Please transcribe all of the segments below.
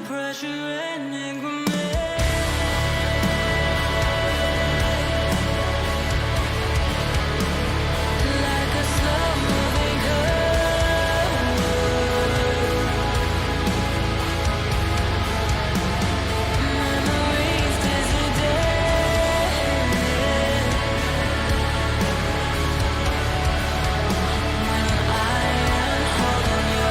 pressure and increment. Like a slow-moving curve. Memories disappear. When I am holding you.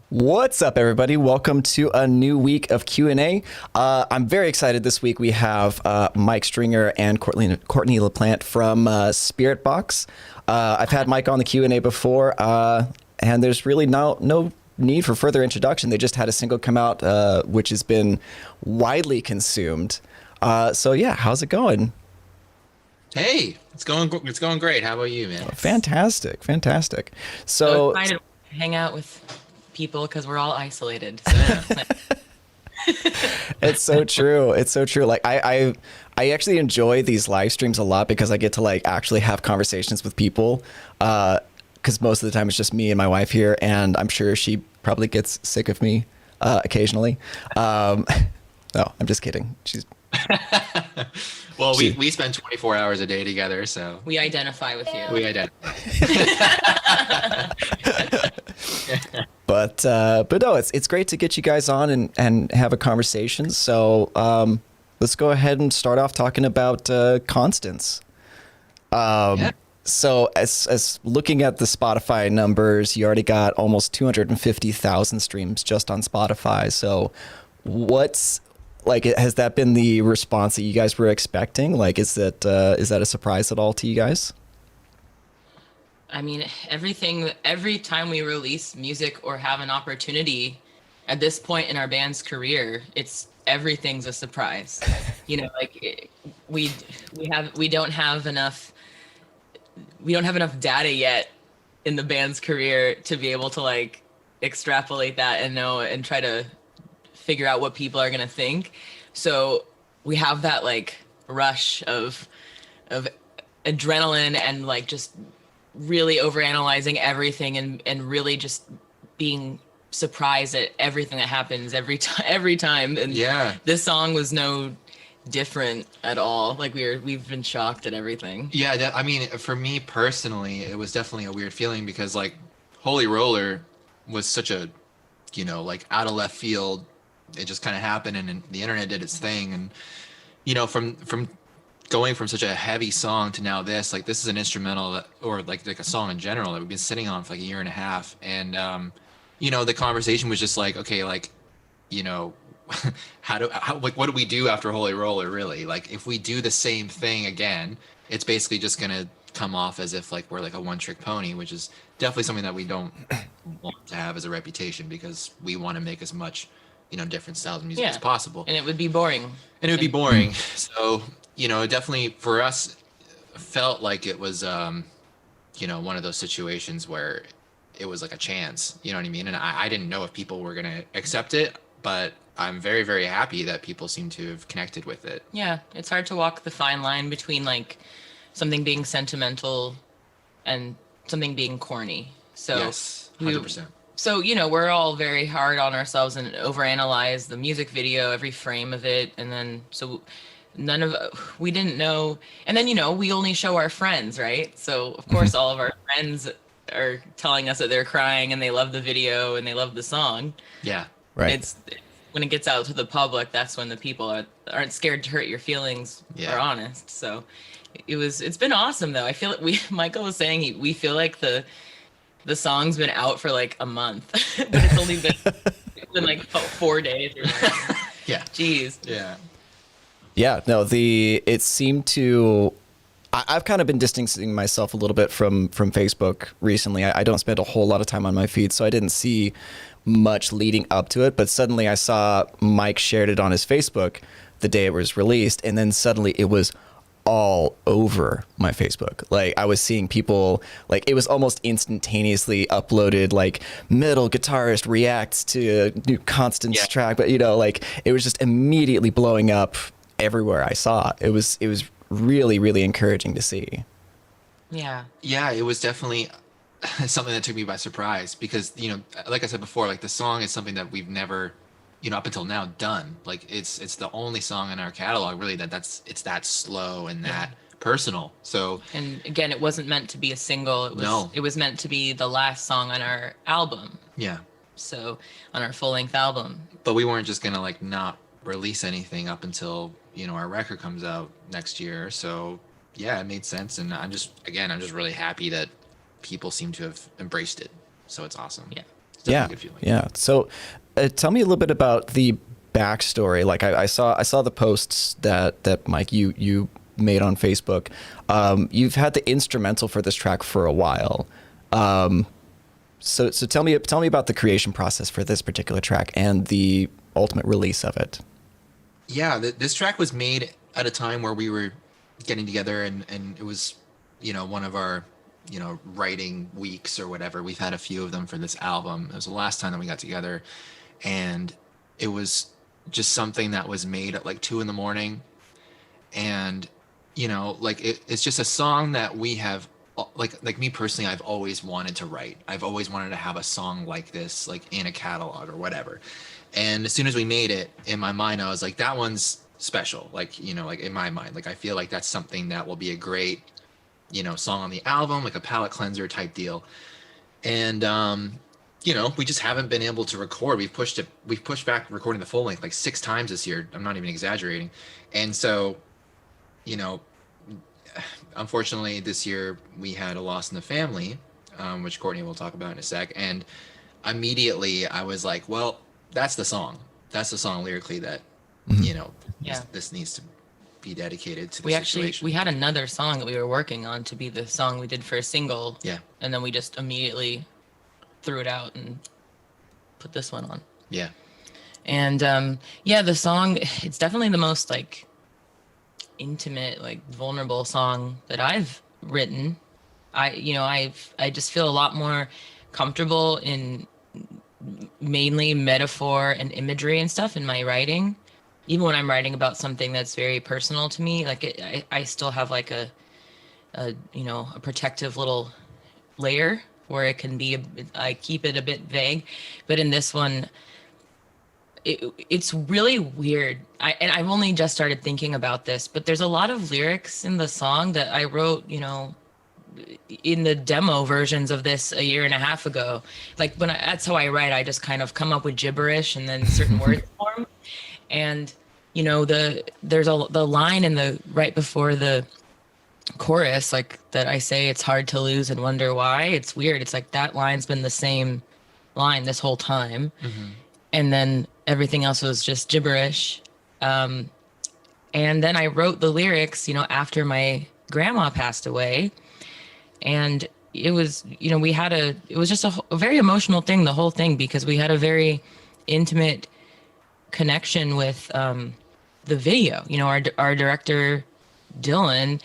What's up, everybody? Welcome to a new week of Q&A. I'm very excited this week. We have Mike Stringer and Courtney LaPlante from Spiritbox. I've had Mike on the Q&A before, and there's really no need for further introduction. They just had a single come out, which has been widely consumed. So yeah, how's it going? Hey, it's going great. How about you, man? Fantastic. So excited to hang out with people because we're all isolated. So It's so true. Like I actually enjoy these live streams a lot because I get to like actually have conversations with people. Because most of the time it's just me and my wife here, and I'm sure she probably gets sick of me occasionally. No, I'm just kidding. She's well, we spend 24 hours a day together, so we identify with you. we identify. But no, it's great to get you guys on and have a conversation. So let's go ahead and start off talking about Constance. Yeah. So as looking at the Spotify numbers, you already got almost 250,000 streams just on Spotify. So what's like, has that been the response that you guys were expecting? Like, is that a surprise at all to you guys? I mean, every time we release music or have an opportunity at this point in our band's career, everything's a surprise. You know, like we don't have enough data yet in the band's career to be able to like extrapolate that and know and try to figure out what people are going to think. So we have that like rush of adrenaline and like just really overanalyzing everything and really just being surprised at everything that happens every time. And Yeah. this song was no different at all. Like we've been shocked at everything. Yeah, I mean, for me personally, it was definitely a weird feeling because like Holy Roller was such a, like out of left field. It just kind of happened and the internet did its thing. And, from going from such a heavy song to now this is an instrumental or like a song in general that we've been sitting on for like a year and a half. And, the conversation was just like, okay, like, what do we do after Holy Roller really? Like if we do the same thing again, it's basically just going to come off as if like we're like a one-trick pony, which is definitely something that we don't want to have as a reputation because we want to make as much different styles of music as possible. And it would be boring. So, it definitely for us felt like it was, one of those situations where it was like a chance, you know what I mean? And I didn't know if people were going to accept it. but I'm very, very happy that people seem to have connected with it. Yeah, it's hard to walk the fine line between like something being sentimental and something being corny. So Yes, we- 100%. So, you know, we're all very hard on ourselves and overanalyze the music video, every frame of it. And then, so we didn't know. And then, you know, we only show our friends, right? So, of course, all of our friends are telling us that they're crying and they love the video and they love the song. Yeah. Right. It's when it gets out to the public, that's when the people aren't scared to hurt your feelings, Yeah. are honest. So it's been awesome though. I feel like Michael was saying we feel like the song's been out for like a month, but it's only been like 4 days or something. Yeah. Jeez. Yeah. Yeah, no, it seemed to. I've kind of been distancing myself a little bit from Facebook recently. I don't spend a whole lot of time on my feed, so I didn't see much leading up to it. But suddenly I saw Mike shared it on his Facebook the day it was released, and then suddenly it was all over my Facebook. Like I was seeing people, like it was almost instantaneously uploaded, like Metal Guitarist reacts to new Constance track, but you know, like it was just immediately blowing up everywhere I saw. It was really, really encouraging to see. Yeah. Yeah, it was definitely something that took me by surprise because, you know, like I said before, like the song is something that we've never, you know, up until now done. Like it's the only song in our catalog really it's that slow and that personal. So, And again, it wasn't meant to be a single. It was meant to be the last song on our album. yeah, So on our full-length album. but we weren't just gonna like not release anything up until, you know, our record comes out next year. So yeah, it made sense, and I'm just really happy that people seem to have embraced it. So it's awesome. Yeah. It's definitely Yeah, a good feeling. yeah. So, tell me a little bit about the backstory. Like I saw the posts that Mike you made on Facebook. You've had the instrumental for this track for a while. So tell me about the creation process for this particular track and the ultimate release of it. Yeah, this track was made at a time where we were getting together, and it was, you know, one of our, you know, writing weeks or whatever. We've had a few of them for this album. It was the last time that we got together, and it was just something that was made at like 2 a.m. And, you know, like it's just a song that we have, like me personally, I've always wanted to write. I've always wanted to have a song like this, like in a catalog or whatever. And as soon as we made it, in my mind, I was like, that one's special. Like, you know, like in my mind, like I feel like that's something that will be a great, you know, song on the album, like a palate cleanser type deal. And, you know, we just haven't been able to record. We've pushed back recording the full length like 6 times this year. I'm not even exaggerating. And so, you know, unfortunately this year we had a loss in the family, which Courtney will talk about in a sec. And immediately I was like, well, that's the song lyrically that, you know, this needs to be dedicated to the situation. We had another song that we were working on to be the song we did for a single. Yeah. And then we just immediately threw it out and put this one on. Yeah. And the song, it's definitely the most like intimate, like vulnerable song that I've written. I just feel a lot more comfortable in mainly metaphor and imagery and stuff in my writing. Even when I'm writing about something that's very personal to me, like I still have like a protective little layer where it can be, I keep it a bit vague. But in this one, it's really weird. I've only just started thinking about this, but there's a lot of lyrics in the song that I wrote, you know, in the demo versions of this a year and a half ago. Like that's how I write. I just kind of come up with gibberish and then certain words form. And you know, there's the line in the right before the chorus, like that I say, it's hard to lose and wonder why. It's weird. It's like that line's been the same line this whole time. Mm-hmm. And then everything else was just gibberish. And then I wrote the lyrics, you know, after my grandma passed away. And it was, you know, it was just a very emotional thing, the whole thing, because we had a very intimate connection with the video. You know, our director, Dylan,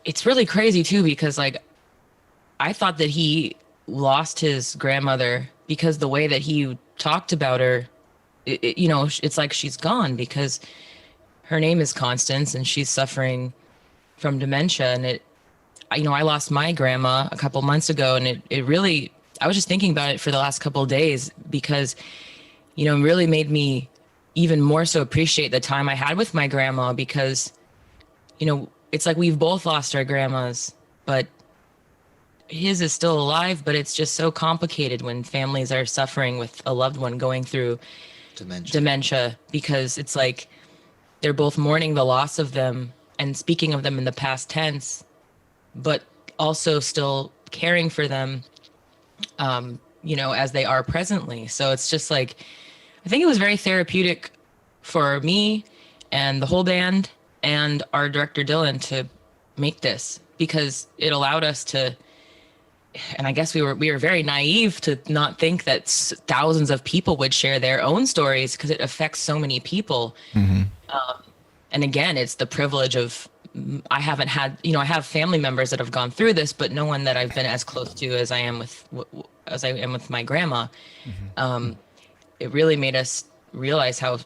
it's really crazy too, because like I thought that he lost his grandmother because the way that he talked about her it's like she's gone, because her name is Constance and she's suffering from dementia. And I lost my grandma a couple months ago, and it really, I was just thinking about it for the last couple of days, because, it really made me even more so appreciate the time I had with my grandma, because, it's like we've both lost our grandmas, but his is still alive. But it's just so complicated when families are suffering with a loved one going through dementia, because it's like they're both mourning the loss of them and speaking of them in the past tense, but also still caring for them, as they are presently. So it's just like, I think it was very therapeutic for me and the whole band and our director Dylan to make this, because it allowed us to, and I guess we were very naive to not think that thousands of people would share their own stories, because it affects so many people. And again, it's the privilege of, I haven't had, I have family members that have gone through this, but no one that I've been as close to as I am with my grandma. It really made us realize how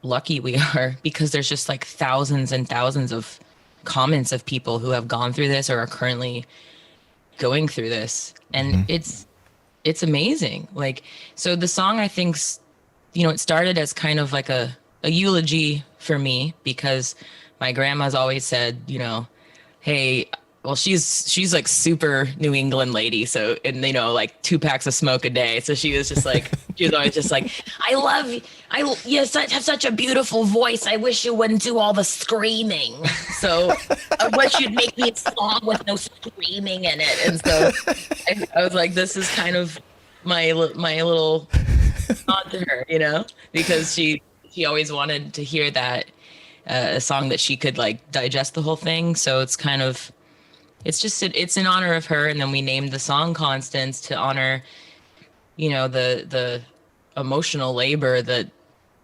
lucky we are, because there's just like thousands and thousands of comments of people who have gone through this or are currently going through this. And it's amazing. Like, so the song, I think, it started as kind of like a eulogy for me, because my grandma's always said, hey, well, she's like super New England lady. So, and like 2 packs of smoke a day. So she was just like, she was always just like, you have such a beautiful voice. I wish you wouldn't do all the screaming. So I wish you'd make me a song with no screaming in it. And so I was like, this is kind of my little nod to her, because she always wanted to hear that, a song that she could like digest the whole thing. So it's kind of, it's in honor of her. And then we named the song Constance to honor, the emotional labor that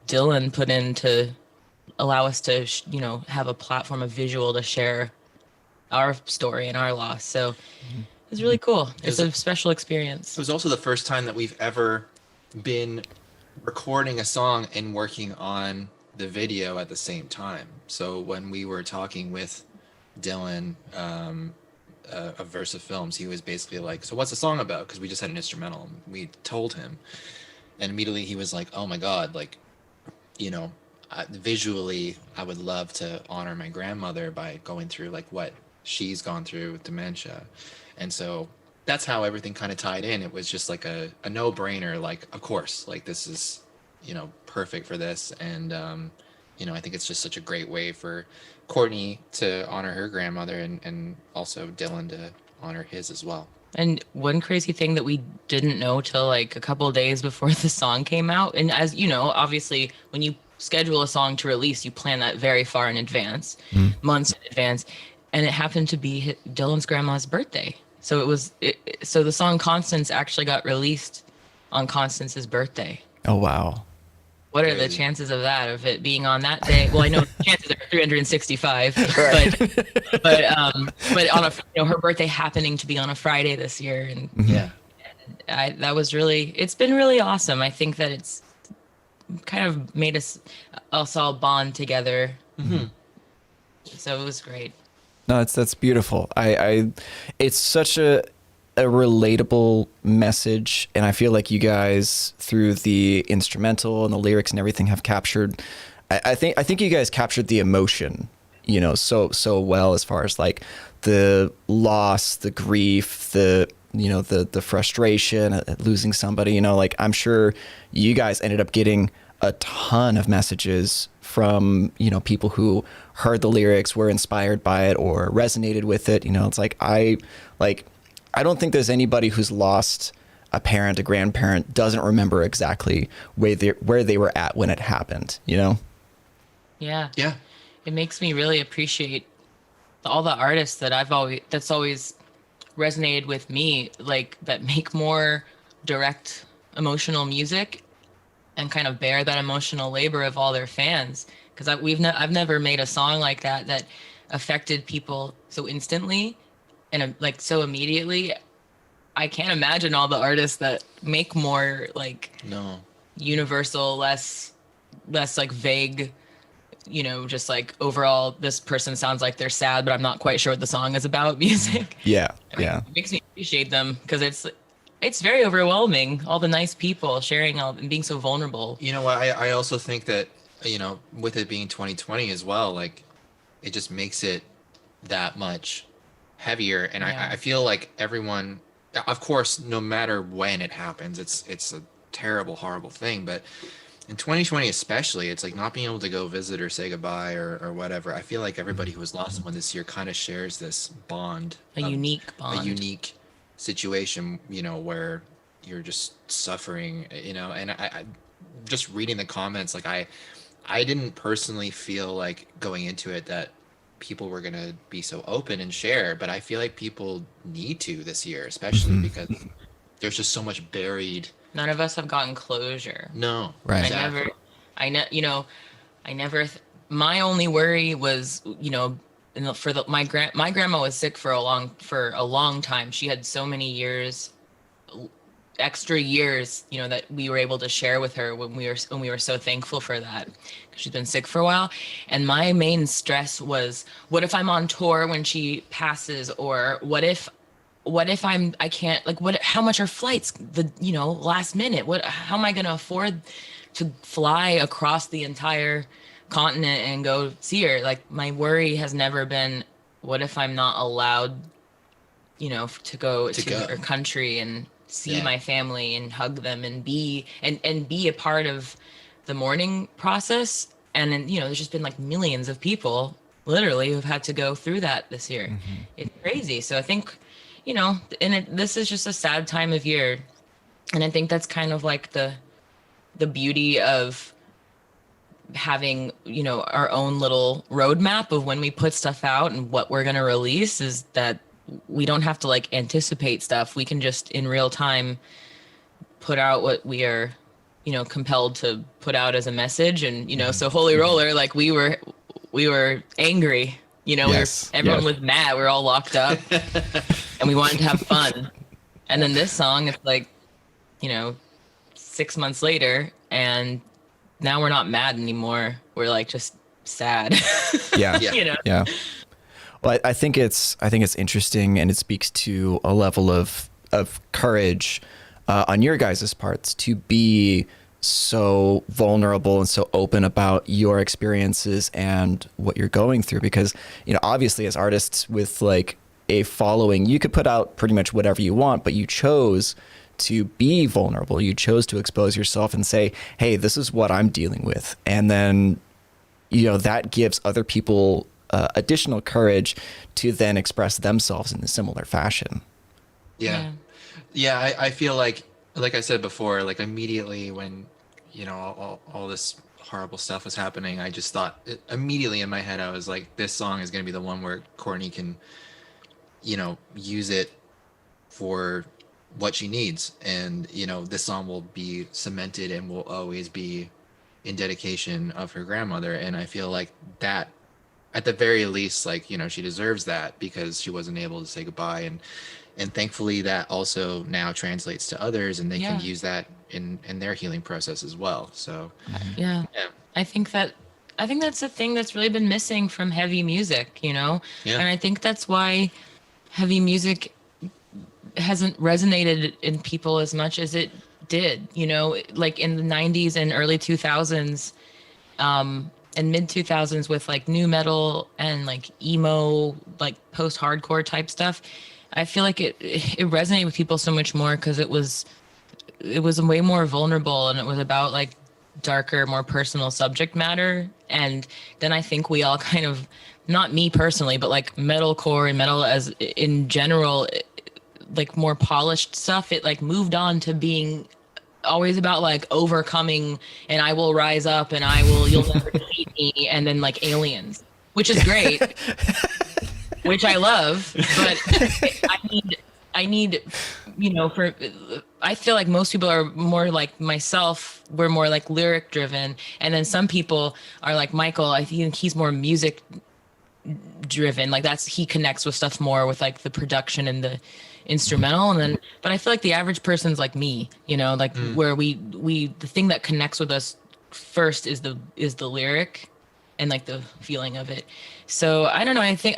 Dylan put in to allow us to, have a platform, a visual to share our story and our loss. So it was really cool. It's a special experience. It was also the first time that we've ever been recording a song and working on the video at the same time. So when we were talking with Dylan of Versa Films, he was basically like, so what's the song about? Because we just had an instrumental. We told him, and immediately he was like, oh my God, like, visually, I would love to honor my grandmother by going through like what she's gone through with dementia. And so that's how everything kind of tied in. It was just like a no-brainer, like, of course, like this is, perfect for this. And, I think it's just such a great way for Courtney to honor her grandmother, and also Dylan to honor his as well. And one crazy thing that we didn't know till like a couple of days before the song came out, and as you know, obviously when you schedule a song to release, you plan that very far in advance, months in advance. And it happened to be Dylan's grandma's birthday. So so the song Constance actually got released on Constance's birthday. Oh, wow. What are the chances of that, of it being on that day? Well, I know the chances are 365, Right. but on her birthday happening to be on a Friday this year, and that was it's been really awesome. I think that it's kind of made us all bond together. So it was great. No, that's beautiful. It's such a relatable message, and I feel like you guys, through the instrumental and the lyrics and everything, have captured. I think you guys captured the emotion, so well, as far as like the loss, the grief, the frustration at losing somebody. Like, I'm sure you guys ended up getting a ton of messages from people who heard the lyrics, were inspired by it, or resonated with it. It's like I don't think there's anybody who's lost a parent, a grandparent, doesn't remember exactly where they were at when it happened. Yeah. Yeah. It makes me really appreciate all the artists that that's always resonated with me, like that make more direct emotional music and kind of bear that emotional labor of all their fans. Because I've never made a song like that affected people so instantly and like so immediately. I can't imagine all the artists that make more like universal, less like vague, you know, just like overall this person sounds like they're sad, but I'm not quite sure what the song is about music. Yeah. I mean, Yeah. it makes me appreciate them because it's very overwhelming, all the nice people sharing all and being so vulnerable. You know what? I also think that, you know, with it being 2020 as well, like it just makes it that much heavier. And Yeah. I feel like everyone, of course, no matter when it happens, it's a terrible, horrible thing. But in 2020 especially, it's like not being able to go visit or say goodbye or whatever. I feel like everybody who has lost someone this year kind of shares this bond, A unique bond. a unique situation, you know, where you're just suffering, you know. And I just reading the comments, like I didn't personally feel like going into it that people were gonna be so open and share, but I feel like people need to this year, especially because there's just so much buried. None of us have gotten closure. No, Right. exactly. My only worry was, you know, my grandma was sick for a long time. She had so many years, extra years, you know, that we were able to share with her when we were so thankful for that, because she's been sick for a while. And my main stress was, what if I'm on tour when she passes, or what if I can't, like, how much are flights last minute? How am I going to afford to fly across the entire continent and go see her? Like, my worry has never been, what if I'm not allowed, you know, to go to her country and see my family and hug them and be a part of the mourning process. And then, you know, there's just been like millions of people literally who've had to go through that this year. Mm-hmm. It's crazy. So I think, you know, this is just a sad time of year. And I think that's kind of like the beauty of having, you know, our own little roadmap of when we put stuff out and what we're going to release, is that we don't have to like anticipate stuff. We can just in real time put out what we are, you know, compelled to put out as a message. And, you know, so Holy Roller, like we were angry, you know, Yes, everyone yes. was mad. We were all locked up and we wanted to have fun. And then this song, it's like, you know, 6 months later, and now we're not mad anymore. We're like just sad. Yeah. Yeah. You know? Yeah. Well, I think it's interesting, and it speaks to a level of courage on your guys' parts to be so vulnerable and so open about your experiences and what you're going through. Because, you know, obviously as artists with like a following, you could put out pretty much whatever you want, but you chose to be vulnerable. You chose to expose yourself and say, hey, this is what I'm dealing with. And then, you know, that gives other people additional courage to then express themselves in a similar fashion. Yeah. I feel like I said before, like immediately when, you know, all this horrible stuff was happening, I just thought immediately in my head, I was like, this song is going to be the one where Courtney can, you know, use it for what she needs. And, you know, this song will be cemented and will always be in dedication of her grandmother. And I feel like that, at the very least, like, you know, she deserves that because she wasn't able to say goodbye. And thankfully that also now translates to others, and they can use that in their healing process as well. So Yeah. I think that's a thing that's really been missing from heavy music, you know? Yeah. And I think that's why heavy music hasn't resonated in people as much as it did, you know, like in the 90s and early 2000s, and mid 2000s with like new metal and like emo, like post-hardcore type stuff. I feel like it resonated with people so much more because it was way more vulnerable, and it was about like darker, more personal subject matter. And then I think we all kind of, not me personally, but like metalcore and metal as in general, like more polished stuff, it like moved on to being always about like overcoming, and I will rise up, and you'll never defeat me, and then like aliens, which is great, which I love, but I need, you know, I feel like most people are more like myself. We're more like lyric driven. And then some people are like Michael. I think he's more music driven. Like he connects with stuff more with like the production and instrumental. And then, but I feel like the average person's like me, like where the thing that connects with us first is the lyric and like the feeling of it. So I don't know. I think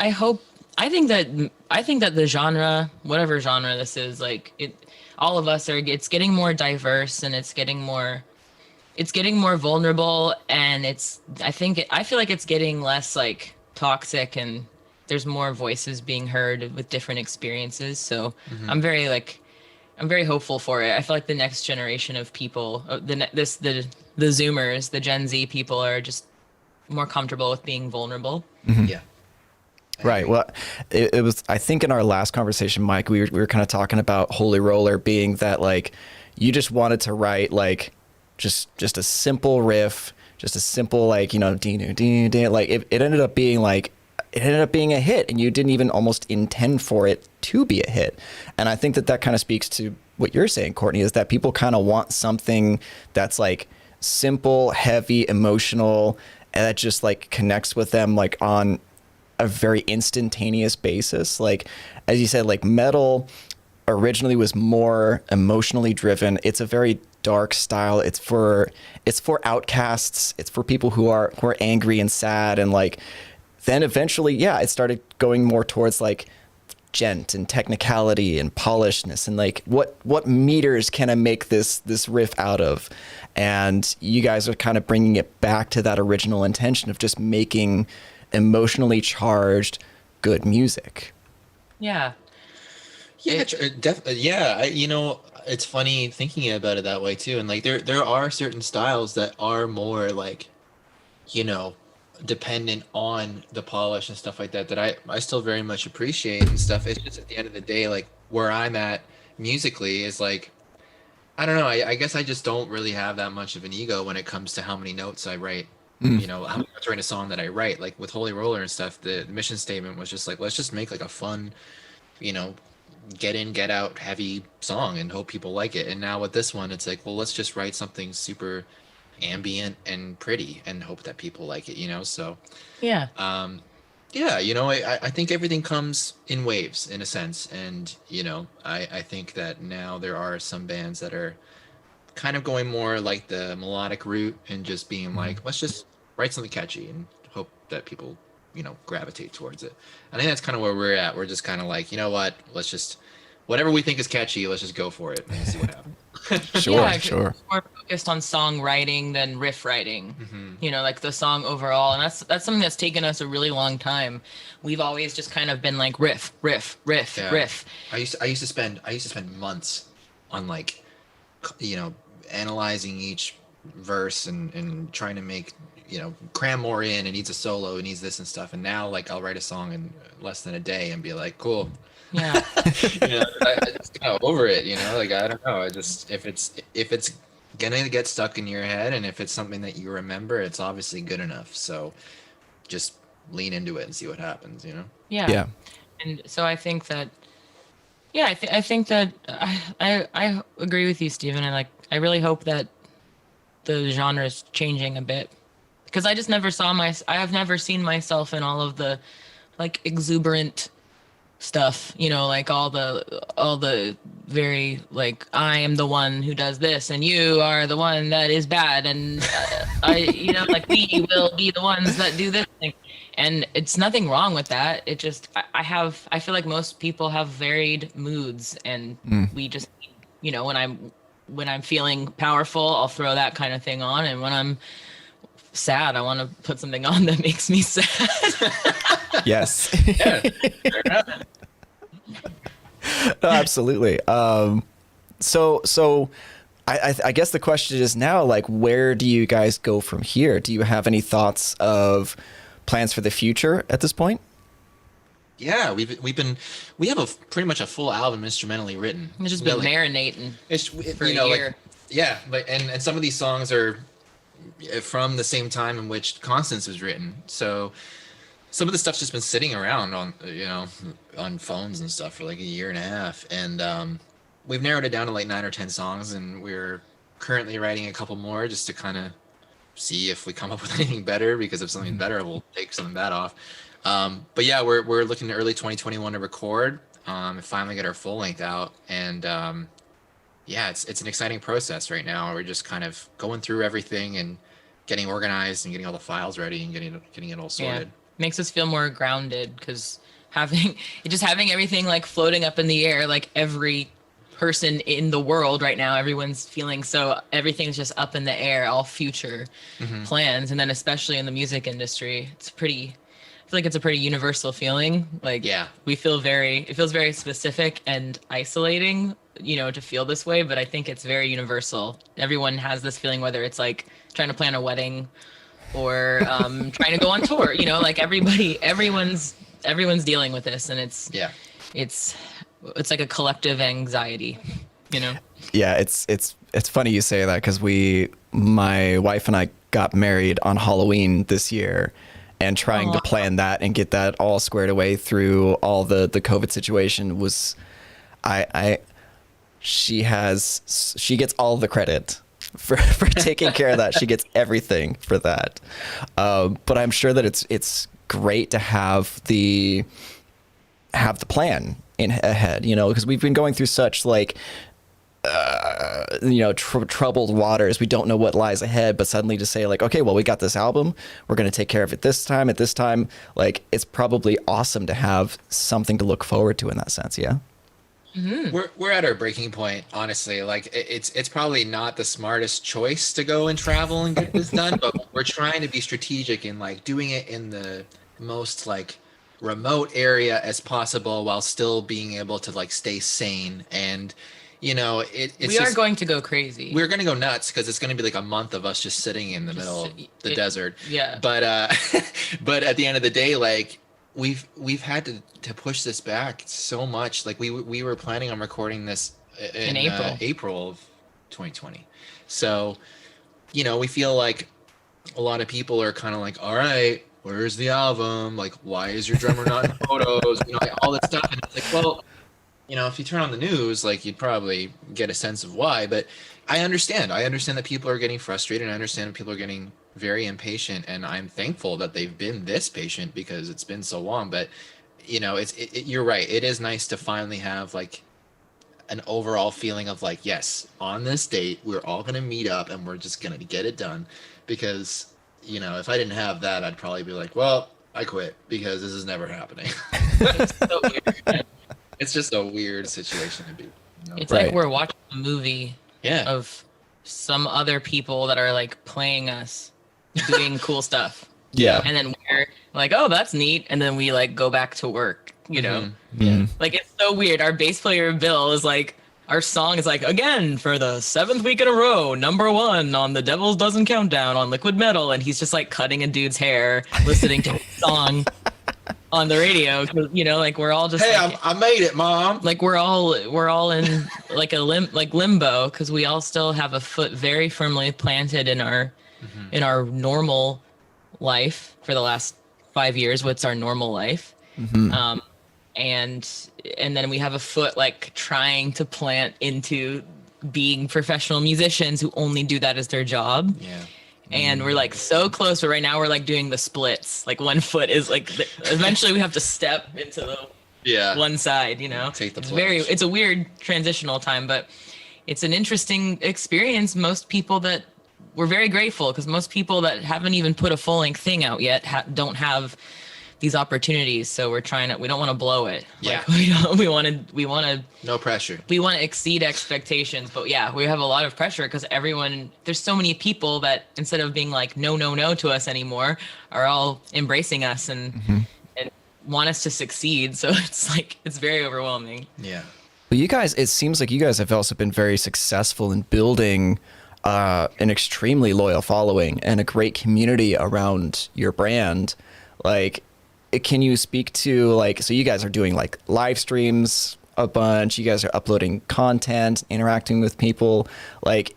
that the genre, whatever genre this is, like all of us it's getting more diverse, and it's getting more vulnerable, and I feel like it's getting less like toxic, and there's more voices being heard with different experiences. So I'm very hopeful for it. I feel like the next generation of people, the Zoomers, the Gen Z people, are just more comfortable with being vulnerable. Yeah. Right. Well, it was, I think in our last conversation, Mike, we were kind of talking about Holy Roller being that like, you just wanted to write like just a simple riff, just a simple, like, like it ended up being a hit, and you didn't even almost intend for it to be a hit. And I think that kind of speaks to what you're saying, Courtney, is that people kind of want something that's like simple, heavy, emotional, and that just like connects with them like on a very instantaneous basis. Like, as you said, like metal originally was more emotionally driven. It's a very dark style. It's for outcasts. It's for people who are angry and sad. And like, then eventually, yeah, it started going more towards like gent and technicality and polishedness, and like what meters can I make this riff out of? And you guys are kind of bringing it back to that original intention of just making emotionally charged good music. Yeah. Yeah, it's funny thinking about it that way too. And like there are certain styles that are more like, dependent on the polish and stuff like that I still very much appreciate and stuff. It's just at the end of the day, like where I'm at musically is like, I don't know, I guess I just don't really have that much of an ego when it comes to how many notes I write. How many notes are in a song that I write. Like with Holy Roller and stuff, the mission statement was just like, let's just make like a fun, get in, get out, heavy song and hope people like it. And now with this one, it's like, well, let's just write something super ambient and pretty and hope that people like it, so Yeah. I think everything comes in waves in a sense. And I think that now there are some bands that are kind of going more like the melodic route and just being like, let's just write something catchy and hope that people gravitate towards it. I think that's kind of where we're at. We're just kind of like, let's just, whatever we think is catchy, let's just go for it and see what happens. Sure. More focused on songwriting than riff writing. Like the song overall, and that's something that's taken us a really long time. We've always just kind of been like riff. I used to spend months on like, analyzing each verse and trying to make, cram more in. It needs a solo, it needs this and stuff. And now like I'll write a song in less than a day and be like, cool. Yeah. I just kind of over it, like, I don't know. I just, if it's gonna get stuck in your head and if it's something that you remember, it's obviously good enough. So just lean into it and see what happens, Yeah. And so I think that, I think that I agree with you, Stephen. And like, I really hope that the genre is changing a bit, because I just never I have never seen myself in all of the like exuberant stuff, like all the very like, I am the one who does this and you are the one that is bad, and like we will be the ones that do this thing. And it's nothing wrong with that. It just, I feel like most people have varied moods, and we just, when I'm feeling powerful, I'll throw that kind of thing on. And when I'm sad, I want to put something on that makes me sad. Yes. Yeah. No, absolutely. So I guess the question is now, like, where do you guys go from here? Do you have any thoughts of plans for the future at this point? Yeah, we have pretty much a full album instrumentally written. It's just been marinating for a year. And some of these songs are from the same time in which Constance was written. So some of the stuff's just been sitting around on phones and stuff for like a year and a half. And we've narrowed it down to like 9 or 10 songs, and we're currently writing a couple more just to kind of see if we come up with anything better, because if something's better, we'll take some of that off. But yeah, we're looking to early 2021 to record. and finally get our full length out. And yeah, it's an exciting process right now. We're just kind of going through everything and getting organized and getting all the files ready and getting it all sorted. Makes us feel more grounded because having having everything like floating up in the air, like every person in the world right now, everyone's feeling so everything's just up in the air, all future plans, and then especially in the music industry, I feel like it's a pretty universal feeling. Like, Yeah. it feels very specific and isolating, to feel this way, but I think it's very universal. Everyone has this feeling, whether it's like trying to plan a wedding or trying to go on tour, like everyone's dealing with this, and it's like a collective anxiety, Yeah, it's funny you say that because my wife and I got married on Halloween this year, and trying to plan that and get that all squared away through all the COVID situation was, she gets all the credit for taking care of that. She gets everything for that. But I'm sure that it's great to have the plan ahead, because we've been going through such like troubled waters. We don't know what lies ahead, but suddenly to say like, okay, well, we got this album, we're going to take care of it this time at this time. Like, it's probably awesome to have something to look forward to in that sense. Yeah. We're at our breaking point, honestly. Like, it's probably not the smartest choice to go and travel and get this done, but we're trying to be strategic in like doing it in the most like remote area as possible while still being able to like stay sane. And we are going to go crazy. We're going to go nuts because it's going to be like a month of us just sitting in the middle of the desert. Yeah. But but at the end of the day, like we've had to push this back so much. Like we were planning on recording this in April of 2020. So, we feel like a lot of people are kind of like, all right, where's the album? Like, why is your drummer not in photos? Like all this stuff. And it's like, well, if you turn on the news, like you'd probably get a sense of why. But I understand that people are getting frustrated. And I understand that people are getting very impatient. And I'm thankful that they've been this patient because it's been so long. But, you're right. It is nice to finally have like an overall feeling of like, yes, on this date, we're all going to meet up and we're just going to get it done. Because, if I didn't have that, I'd probably be like, well, I quit because this is never happening. It's so weird. It's just a weird situation to be. It's Right. like we're watching a movie Yeah. of some other people that are like playing us doing cool stuff. Yeah. And then we're like, oh, that's neat. And then we like go back to work, Mhm. Like, it's so weird. Our bass player, Bill, is like, our song is like, again, for the 7th week in a row, #1 on the Devil's Dozen Countdown on Liquid Metal. And he's just like cutting a dude's hair, listening to his song on the radio. Like we're all just Hey, like, I made it, Mom. like we're all in like limbo because we all still have a foot very firmly planted in our normal life for the last 5 years. What's our normal life? And then we have a foot like trying to plant into being professional musicians who only do that as their job. Yeah. And we're like so close, but right now we're like doing the splits. Like one foot is like eventually we have to step into the one side, Take the it's plunge. it's a weird transitional time, but it's an interesting experience. We're very grateful because most people that haven't even put a full length thing out yet don't have these opportunities. So we don't want to blow it. Yeah. Like, we want to No pressure. we want to exceed expectations, but yeah, we have a lot of pressure because there's so many people that instead of being like no to us anymore are all embracing us and want us to succeed. So it's very overwhelming. Yeah. Well, it seems like you guys have also been very successful in building an extremely loyal following and a great community around your brand. Like, can you speak to like, so you guys are doing like live streams a bunch, you guys are uploading content, interacting with people. Like,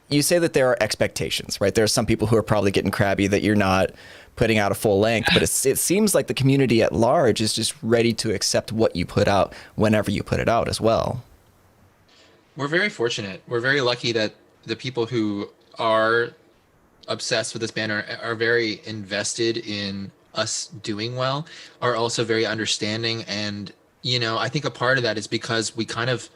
you say that there are expectations, right? There are some people who are probably getting crabby that you're not putting out a full length, but it seems like the community at large is just ready to accept what you put out whenever you put it out as well. We're very fortunate. We're very lucky that the people who are obsessed with this band are very invested in us doing well, are also very understanding and I think a part of that is because we kind of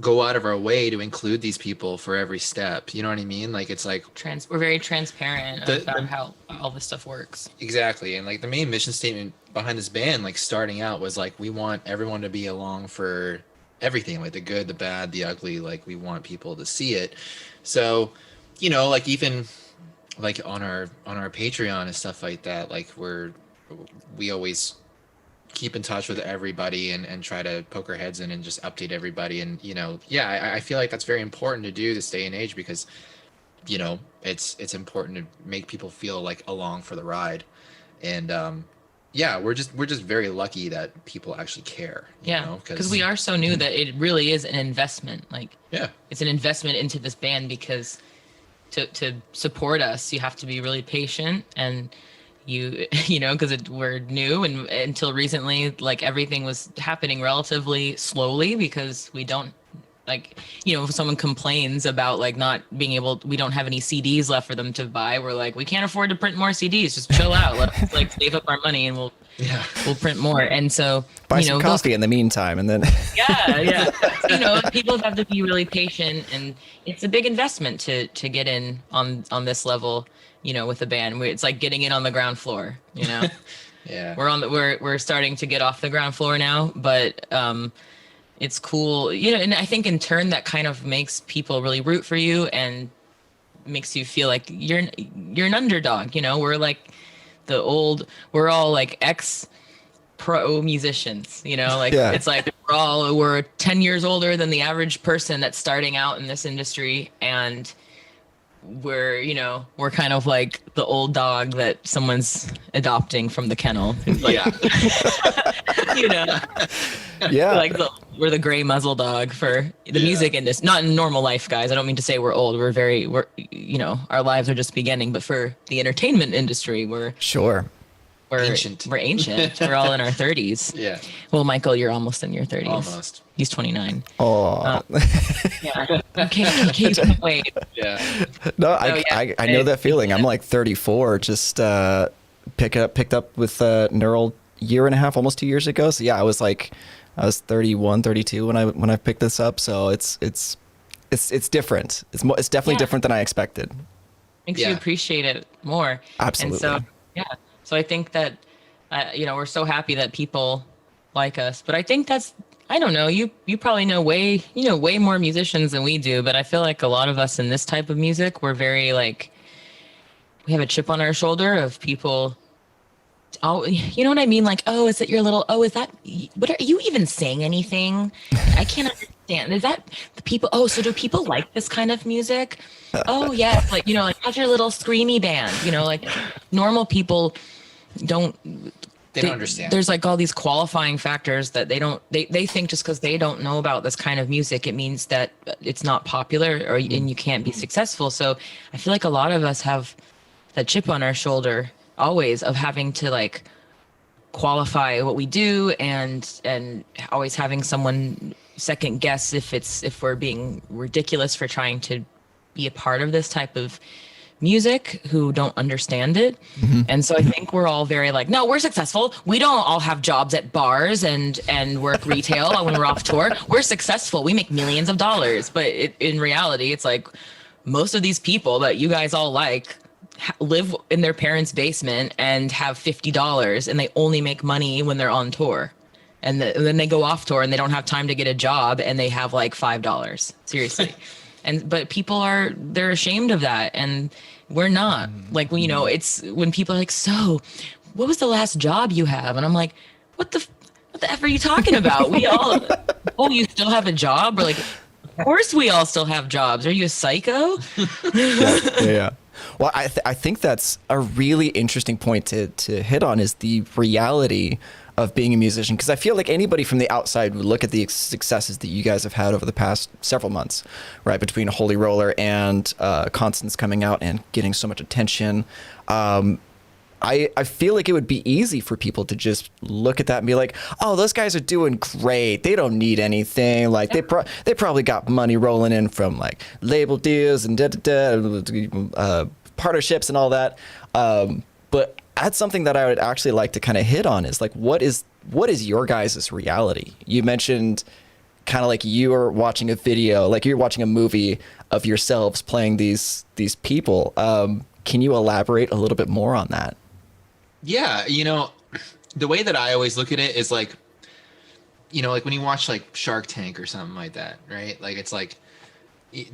go out of our way to include these people for every step. You know what I mean? Like, it's like We're very transparent The- about the- how all this stuff works. exactly. And like the main mission statement behind this band, like starting out, was like, we want everyone to be along for everything, like the good, the bad, the ugly. Like, we want people to see it. So, like even like on our Patreon and stuff like that, like we always keep in touch with everybody and try to poke our heads in and just update everybody. And I feel like that's very important to do this day and age, because it's important to make people feel like along for the ride. And we're just very lucky that people actually care. Because we are so new that it really is an investment. Like, it's an investment into this band, because to support us, you have to be really patient, and because we're new, and until recently, like, everything was happening relatively slowly, because we don't, like, if someone complains about like not being able, we don't have any CDs left for them to buy, we're like, we can't afford to print more CDs, just chill out, let's like save up our money and we'll print more. And so Buy some coffee in the meantime, and then people have to be really patient, and it's a big investment to get in on this level, with a band. It's like getting in on the ground floor. Yeah, we're starting to get off the ground floor now, but it's cool, and I think in turn that kind of makes people really root for you and makes you feel like you're an underdog. We're like we're all like ex-pro musicians, It's like we're 10 years older than the average person that's starting out in this industry, and we're kind of like the old dog that someone's adopting from the kennel. Like we're the gray muzzle dog for the music industry, not in normal life, guys. I don't mean to say we're old. We're our lives are just beginning, but for the entertainment industry, we're ancient. We're ancient. We're all in our 30s. Yeah. Well, Michael, you're almost in your 30s. Almost. He's 29. Oh. Yeah. Can't wait. Yeah. No, I know that feeling. I'm like 34, just picked up with Neural year and a half, almost 2 years ago. So yeah, I was 31, 32 when I picked this up. So it's different. It's definitely different than I expected. Makes you appreciate it more. Absolutely. And so so I think that we're so happy that people like us. But I think that's, I don't know, you probably know way more musicians than we do, but I feel like a lot of us in this type of music, we're very like, we have a chip on our shoulder of people. Oh, you know what I mean? Like, oh, is that, what are you even saying anything? I can't understand. Is that the people? Oh, so do people like this kind of music? Oh, yes. Like, like, how's your little screamy band? Like normal people don't understand. There's like all these qualifying factors that they think just because they don't know about this kind of music, it means that it's not popular and you can't be successful. So I feel like a lot of us have that chip on our shoulder always of having to like qualify what we do and always having someone second guess if we're being ridiculous for trying to be a part of this type of music who don't understand it. Mm-hmm. And so I think we're all very like, no, we're successful. We don't all have jobs at bars and work retail when we're off tour. We're successful. We make millions of dollars. But in reality, it's like most of these people that you guys all like live in their parents' basement and have $50 and they only make money when they're on tour. And then they go off tour and they don't have time to get a job and they have like $5. Seriously. But people they're ashamed of that. And we're not. Like, it's when people are like, so what was the last job you have? And I'm like, what the F are you talking about? We all, oh, you still have a job? We're like, of course we all still have jobs. Are you a psycho? Yeah. Well, I think that's a really interesting point to hit on, is the reality of being a musician. Because I feel like anybody from the outside would look at the successes that you guys have had over the past several months, right? Between Holy Roller and Constance coming out and getting so much attention. I feel like it would be easy for people to just look at that and be like, oh, those guys are doing great. They don't need anything. Like they probably got money rolling in from like label deals and partnerships and all that. But that's something that I would actually like to kind of hit on is like, what is your guys' reality? You mentioned kind of like you are watching a video, like you're watching a movie of yourselves playing these people. Can you elaborate a little bit more on that? Yeah, the way that I always look at it is like, like when you watch like Shark Tank or something like that, right? Like it's like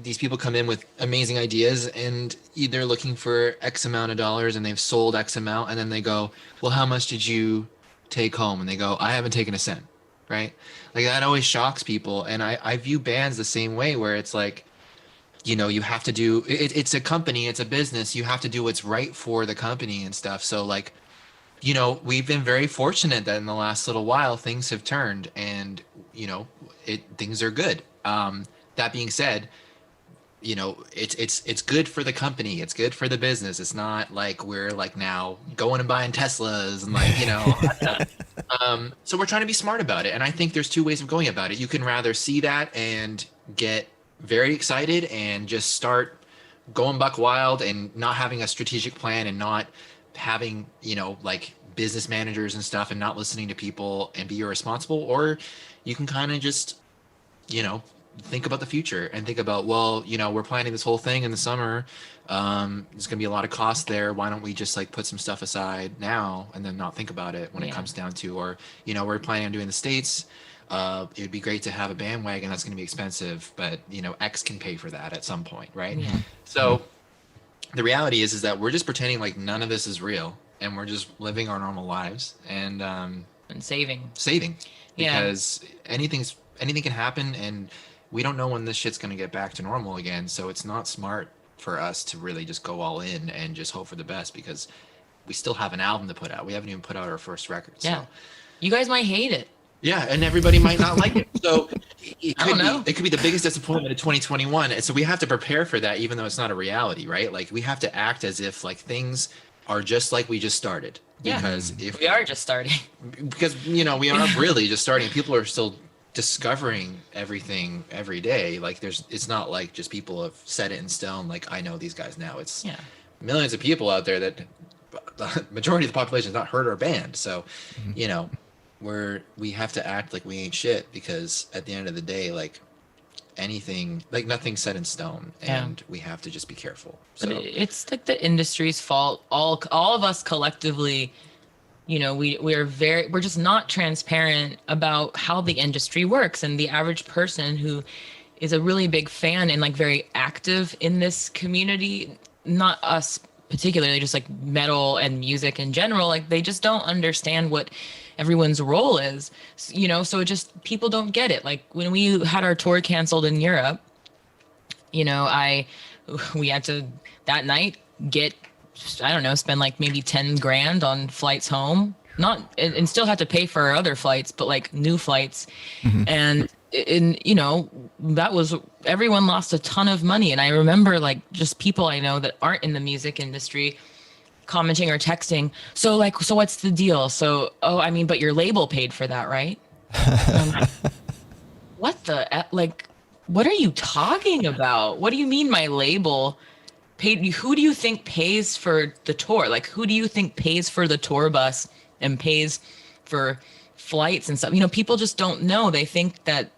these people come in with amazing ideas and they're looking for X amount of dollars and they've sold X amount, and then they go, well, how much did you take home? And they go, I haven't taken a cent, right? Like that always shocks people. And I view bands the same way, where it's like, you have to do it's a company, it's a business, you have to do what's right for the company and stuff. So like, we've been very fortunate that in the last little while things have turned, and things are good. That being said, it's good for the company, it's good for the business. It's not like we're like now going and buying Teslas and like so we're trying to be smart about it. And I think there's two ways of going about it. You can rather see that and get very excited and just start going buck wild and not having a strategic plan and not having like business managers and stuff and not listening to people and be irresponsible. Or you can kind of just think about the future and think about, well, we're planning this whole thing in the summer. There's gonna be a lot of cost there. Why don't we just like put some stuff aside now and then not think about it when it comes down to, or we're planning on doing the States. It would be great to have a bandwagon that's going to be expensive, but X can pay for that at some point, right? Yeah. So the reality is that we're just pretending like none of this is real, and we're just living our normal lives and saving because anything can happen, and we don't know when this shit's going to get back to normal again. So it's not smart for us to really just go all in and just hope for the best, because we still have an album to put out. We haven't even put out our first record. Yeah. So. You guys might hate it. Yeah, and everybody might not like it. So it I could be the biggest disappointment of 2021. And so we have to prepare for that, even though it's not a reality, right? Like we have to act as if like things are just like we just started. Yeah. Because if we are just starting. Because we are really just starting. People are still discovering everything every day. Like it's not like just people have set it in stone. Like I know these guys now. It's millions of people out there that the majority of the population has not heard our band. So, we have to act like we ain't shit, because at the end of the day, like anything, like nothing's set in stone, and we have to just be careful. So but it's like the industry's fault. All of us collectively, we're just not transparent about how the industry works. And the average person who is a really big fan and like very active in this community, not us particularly, just like metal and music in general, like they just don't understand what everyone's role is, so it just, people don't get it. Like when we had our tour canceled in Europe, we had to that night get, I don't know, spend like maybe 10 grand on flights home, and still had to pay for our other flights, but like new flights. And that was, everyone lost a ton of money. And I remember like just people I know that aren't in the music industry commenting or texting, so what's the deal? So but your label paid for that, right? What are you talking about? What do you mean my label paid? Who do you think pays for the tour? Like who do you think pays for the tour bus and pays for flights and stuff? People just don't know. They think that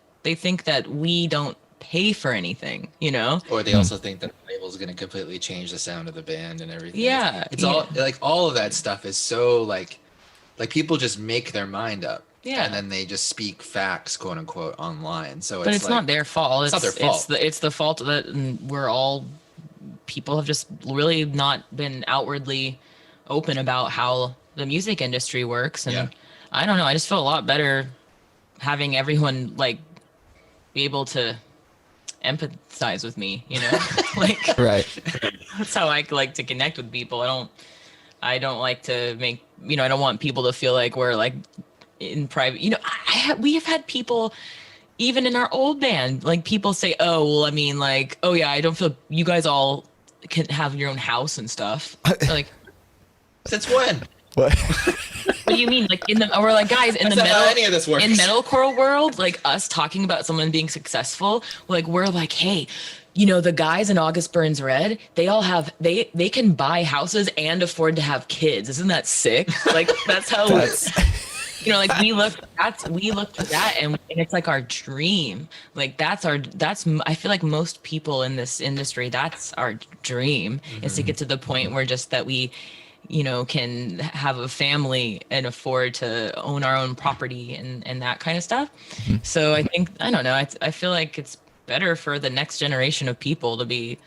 we don't pay for anything, or they also think that the label is going to completely change the sound of the band and everything. It's all like, all of that stuff is so like people just make their mind up, and then they just speak facts, quote unquote, online. So but it's not their fault. It's not their fault. It's the fault that people have just really not been outwardly open about how the music industry works. And I don't know, I just feel a lot better having everyone like be able to empathize with me, like right. That's how I like to connect with people. I don't like to make, I don't want people to feel like we're like in private, we have had people even in our old band, like people say, oh, well, I mean, like, oh yeah, I don't feel you guys all can have your own house and stuff. Like, since when? What? What do you mean? Like or like guys in the metalcore world, like us talking about someone being successful, like we're like, hey, the guys in August Burns Red, they all have they can buy houses and afford to have kids. Isn't that sick? Like that's how like we look to that, and it's like our dream. Like I feel like most people in this industry, that's our dream, is to get to the point where just that we can have a family and afford to own our own property and that kind of stuff. So I don't know, I feel like it's better for the next generation of people to be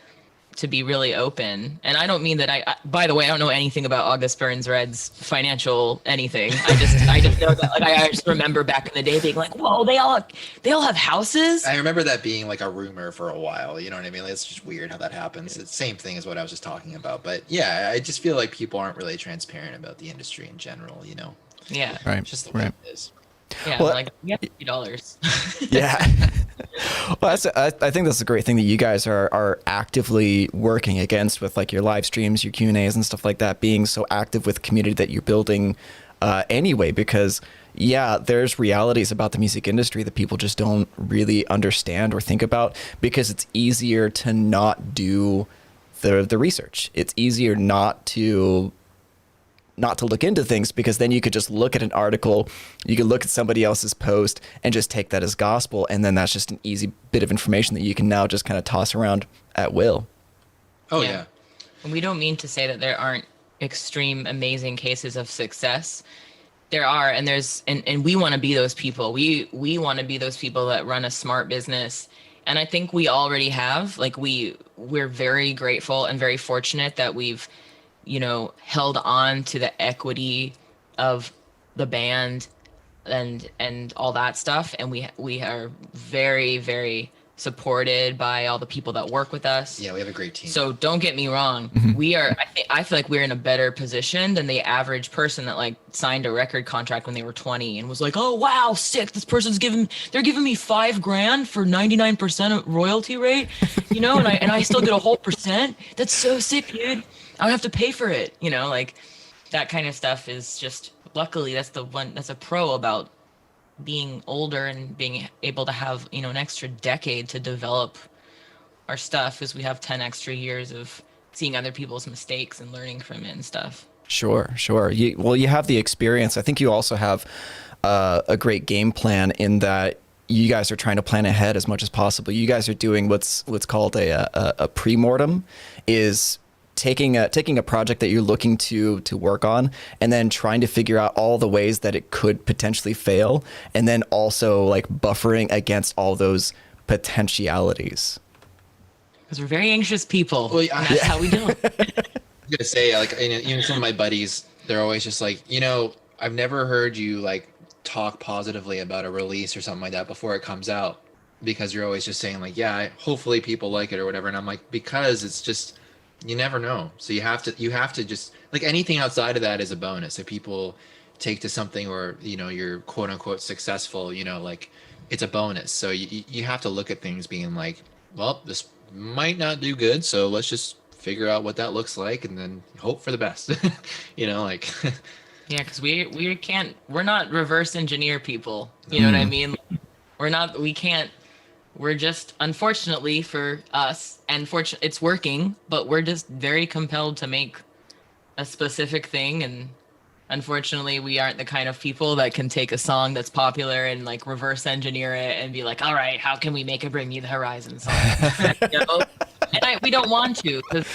really open. And I don't mean that by the way, I don't know anything about August Burns Red's financial anything. I just know that, like, I just remember back in the day being like, whoa, they all have houses. I remember that being like a rumor for a while. You know what I mean? Like, it's just weird how that happens. It's the same thing as what I was just talking about. But yeah, I just feel like people aren't really transparent about the industry in general, Yeah. Right. It's just the way it is. Yeah, Well, like we have $50. Yeah. Well, I think that's a great thing that you guys are actively working against with like your live streams, your Q&As and stuff like that, being so active with the community that you're building anyway, because there's realities about the music industry that people just don't really understand or think about, because it's easier to not do the research. It's easier not to look into things, because then you could just look at an article, you could look at somebody else's post and just take that as gospel, and then that's just an easy bit of information that you can now just kind of toss around at will. Oh yeah. And we don't mean to say that there aren't extreme amazing cases of success. There are, and we want to be those people. We want to be those people that run a smart business. And I think we already have. Like we're very grateful and very fortunate that we've held on to the equity of the band and all that stuff. And we are very, very supported by all the people that work with us. Yeah, we have a great team. So don't get me wrong. I feel like we're in a better position than the average person that like signed a record contract when they were 20 and was like, oh, wow, sick. This person's they're giving me $5,000 for 99% royalty rate, and I still get a whole percent. That's so sick, dude. I don't have to pay for it, like that kind of stuff is just, luckily that's a pro about being older and being able to have, an extra decade to develop our stuff, because we have 10 extra years of seeing other people's mistakes and learning from it and stuff. Sure. You have the experience. I think you also have a great game plan in that you guys are trying to plan ahead as much as possible. You guys are doing what's called a pre-mortem, is taking a project that you're looking to work on, and then trying to figure out all the ways that it could potentially fail, and then also like buffering against all those potentialities. Because we're very anxious people. Well, and that's how we do it. I'm gonna say, like, even some of my buddies, they're always just like, I've never heard you like talk positively about a release or something like that before it comes out, because you're always just saying like, yeah, hopefully people like it or whatever. And I'm like, because it's just, you never know. So you have to just, like, anything outside of that is a bonus. If people take to something, or you're quote unquote successful, like, it's a bonus. So you have to look at things being like, well, this might not do good, so let's just figure out what that looks like and then hope for the best. Like Yeah, because we're not reverse engineer people. You know what I mean? We're just, unfortunately for us, and it's working, but we're just very compelled to make a specific thing. And unfortunately, we aren't the kind of people that can take a song that's popular and like reverse engineer it and be like, all right, how can we make a Bring Me the Horizon song? And we don't want to, because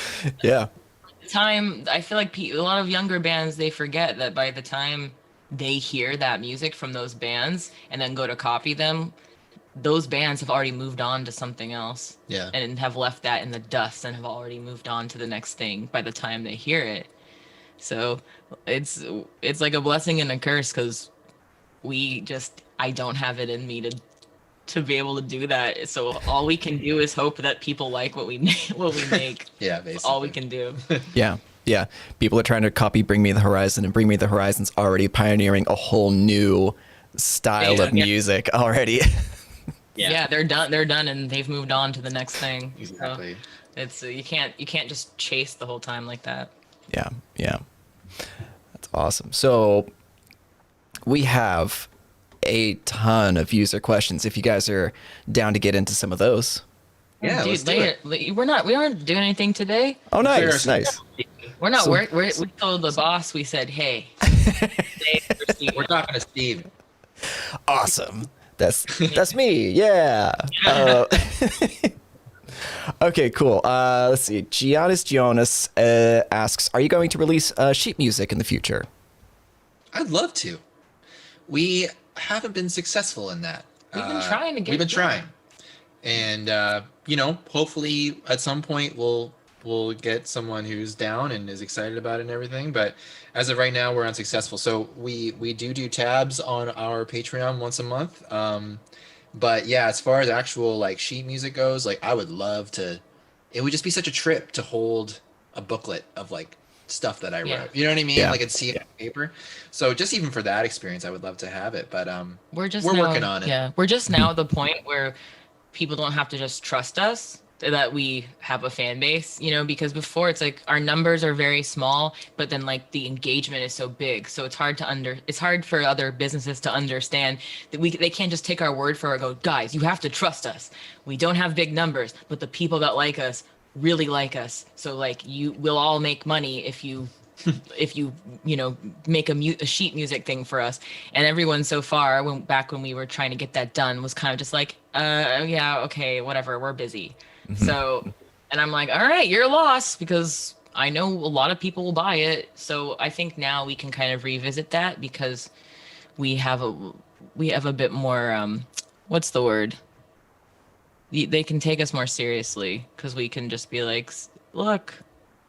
I feel like a lot of younger bands, they forget that by the time they hear that music from those bands and then go to copy them, those bands have already moved on to something else, and have left that in the dust and have already moved on to the next thing by the time they hear it. So it's like a blessing and a curse, because I don't have it in me to be able to do that. So all we can do is hope that people like what we make. Yeah, basically. That's all we can do. Yeah. People are trying to copy Bring Me the Horizon, and Bring Me the Horizon's already pioneering a whole new style of music already. Yeah, they're done, and they've moved on to the next thing. Exactly. So it's you can't just chase the whole time like that. Yeah. That's awesome. So we have a ton of user questions, if you guys are down to get into some of those. Yeah, let's Dude, do it. we aren't doing anything today. Oh, Clear nice, our nice. We're not So- we told the boss, we said, hey, We're talking to Steve. Awesome. That's me. Yeah. Okay, cool. Let's see. Giannis Jonas asks, "Are you going to release sheet music in the future?" I'd love to. We haven't been successful in that. We've been trying to get. We've been trying, and hopefully at some point we'll get someone who's down and is excited about it and everything. But as of right now, we're unsuccessful. So we do tabs on our Patreon once a month. But yeah, as far as actual like sheet music goes, like I would love to. It would just be such a trip to hold a booklet of like stuff that I wrote. Yeah. You know what I mean? Yeah. Like and see it on paper. So just even for that experience, I would love to have it. But We're now- working on it. Yeah, we're just now at the point where people don't have to just trust us that we have a fan base, because before it's like our numbers are very small, but then like the engagement is so big, so it's hard for other businesses to understand that they can't just take our word for it and go, guys, you have to trust us. We don't have big numbers, but the people that like us really like us, so like we'll all make money if you make a sheet music thing for us. And everyone so far, back when we were trying to get that done, was kind of just like, yeah, okay, whatever, we're busy. So, and I'm like, all right, you're a loss, because I know a lot of people will buy it. So I think now we can kind of revisit that, because we have a bit more, what's the word? They can take us more seriously, because we can just be like, look,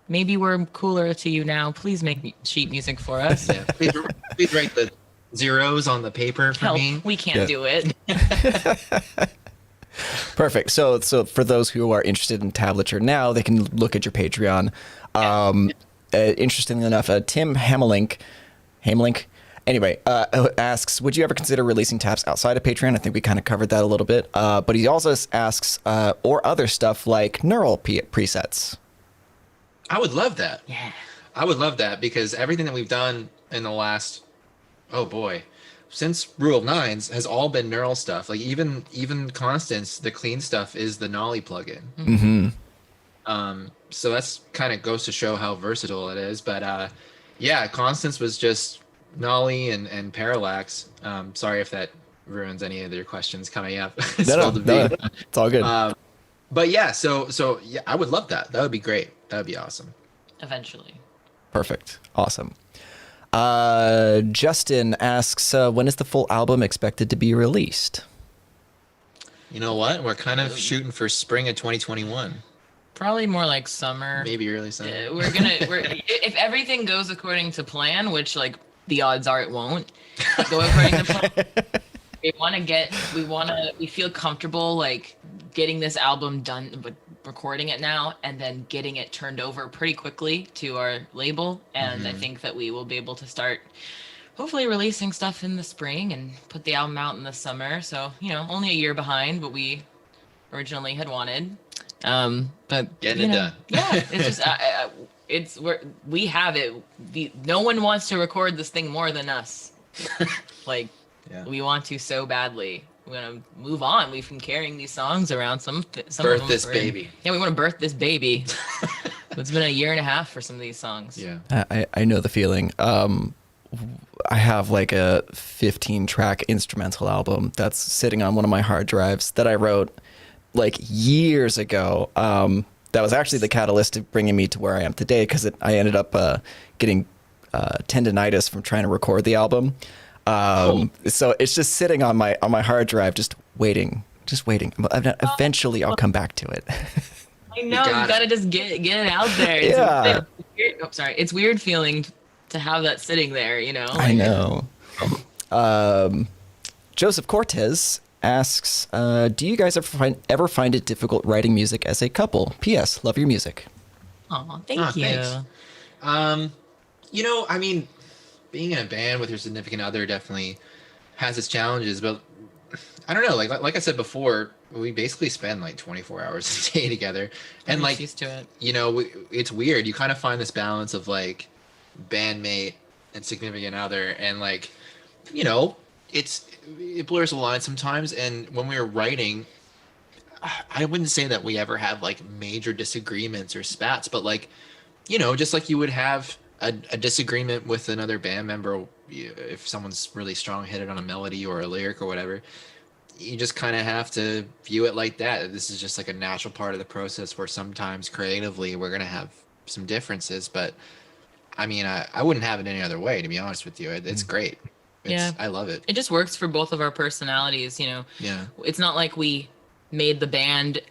maybe we're cooler to you now. Please make sheet music for us. Yeah, please write the zeros on the paper for Help, me. we can't do it. Perfect. So for those who are interested in tablature now, they can look at your Patreon. Interestingly enough, Tim Hamelink, anyway, asks, would you ever consider releasing tabs outside of Patreon? I think we kind of covered that a little bit. But he also asks, or other stuff like neural presets. I would love that. Yeah. I would love that, because everything that we've done in the last, oh boy, since Rule of Nines has all been neural stuff. Like even Constance, the clean stuff is the Nolly plugin. Mm-hmm. So that's kind of goes to show how versatile it is. But yeah, Constance was just Nolly and Parallax. Sorry if that ruins any of your questions coming up. No, it's all good. But yeah, so yeah, I would love that. That would be great. That would be awesome. Eventually. Perfect. Awesome. Justin asks, when is the full album expected to be released? You know what? We're kind of shooting for spring of 2021. Probably more like summer. Maybe early summer. If everything goes according to plan, which like the odds are it won't go according to plan. We feel comfortable like getting this album done, but recording it now and then getting it turned over pretty quickly to our label. And I think that we will be able to start hopefully releasing stuff in the spring and put the album out in the summer. So, only a year behind what we originally had wanted. But Getting it done. Yeah, it's just, we have it. No one wants to record this thing more than us. Like, Yeah. we want to so badly. We want to move on. We've been carrying these songs around. Some Birth of them this baby. Yeah, we want to birth this baby. It's been a year and a half for some of these songs. Yeah. I know the feeling. I have like a 15-track instrumental album that's sitting on one of my hard drives that I wrote like years ago. That was actually the catalyst to bringing me to where I am today, because I ended up getting tendonitis from trying to record the album. So it's just sitting on my hard drive, just waiting. Eventually, I'll come back to it. I know, you got gotta just get it out there. Yeah. It's weird feeling to have that sitting there, I know. Joseph Cortez asks, do you guys ever find it difficult writing music as a couple? P.S. Love your music. Oh, thank you. Thanks. I mean, being in a band with your significant other definitely has its challenges, but I don't know. Like I said before, we basically spend like 24 hours a day together, and I'm like used to it. it's weird. You kind of find this balance of like bandmate and significant other, and like it blurs the line sometimes. And when we were writing, I wouldn't say that we ever have like major disagreements or spats, but like, you know, just like you would have a disagreement with another band member, if someone's really strong-headed on a melody or a lyric or whatever, you just kind of have to view it like that. This is just like a natural part of the process where sometimes creatively we're going to have some differences, but I mean, I wouldn't have it any other way, to be honest with you. It's great. Yeah. I love it. It just works for both of our personalities, you know. Yeah. It's not like we made the band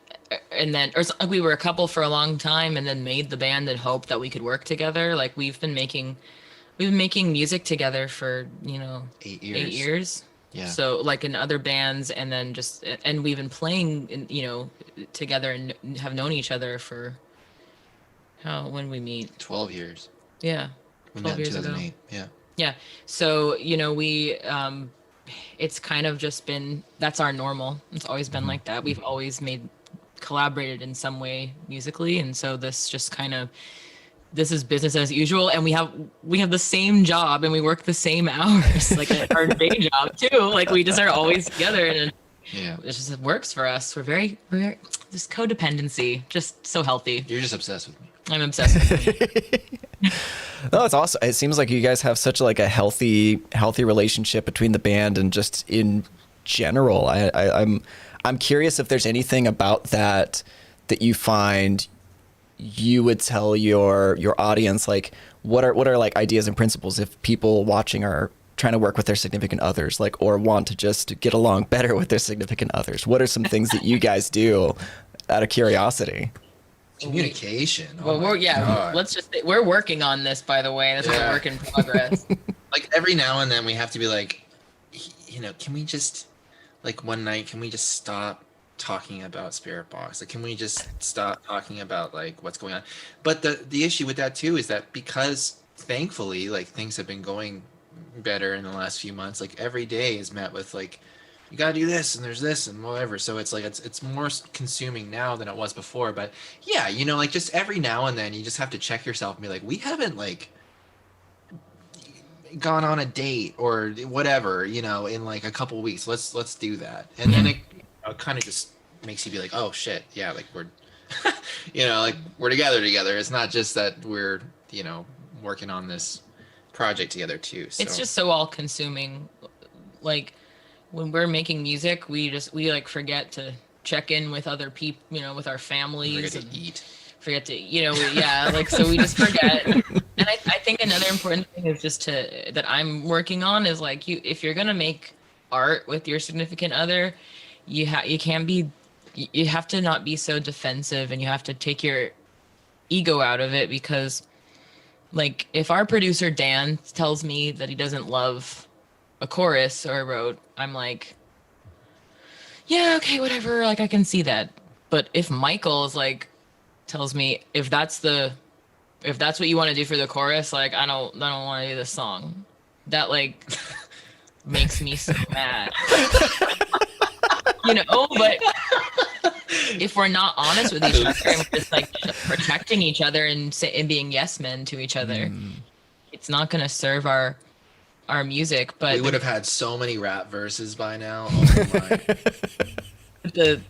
and then, or we were a couple for a long time and then made the band and hoped that we could work together. Like we've been making music together for, you know, 8 years. 8 years. Yeah. So like in other bands, and then and we've been playing, you know, together and have known each other for when we meet 12 years. Yeah. We 12 met in years ago. 2008. Yeah. Yeah. So, you know, it's kind of just been, that's our normal. It's always been like that. We've always collaborated in some way musically. And so this is business as usual. And we have the same job and we work the same hours, like our day job too. Like we just are always together, and it just works for us. We're just codependency, just so healthy. You're just obsessed with me. I'm obsessed with you. No, it's awesome. It seems like you guys have such like a healthy relationship between the band and just in general. I'm curious if there's anything about that you find you would tell your audience, like what are like ideas and principles if people watching are trying to work with their significant others, like, or want to just get along better with their significant others. What are some things that you guys do out of curiosity? Communication. Well, we're working on this, by the way. That's a work in progress. Like every now and then we have to be like, you know, can we just, like one night, can we just stop talking about Spiritbox? Like, can we just stop talking about like what's going on? But the issue with that too is that because thankfully like things have been going better in the last few months, like every day is met with like, you gotta do this and there's this and whatever. So it's like it's more consuming now than it was before. But yeah, you know, like just every now and then you just have to check yourself and be like, we haven't like gone on a date or whatever, you know, in like a couple weeks. Let's do that. And then it kind of just makes you be like, oh shit, yeah, like we're you know, like we're together. It's not just that we're, you know, working on this project together too. So. It's just so all consuming. Like when we're making music, we like forget to check in with other people, you know, with our families. Forget to, you know, like, so we just forget. And I think another important thing is just that I'm working on is like, if you're going to make art with your significant other, you have to not be so defensive, and you have to take your ego out of it, because like if our producer Dan tells me that he doesn't love a chorus or a road, I'm like, yeah, okay, whatever, like I can see that. But if Michael is like tells me if that's what you want to do for the chorus, like I don't want to do this song, that like makes me so mad. You know, but if we're not honest with each other and we're just like protecting each other and being yes men to each other, it's not going to serve our music. But we would have had so many rap verses by now. Oh my. That'd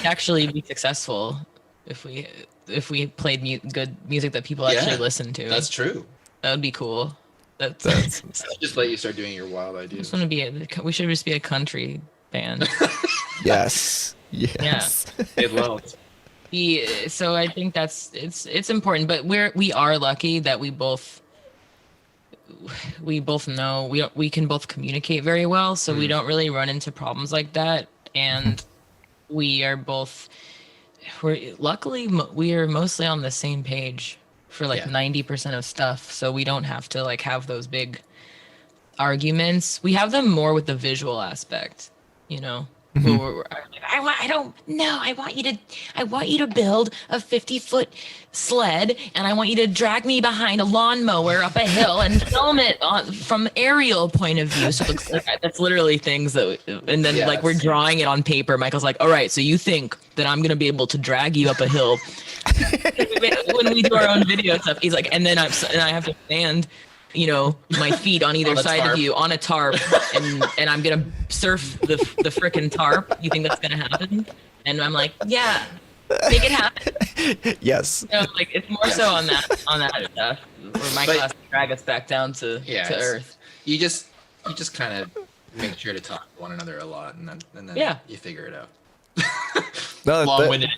actually be successful if we played good music that people actually listen to. That's true. That would be cool. That's just let you start doing your wild ideas. We should just be a country band. Yes. Yeah. It won't. So I think it's important, but we are lucky that we both know we can both communicate very well, so we don't really run into problems like that. And we are luckily we are mostly on the same page for like 90% of stuff, so we don't have to like have those big arguments. We have them more with the visual aspect, you know. I want you to build a 50-foot sled, and I want you to drag me behind a lawnmower up a hill and film it from aerial point of view. So it looks like that's literally things that, and then like we're drawing it on paper. Michael's like, all right, so you think that I'm gonna be able to drag you up a hill? When we do our own video stuff, he's like, and I have to stand you know, my feet on either On a side tarp. of you on a tarp, and I'm gonna surf the frickin' tarp. You think that's gonna happen? And I'm like, yeah, make it happen. Yes. You know, like it's more so on that stuff where Mike But- has to drag us back down to Yeah, earth. You just kind of make sure to talk to one another a lot, and then Yeah. you figure it out. No, Long-winded.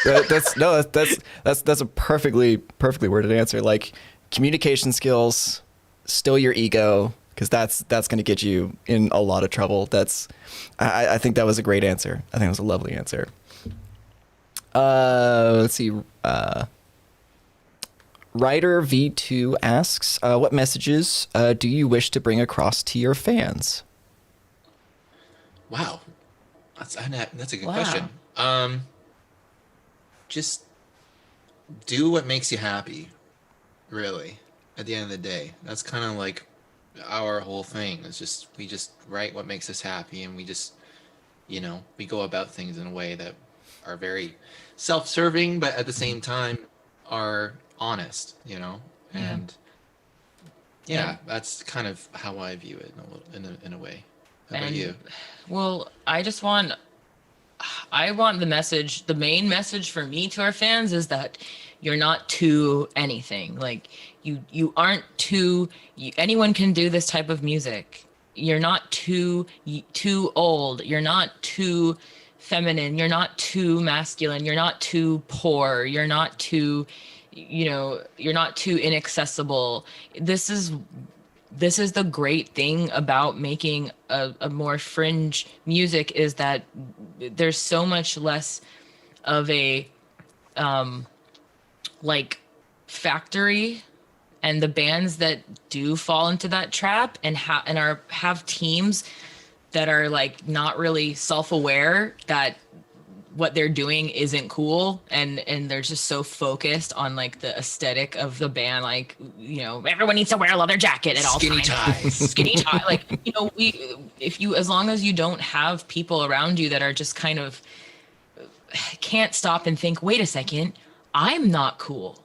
that's a perfectly worded answer. Like, communication skills, still your ego, because that's going to get you in a lot of trouble. I think that was a great answer. I think it was a lovely answer. Let's see. Writer V2 asks, what messages do you wish to bring across to your fans? Wow, that's a good Wow. question. Just do what makes you happy. Really, at the end of the day, that's kind of like our whole thing. It's we just write what makes us happy, and we just, we go about things in a way that are very self-serving, but at the same time are honest. And yeah, that's kind of how I view it in a way. How about And- you? Well, I want the main message for me to our fans is that you're not too anything. Like you aren't too, anyone can do this type of music. You're not too old. You're not too feminine. You're not too masculine. You're not too poor. You're not too, you're not too inaccessible. This is the great thing about making a more fringe music, is that there's so much less of a like factory, and the bands that do fall into that trap and have teams that are like not really self-aware that what they're doing isn't cool, and they're just so focused on like the aesthetic of the band, like everyone needs to wear a leather jacket at all Skinny times. ties. Skinny tie, like as long as you don't have people around you that are just kind of can't stop and think, wait a second, I'm not cool.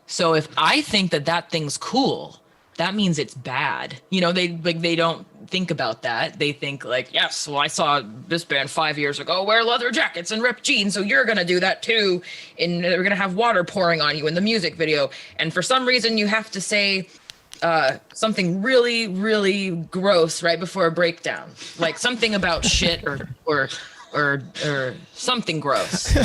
So if I think that thing's cool, that means it's bad. They don't think about that. They think like, yes, well, I saw this band 5 years ago wear leather jackets and ripped jeans, so you're gonna do that too, and they're gonna have water pouring on you in the music video, and for some reason you have to say something really, really gross right before a breakdown, like something about shit or something gross,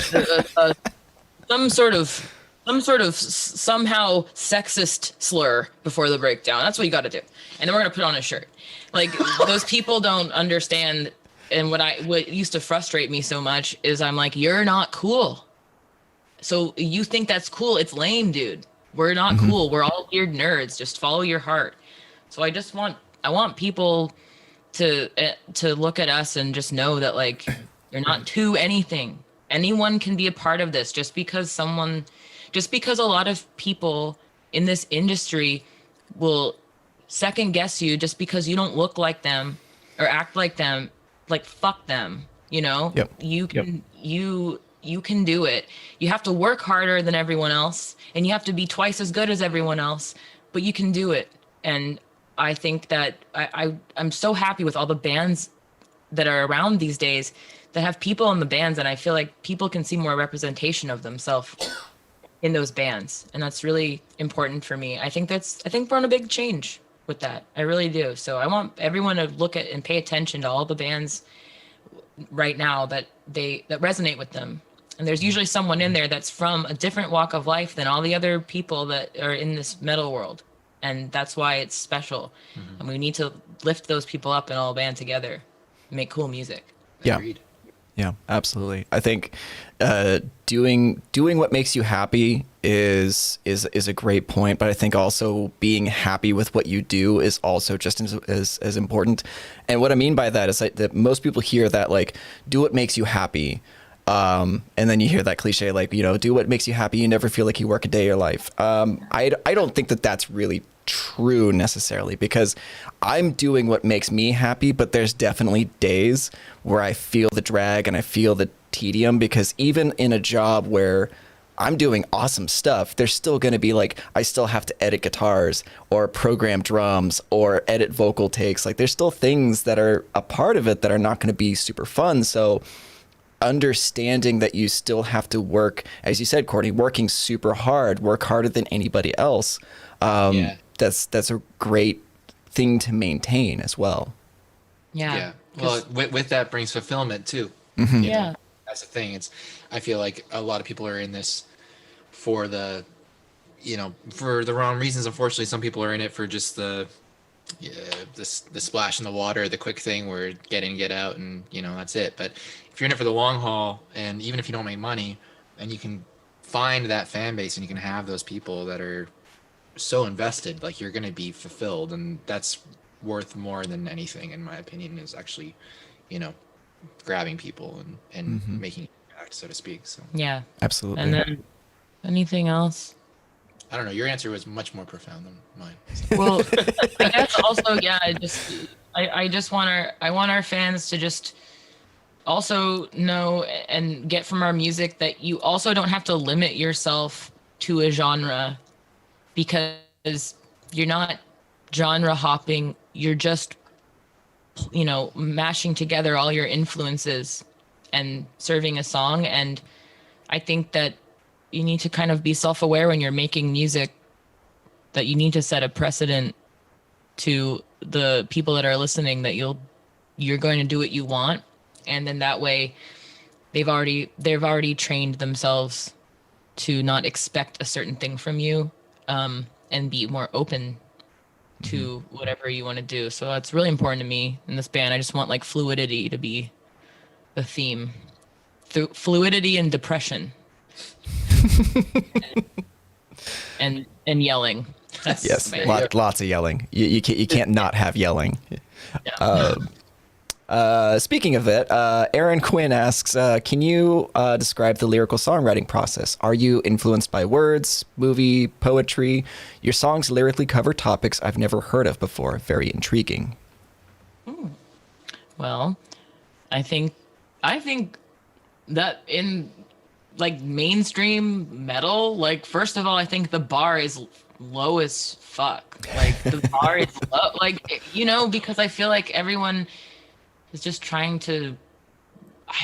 some sort of somehow sexist slur before the breakdown. That's what you got to do. And then we're going to put on a shirt. Like, those people don't understand. And what used to frustrate me so much is I'm like, you're not cool. So you think that's cool. It's lame, dude. We're not cool. We're all weird nerds. Just follow your heart. So I want people to look at us and just know that, like, you're not too anything. Anyone can be a part of this. Just because a lot of people in this industry will second guess you just because you don't look like them or act like them, like, fuck them, Yep. You can do it. You have to work harder than everyone else, and you have to be twice as good as everyone else, but you can do it. And I think that I'm so happy with all the bands that are around these days that have people in the bands, and I feel like people can see more representation of themselves in those bands, and that's really important for me. I think we're on a big change with that. I really do. So I want everyone to look at and pay attention to all the bands right now that resonate with them. And there's usually someone in there that's from a different walk of life than all the other people that are in this metal world, and that's why it's special. And we need to lift those people up and all band together, make cool music. Yeah. Agreed. Yeah, absolutely. I think doing what makes you happy is a great point, but I think also being happy with what you do is also just as important. And what I mean by that is that most people hear that, like, do what makes you happy, and then you hear that cliche, like, do what makes you happy, you never feel like you work a day of your life. I don't think that that's really true necessarily, because I'm doing what makes me happy, but there's definitely days where I feel the drag and I feel the tedium, because even in a job where I'm doing awesome stuff, there's still going to be like, I still have to edit guitars or program drums or edit vocal takes. Like there's still things that are a part of it that are not going to be super fun. So understanding that you still have to work, as you said, Courtney, working super hard, work harder than anybody else. That's a great thing to maintain as well. Yeah. Well, with that brings fulfillment too. Mm-hmm. You know, that's the thing. I feel like a lot of people are in this for the wrong reasons. Unfortunately, some people are in it for just the splash in the water, the quick thing where get in, get out, and that's it. But if you're in it for the long haul, and even if you don't make money, and you can find that fan base and you can have those people that are so invested, like you're going to be fulfilled, and that's worth more than anything, in my opinion, is actually, grabbing people and making an impact, so to speak. So Yeah. Absolutely. And then anything else? I don't know. Your answer was much more profound than mine. Well, I guess also, yeah, I just want our fans to just also know and get from our music that you also don't have to limit yourself to a genre, because you're not genre hopping. You're just, mashing together all your influences and serving a song. And I think that you need to kind of be self-aware when you're making music, that you need to set a precedent to the people that are listening that you're going to do what you want. And then that way they've already trained themselves to not expect a certain thing from you, and be more open to whatever you want to do. So that's really important to me in this band. I just want like fluidity to be the theme. Fluidity and depression. and yelling. That's Yes, the band. lots of yelling. You can't not have yelling. Speaking of it, Aaron Quinn asks, can you describe the lyrical songwriting process? Are you influenced by words, movie, poetry? Your songs lyrically cover topics I've never heard of before. Very intriguing. Well, I think that in like mainstream metal, like first of all, I think the bar is low as fuck. Like the bar is low, like because I feel like everyone is just trying to.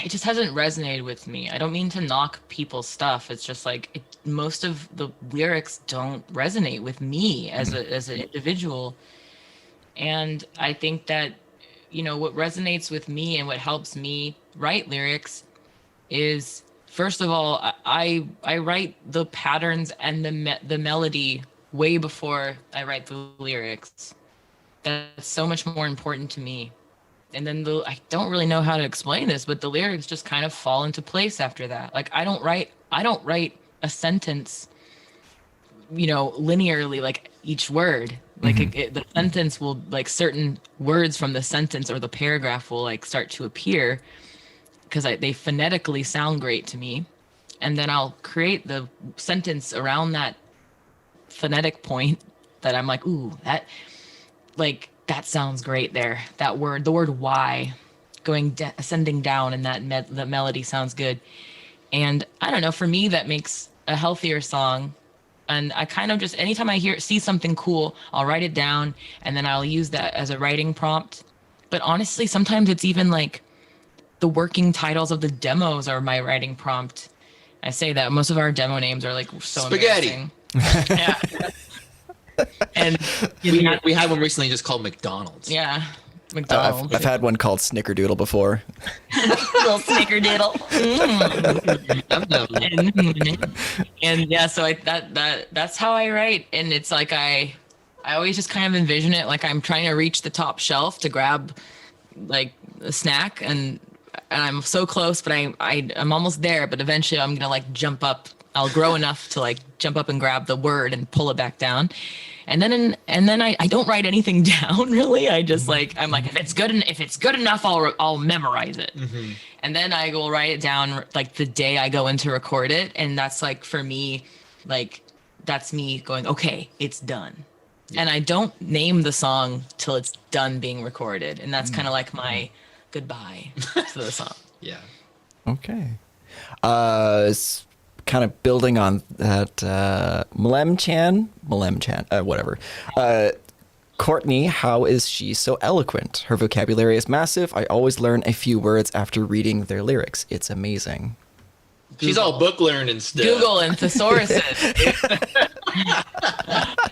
It just hasn't resonated with me. I don't mean to knock people's stuff. It's just like most of the lyrics don't resonate with me as an individual, and I think that what resonates with me and what helps me write lyrics is, first of all, I write the patterns and the melody way before I write the lyrics. That's so much more important to me. And then I don't really know how to explain this, but the lyrics just kind of fall into place after that. Like I don't write a sentence, linearly, like each word. Like the sentence will, like certain words from the sentence or the paragraph will like start to appear because they phonetically sound great to me. And then I'll create the sentence around that phonetic point that I'm like, ooh, that sounds great there. That word, the word why, ascending down, and that melody sounds good. And I don't know, for me, that makes a healthier song. And I kind of just, anytime I see something cool, I'll write it down, and then I'll use that as a writing prompt. But honestly, sometimes it's even like the working titles of the demos are my writing prompt. I say that most of our demo names are like so Spaghetti. embarrassing. Yeah. And we had one recently just called McDonald's. yeah, McDonald's. I've had one called Snickerdoodle before. Little snickerdoodle. And yeah, so that's how I write, and it's like I always just kind of envision it like I'm trying to reach the top shelf to grab like a snack, and I'm so close, but I'm almost there, but eventually I'm gonna like jump up. I'll grow enough to like jump up and grab the word and pull it back down. And then I don't write anything down really. I just like, I'm like, if it's good enough, I'll memorize it. Mm-hmm. And then I will write it down like the day I go in to record it. And that's like, for me, like, that's me going, okay, it's done. Yeah. And I don't name the song till it's done being recorded. And that's kind of like my goodbye to the song. Yeah. Okay. kind of building on that, Mlem-chan, whatever. Courtney, how is she so eloquent? Her vocabulary is massive. I always learn a few words after reading their lyrics. It's amazing. She's all book learned and stuff. Google and thesauruses.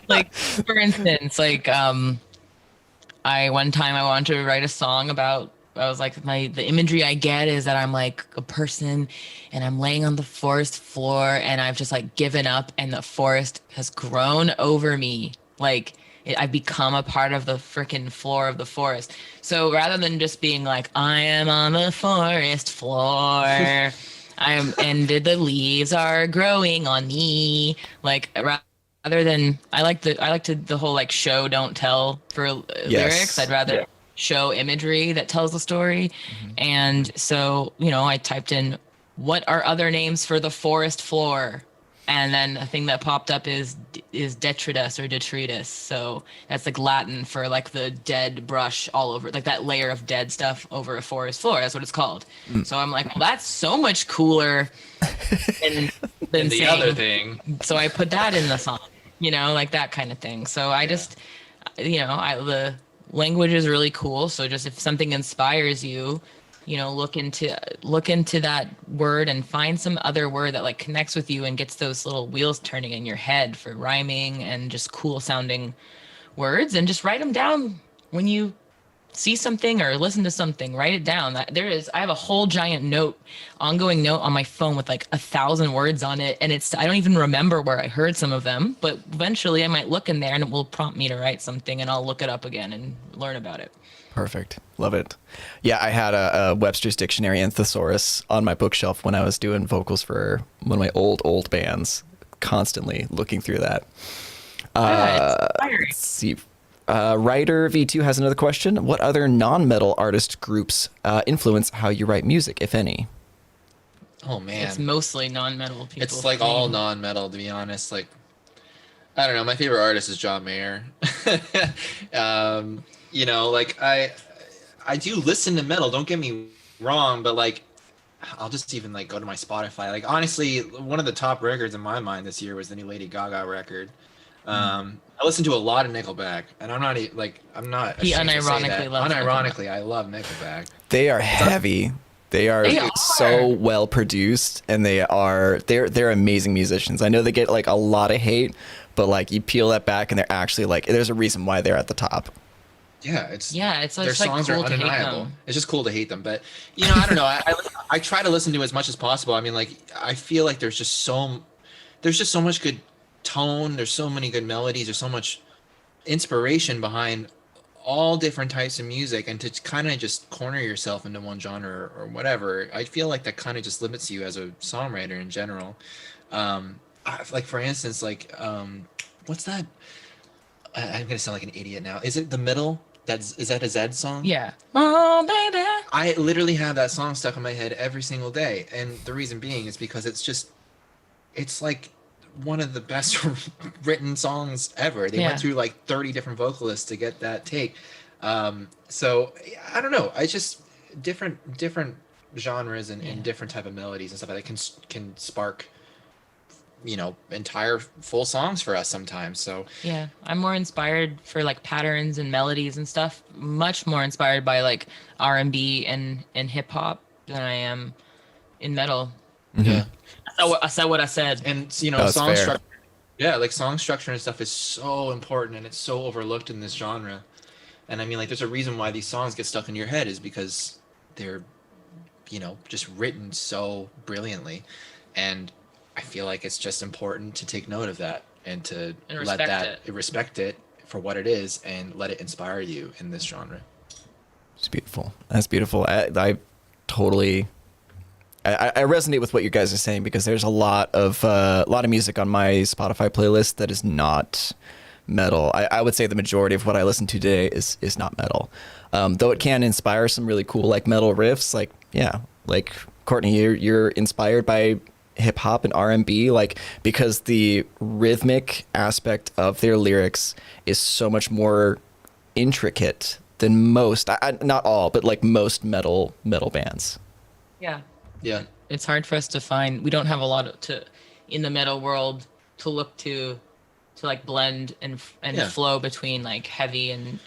Like, for instance, like I one time I wanted to write a song about, I was like, the imagery I get is that I'm like a person and I'm laying on the forest floor and I've just like given up and the forest has grown over me. Like I've become a part of the freaking floor of the forest. So rather than just being like, I am on the forest floor, and the leaves are growing on me. Like rather than, I like the whole like show, don't tell for lyrics. I'd rather show imagery that tells the story. And so, I typed in, what are other names for the forest floor? And then a thing that popped up is detritus or detritus. So that's like Latin for like the dead brush all over, like that layer of dead stuff over a forest floor. That's what it's called. So I'm like, well, that's so much cooler than the saying, other thing. So I put that in the song, like that kind of thing. So I just, the language is really cool. So just if something inspires you, look into that word and find some other word that like connects with you and gets those little wheels turning in your head for rhyming and just cool sounding words, and just write them down when you see something or listen to something. Write it down. I have a whole giant ongoing note on my phone with like 1,000 words on it, and I don't even remember where I heard some of them, but eventually I might look in there and it will prompt me to write something, and I'll look it up again and learn about it. Perfect. Love it. Yeah, I had a Webster's Dictionary and thesaurus on my bookshelf when I was doing vocals for one of my old bands, constantly looking through that. Let's see. Writer V2 has another question. What other non-metal artist groups influence how you write music, if any? Oh, man. It's mostly non-metal people. It's like all non-metal, to be honest. Like, I don't know. My favorite artist is John Mayer. Like I do listen to metal, don't get me wrong, but like I'll just even like go to my Spotify. Like honestly, one of the top records in my mind this year was the new Lady Gaga record. I listened to a lot of Nickelback, and I'm not He ashamed to say unironically that. loves Unironically, I love Nickelback. They are heavy. They are so well produced, and they're amazing musicians. I know they get like a lot of hate, but like you peel that back and they're actually like, there's a reason why they're at the top. Yeah, it's like their songs cool are to hate undeniable. them. It's just cool to hate them, but I don't know. I try to listen to as much as possible. I mean, like I feel like there's just so much good tone. There's so many good melodies. There's so much inspiration behind all different types of music, and to kind of just corner yourself into one genre or whatever, I feel like that kind of just limits you as a songwriter in general. Like for instance, like what's that? I'm gonna sound like an idiot now. Is it The Middle? Is that a Zed song? Yeah. Oh, baby. I literally have that song stuck in my head every single day, and the reason being is because it's like one of the best written songs ever. They went through like 30 different vocalists to get that take. So I don't know. I just different genres and different type of melodies and stuff like that can spark entire full songs for us sometimes. So yeah, I'm more inspired for like patterns and melodies and stuff, much more inspired by like R&B and hip hop than I am in metal. Yeah, I said what I said. and song structure, like song structure and stuff is so important, and it's so overlooked in this genre. And I mean, like, there's a reason why these songs get stuck in your head, is because they're just written so brilliantly. And I feel like it's just important to take note of that and to respect it for what it is, and let it inspire you in this genre. It's beautiful. That's beautiful. I totally, I resonate with what you guys are saying, because there's a lot of music on my Spotify playlist that is not metal. I would say the majority of what I listen to today is not metal, though it can inspire some really cool like metal riffs. Like like Courtney, you're inspired by hip hop and R&B, like, because the rhythmic aspect of their lyrics is so much more intricate than most, not all, but like most metal bands. Yeah. Yeah. It's hard for us to find. We don't have a lot in the metal world to look to like blend and Yeah. flow between like heavy and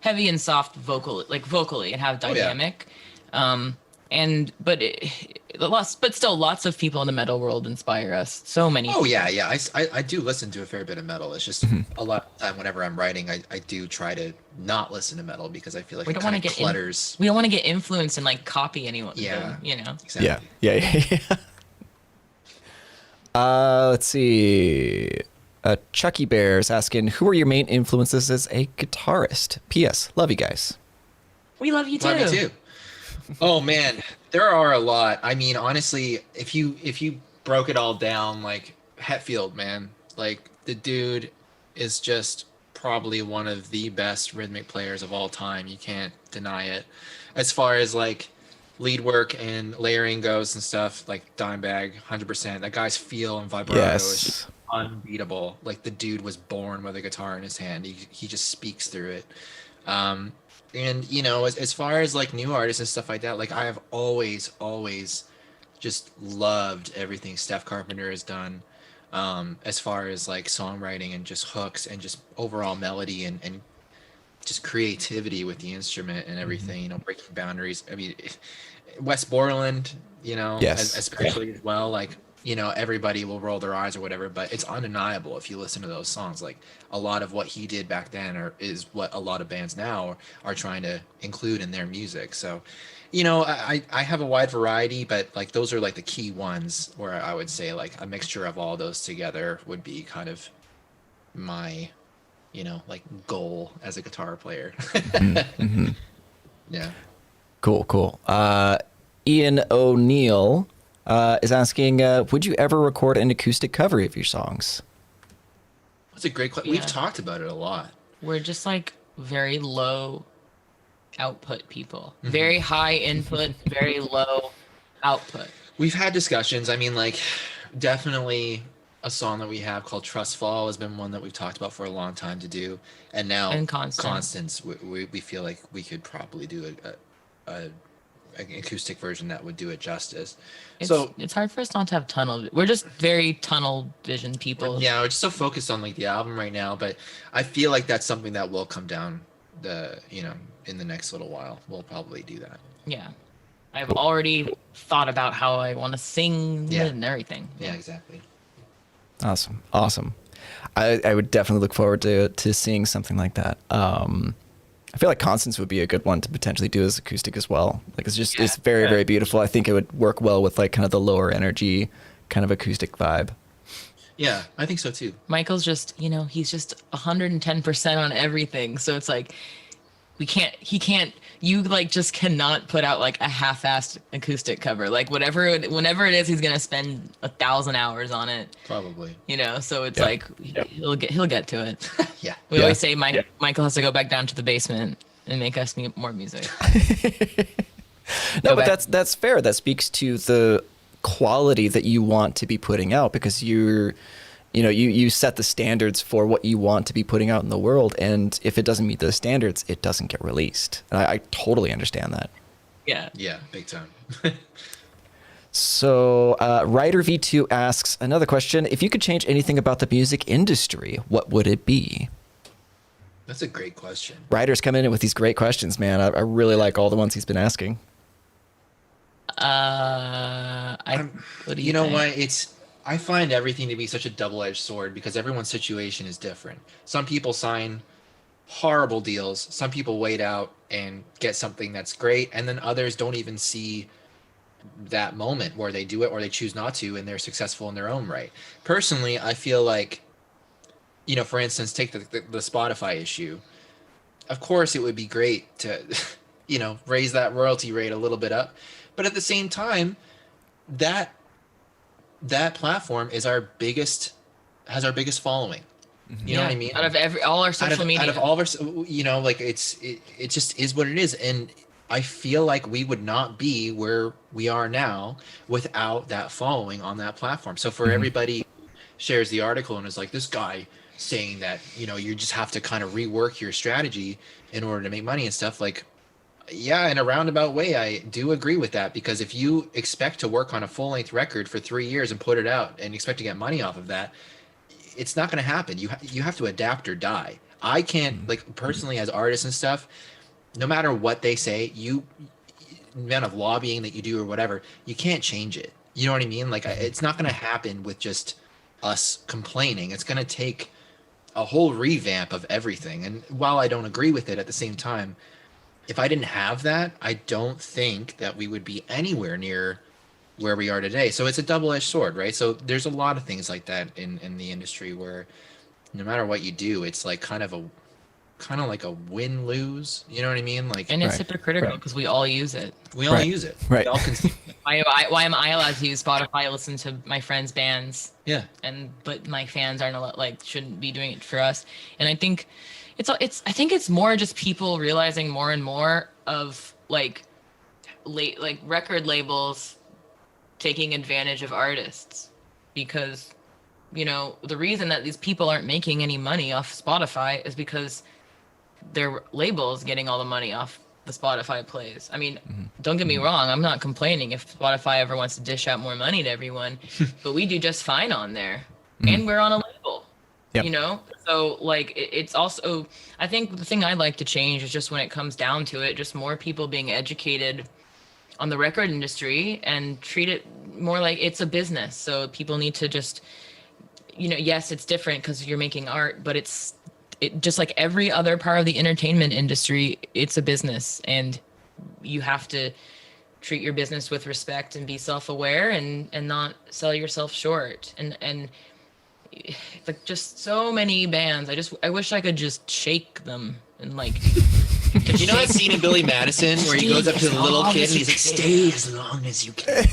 heavy and soft vocally and have Oh, yeah. dynamic. But still lots of people in the metal world inspire us. So many. Oh people. yeah. I do listen to a fair bit of metal. It's just a lot of the time whenever I'm writing, I do try to not listen to metal because I feel like We it don't kind want of to get clutters. we don't want to get influenced and like copy anyone. Yeah. You know. Exactly. Yeah. Let's see. Chucky Bear's asking, who are your main influences as a guitarist? P.S. Love you guys. We love you too. Love you too. Oh man, there are a lot. I mean, honestly, if you broke it all down, like Hetfield, man, like the dude is just probably one of the best rhythmic players of all time. You can't deny it. As far as like lead work and layering goes and stuff, like Dimebag, 100%. That guy's feel and vibrato is just unbeatable. Like the dude was born with a guitar in his hand. He just speaks through it. And you know, as far as like new artists and stuff like that, like I have always just loved everything Steph Carpenter has done, as far as like songwriting and just hooks and just overall melody and just creativity with the instrument and everything, you know, breaking boundaries. I mean, West Borland, you know, especially as well, like, you know, everybody will roll their eyes or whatever, but it's undeniable if you listen to those songs. Like a lot of what he did back then is what a lot of bands now are trying to include in their music. So, you know, I have a wide variety, but like those are like the key ones where I would say like a mixture of all those together would be kind of my, you know, like goal as a guitar player. Yeah. Cool. Ian O'Neill is asking, would you ever record an acoustic cover of your songs? That's a great question. Yeah. We've talked about it a lot. We're just like very low output people. Very high input, very low output. We've had discussions. I mean, like, definitely a song that we have called Trust Fall has been one that we've talked about for a long time to do. And now And Constance. Constance, we feel like we could probably do an acoustic version that would do it justice. It's hard for us not to have tunnel. We're just very tunnel vision people. Yeah, we're just so focused on like the album right now, but I feel like that's something that will come down in the next little while. We'll probably do that. Yeah. I've already thought about how I want to sing Yeah. it and everything. Yeah, exactly. Awesome. I would definitely look forward to seeing something like that. I feel like Constance would be a good one to potentially do as acoustic as well. Like it's very, very beautiful. I think it would work well with like kind of the lower energy kind of acoustic vibe. Yeah, I think so too. Michael's just, he's just 110% on everything. So it's like, you like just cannot put out like a half-assed acoustic cover. Like whenever it is, he's going to spend 1,000 hours on it. Probably. So it's like, he'll get to it. Yeah. We always say Michael has to go back down to the basement and make us more music. No, but that's fair. That speaks to the quality that you want to be putting out, because you set the standards for what you want to be putting out in the world, and if it doesn't meet those standards, it doesn't get released. And I totally understand that. Yeah. Yeah, big time. So Writer V2 asks another question: if you could change anything about the music industry, what would it be? That's a great question. Ryder's coming in with these great questions, man. I really like all the ones he's been asking. What do You know think? what? I find everything to be such a double-edged sword because everyone's situation is different. Some people sign horrible deals. Some people wait out and get something that's great, and then others don't even see that moment where they do it or they choose not to, and they're successful in their own right. Personally, I feel like, for instance, take the Spotify issue. Of course, it would be great to, raise that royalty rate a little bit up, but at the same time, that platform has our biggest following. You know what I mean? Out of all our social media. Out of all of our, like it just is what it is. And I feel like we would not be where we are now without that following on that platform. So for everybody who shares the article and is like, this guy saying that, you just have to kind of rework your strategy in order to make money and stuff, like, Yeah, in a roundabout way, I do agree with that, because if you expect to work on a full-length record for 3 years and put it out and expect to get money off of that, it's not going to happen. You have to adapt or die. I can't, like, personally as artists and stuff, no matter what they say, amount of lobbying that you do or whatever, you can't change it. You know what I mean? Like, it's not going to happen with just us complaining. It's going to take a whole revamp of everything. And while I don't agree with it, at the same time, if I didn't have that, I don't think that we would be anywhere near where we are today. So it's a double-edged sword, right? So there's a lot of things like that in the industry where no matter what you do, it's like kind of like a win-lose. You know what I mean? Like, And it's Right. hypocritical because we all use it. we all Right. use it. Right. We all consume it. Why am I allowed to use Spotify? I listen to my friends' bands, Yeah. but my fans aren't allowed, like, shouldn't be doing it for us. And I think I think it's more just people realizing more and more of like record labels taking advantage of artists, because the reason that these people aren't making any money off Spotify is because their label is getting all the money off the Spotify plays. I mean, don't get me wrong, I'm not complaining if Spotify ever wants to dish out more money to everyone, but we do just fine on there, and we're on a label. Yep. So like it's also, I think the thing I'd like to change is just when it comes down to it, just more people being educated on the record industry and treat it more like it's a business. So people need to just, yes, it's different because you're making art, but it just like every other part of the entertainment industry, it's a business, and you have to treat your business with respect and be self-aware and not sell yourself short. And like, just so many bands, I wish I could just shake them and like You know that scene in Billy Madison where he goes up to the little kid and he's like, "Stay as long as you can."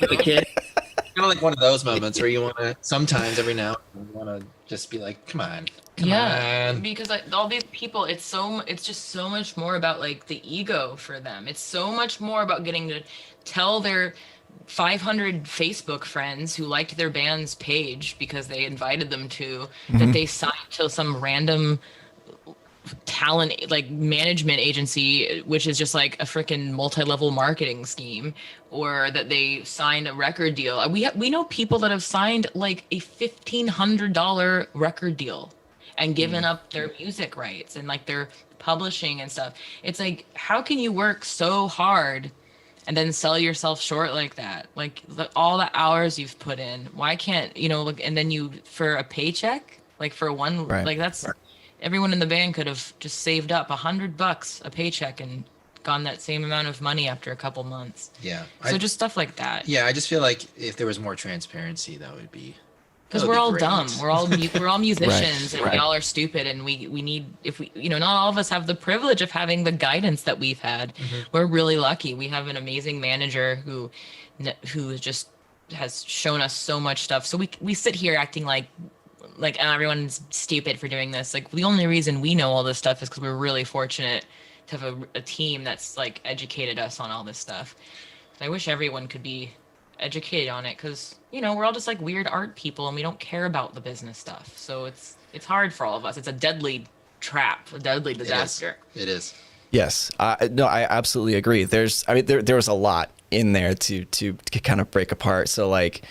The kid. Kind of like one of those moments where you want to, sometimes every now and then, you want to just be like, "Come on, come on." because like all these people, it's just so much more about like the ego for them. It's so much more about getting to tell their 500 Facebook friends who liked their band's page because they invited them to, that they signed to some random talent like management agency, which is just like a freaking multi-level marketing scheme, or that they signed a record deal. We know people that have signed like a $1,500 record deal and given up their music rights and like their publishing and stuff. It's like, how can you work so hard and then sell yourself short like that? Like all the hours you've put in, why can't, and then you, for a paycheck, like for one, Right. like that's, everyone in the band could have just saved up $100 a paycheck and gone that same amount of money after a couple months. Yeah. So just stuff like that. Yeah, I just feel like if there was more transparency, that would be. Because that would we're be all great. dumb. We're all musicians, and Right. we all are stupid, and we need, if we, not all of us have the privilege of having the guidance that we've had. We're really lucky. We have an amazing manager who just has shown us so much stuff. So we sit here acting like everyone's stupid for doing this. Like, the only reason we know all this stuff is because we're really fortunate to have a team that's like educated us on all this stuff. I wish everyone could be educated on it, because we're all just like weird art people and we don't care about the business stuff. So it's hard for all of us. It's a deadly trap, a deadly disaster. It is. Yes. No, I absolutely agree. There was a lot in there to kind of break apart. So like,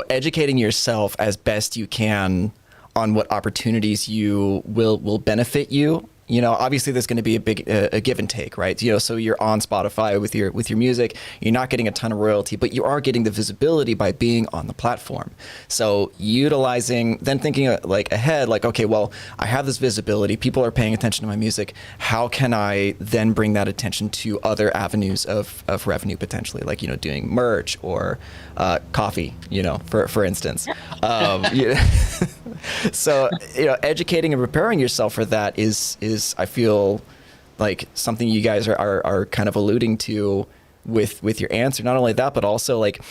educating yourself as best you can on what opportunities you will benefit you. Obviously there's going to be a give and take, right? So you're on Spotify with your music, you're not getting a ton of royalty, but you are getting the visibility by being on the platform. So thinking like ahead, like, okay, well, I have this visibility, people are paying attention to my music. How can I then bring that attention to other avenues of revenue potentially, like, doing merch or coffee, for instance. So, educating and preparing yourself for that is I feel like something you guys are kind of alluding to with your answer. Not only that, but also like,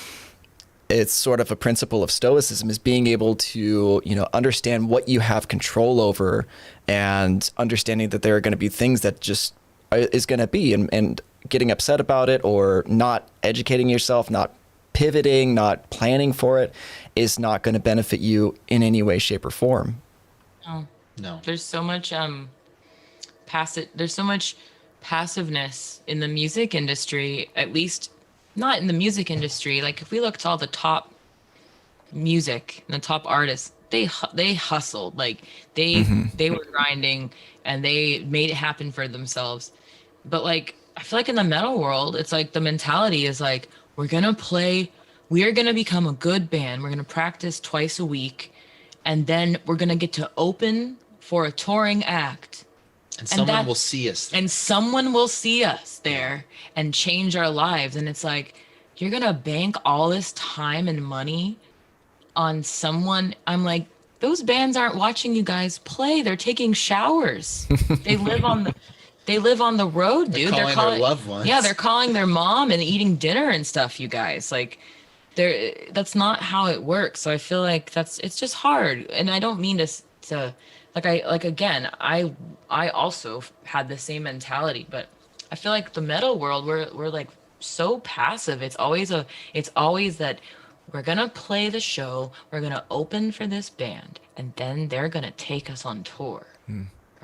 it's sort of a principle of stoicism, is being able to, understand what you have control over, and understanding that there are going to be things that just is going to be, and getting upset about it, or not educating yourself, not pivoting, not planning for it, is not going to benefit you in any way, shape, or form. No. There's so much passiveness in the music industry, at least not in the music industry. Like if we look at all the top music and the top artists, they hustled, like they were grinding and they made it happen for themselves. But like I feel like in the metal world, it's like the mentality is like we are gonna become a good band, we're gonna practice twice a week, and then we're gonna get to open for a touring act, And someone will see us. and someone will see us there and change our lives. And it's like you're gonna bank all this time and money on someone. I'm like, those bands aren't watching you guys play, they're taking showers. They live on the road, dude. They're calling their loved ones. Yeah, they're calling their mom and eating dinner and stuff, you guys. Like that's not how it works. So I feel like it's just hard. And I don't mean to again, I also had the same mentality, but I feel like the metal world, we're like so passive. It's always that we're gonna play the show, we're gonna open for this band, and then they're gonna take us on tour.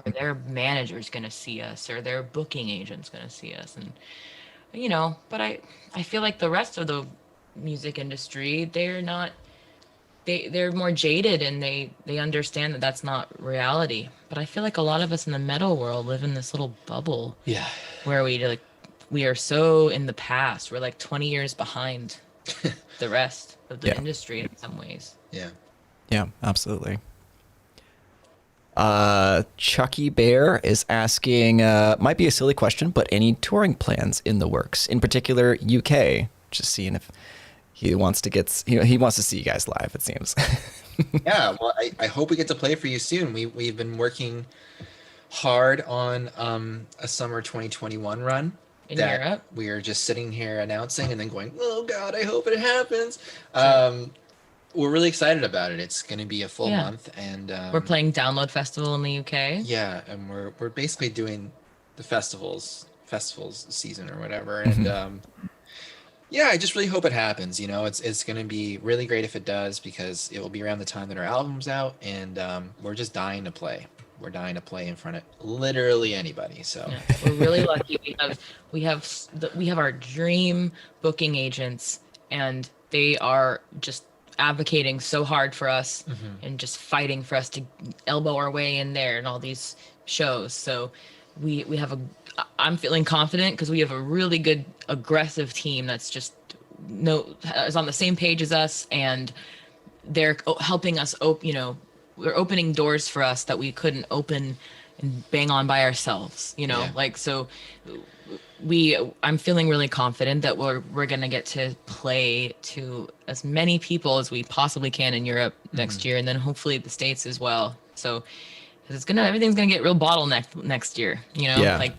Or their manager's gonna see us, or their booking agent's gonna see us. And but I feel like the rest of the music industry, they're more jaded, and they understand that that's not reality. But I feel like a lot of us in the metal world live in this little bubble, Yeah. where we are so in the past. We're like 20 years behind the rest of the industry in some ways. Yeah. Yeah, absolutely. Chucky Bear is asking, might be a silly question, but any touring plans in the works? In particular, UK. Just seeing if he wants to he wants to see you guys live, it seems. Yeah. Well, I hope we get to play for you soon. We've been working hard on a summer 2021 run. In Europe? We are just sitting here announcing and then going, oh God, I hope it happens. We're really excited about it. It's going to be a full month, and We're playing Download Festival in the UK. yeah, and we're basically doing the festivals season or whatever, and yeah, I just really hope it happens. It's going to be really great if it does, because it will be around the time that our album's out, and we're just dying to play. We're dying to play in front of literally anybody. So Yeah, we're really lucky. We have our dream booking agents, and they are just advocating so hard for us and just fighting for us to elbow our way in there and all these shows. So I'm feeling confident because we have a really good aggressive team that's just is on the same page as us, and they're helping us we're opening doors for us that we couldn't open and bang on by ourselves, so I'm feeling really confident that we're going to get to play to as many people as we possibly can in Europe next year, and then hopefully the States as well. So everything's going to get real bottlenecked next year, like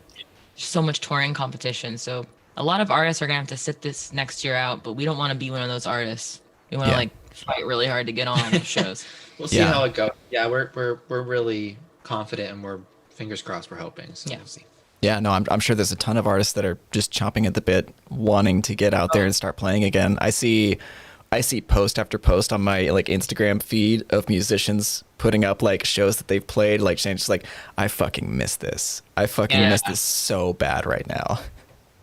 so much touring competition. So a lot of artists are going to have to sit this next year out, but we don't want to be one of those artists. We want to fight really hard to get on the shows. We'll see how it goes. Yeah, we're really confident, and we're fingers crossed. We're hoping. So we'll see. Yeah, no, I'm sure there's a ton of artists that are just chomping at the bit, wanting to get out there and start playing again. I see post after post on my Instagram feed of musicians putting up shows that they've played, saying just I fucking miss this. I fucking miss this so bad right now.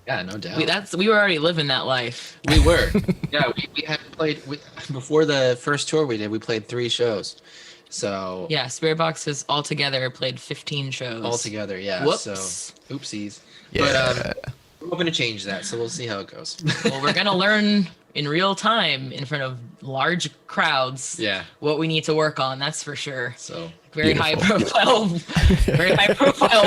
Yeah, no doubt. We were already living that life. We were. Yeah, we had played before the first tour we did. We played 3 shows. So yeah, Spiritbox has altogether played 15 shows. Altogether, yeah. Whoops. So oopsies. Yeah. But we're hoping to change that, so we'll see how it goes. Well, we're gonna learn in real time in front of large crowds. What we need to work on. That's for sure. So very high profile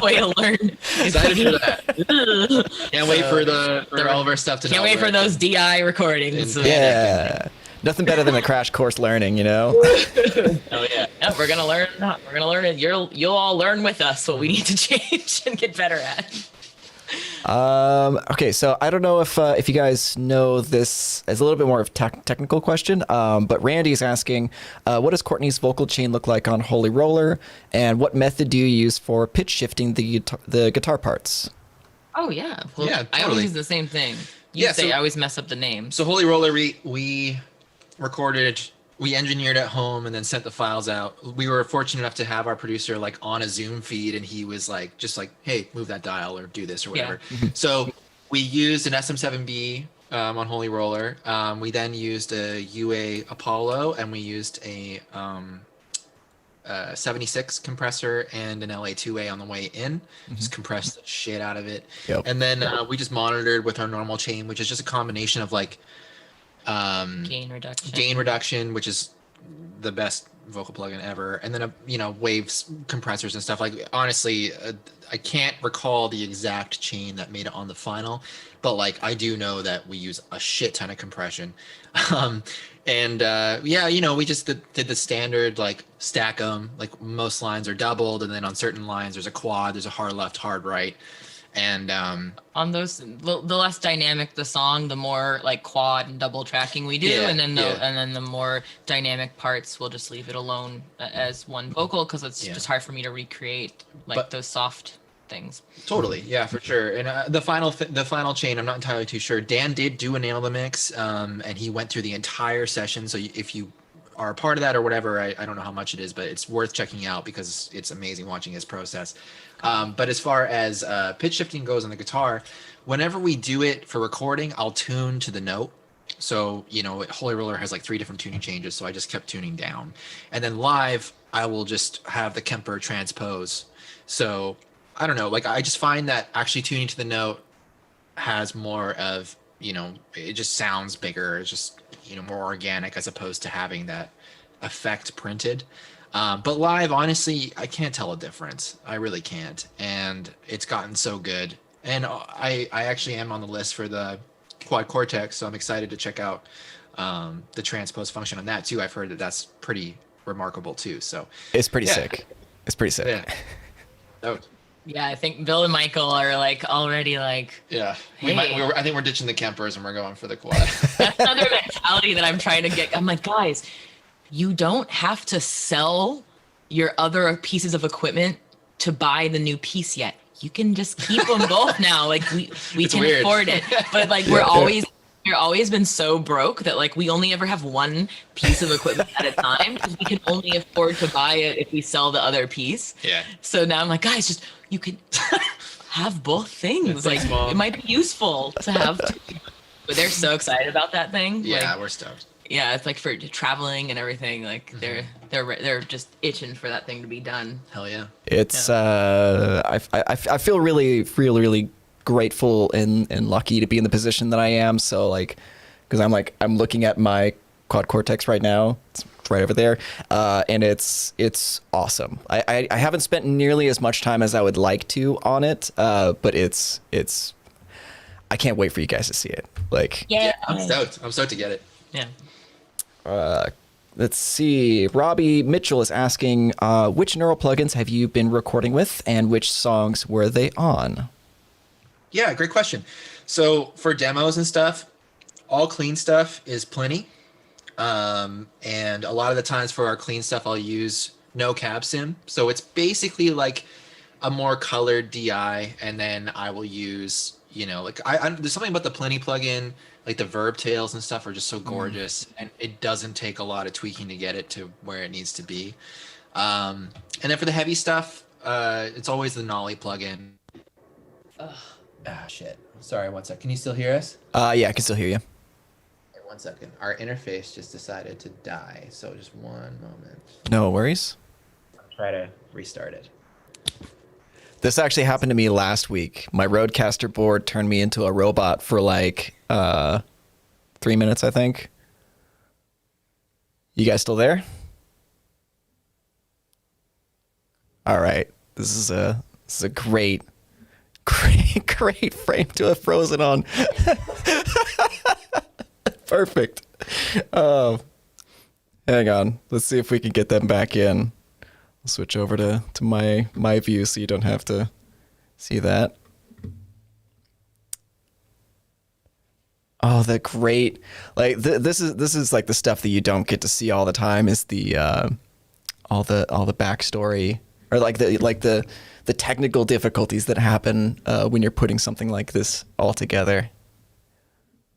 way to learn. Excited for that. Can't wait for all of our stuff to. Can't wait for those DI recordings. Yeah. Nothing better than a crash course learning, Oh yeah. Yep, we're gonna learn. We're gonna learn it. You'll all learn with us what we need to change and get better at. Okay, so I don't know if you guys know this as a little bit more of a technical question, but Randy's asking, what does Courtney's vocal chain look like on Holy Roller, and what method do you use for pitch shifting the guitar parts? Oh yeah, well, yeah, totally. I always use the same thing. I always mess up the name. So Holy Roller, we recorded we engineered at home and then sent the files out. We were fortunate enough to have our producer like on a Zoom feed, and he was like, just like, hey, move that dial or do this or whatever. So we used an SM7B on Holy Roller. We then used a UA Apollo, and we used a 76 compressor and an LA2A on the way in. Just compressed the shit out of it. Yep. And then we just monitored with our normal chain, which is just a combination of like Gain reduction, which is the best vocal plugin ever, and then waves compressors and stuff. Like honestly, I can't recall the exact chain that made it on the final, but like I do know that we use a shit ton of compression. We just did the standard like stack them, like most lines are doubled, and then on certain lines there's a quad, there's a hard left, hard right. And on those, the less dynamic the song, the more like quad and double tracking we do, and then the more dynamic parts we'll just leave it alone as one vocal, because it's just hard for me to recreate those soft things. Totally, yeah, for sure. And the final chain, I'm not entirely too sure. Dan did do a nail the mix, and he went through the entire session. So if you are a part of that or whatever, I don't know how much it is, but it's worth checking out because it's amazing watching his process. But as far as pitch shifting goes on the guitar, whenever we do it for recording, I'll tune to the note. So, Holy Roller has like 3 different tuning changes, so I just kept tuning down. And then live, I will just have the Kemper transpose. So, I don't know, like I just find that actually tuning to the note has more of, it just sounds bigger. It's just, more organic as opposed to having that effect printed. But live, honestly, I can't tell a difference. I really can't. And it's gotten so good. And I actually am on the list for the Quad Cortex, so I'm excited to check out the transpose function on that too. I've heard that that's pretty remarkable too. So it's pretty sick. It's pretty sick. Yeah. Oh. Yeah, I think Bill and Michael are like already like. Yeah, hey. I think we're ditching the Kempers and we're going for the quad. That's another mentality that I'm trying to get. I'm like, guys, you don't have to sell your other pieces of equipment to buy the new piece yet. You can just keep them both now. Like we can weird. afford it, but like we're always been so broke that like we only ever have one piece of equipment at a time because we can only afford to buy it if we sell the other piece. Yeah. So now I'm like, guys, you can have both things. Thanks, like Mom. it might be useful to have two. But they're so excited about that thing. Yeah, like, we're stoked. yeah, it's like for traveling and everything. Like they're just itching for that thing to be done. Hell yeah. It's I feel really grateful and lucky to be in the position that I am. So like, because I'm looking at my Quad Cortex right now. It's right over there, and it's awesome. I haven't spent nearly as much time as I would like to on it, but it's I can't wait for you guys to see it. Like, Yeah, I'm stoked. I'm stoked to get it. Yeah. let's see. Robbie Mitchell is asking, which neural plugins have you been recording with, and which songs were they on? Yeah, great question. So for demos and stuff, all clean stuff is plenty. And a lot of the times for our clean stuff, I'll use no cab sim. So it's basically like a more colored DI, and then I will use, like there's something about the Plenty plugin, like the verb tails and stuff are just so gorgeous, and it doesn't take a lot of tweaking to get it to where it needs to be. And then for the heavy stuff, it's always the Nolly plugin. Shit. Sorry, one sec. Can you still hear us? Yeah, I can still hear you. Okay, 1 second. Our interface just decided to die, so just one moment. No worries. I'll try to restart it. This actually happened to me last week. My Rodecaster board turned me into a robot for like 3 minutes, I think. You guys still there? All right. This is a great frame to have frozen on. Perfect. Hang on. Let's see if we can get them back in. I'll switch over to my view so you don't have to see that. Oh, the great, like this is like the stuff that you don't get to see all the time, is the all the backstory, or like the technical difficulties that happen when you're putting something like this all together.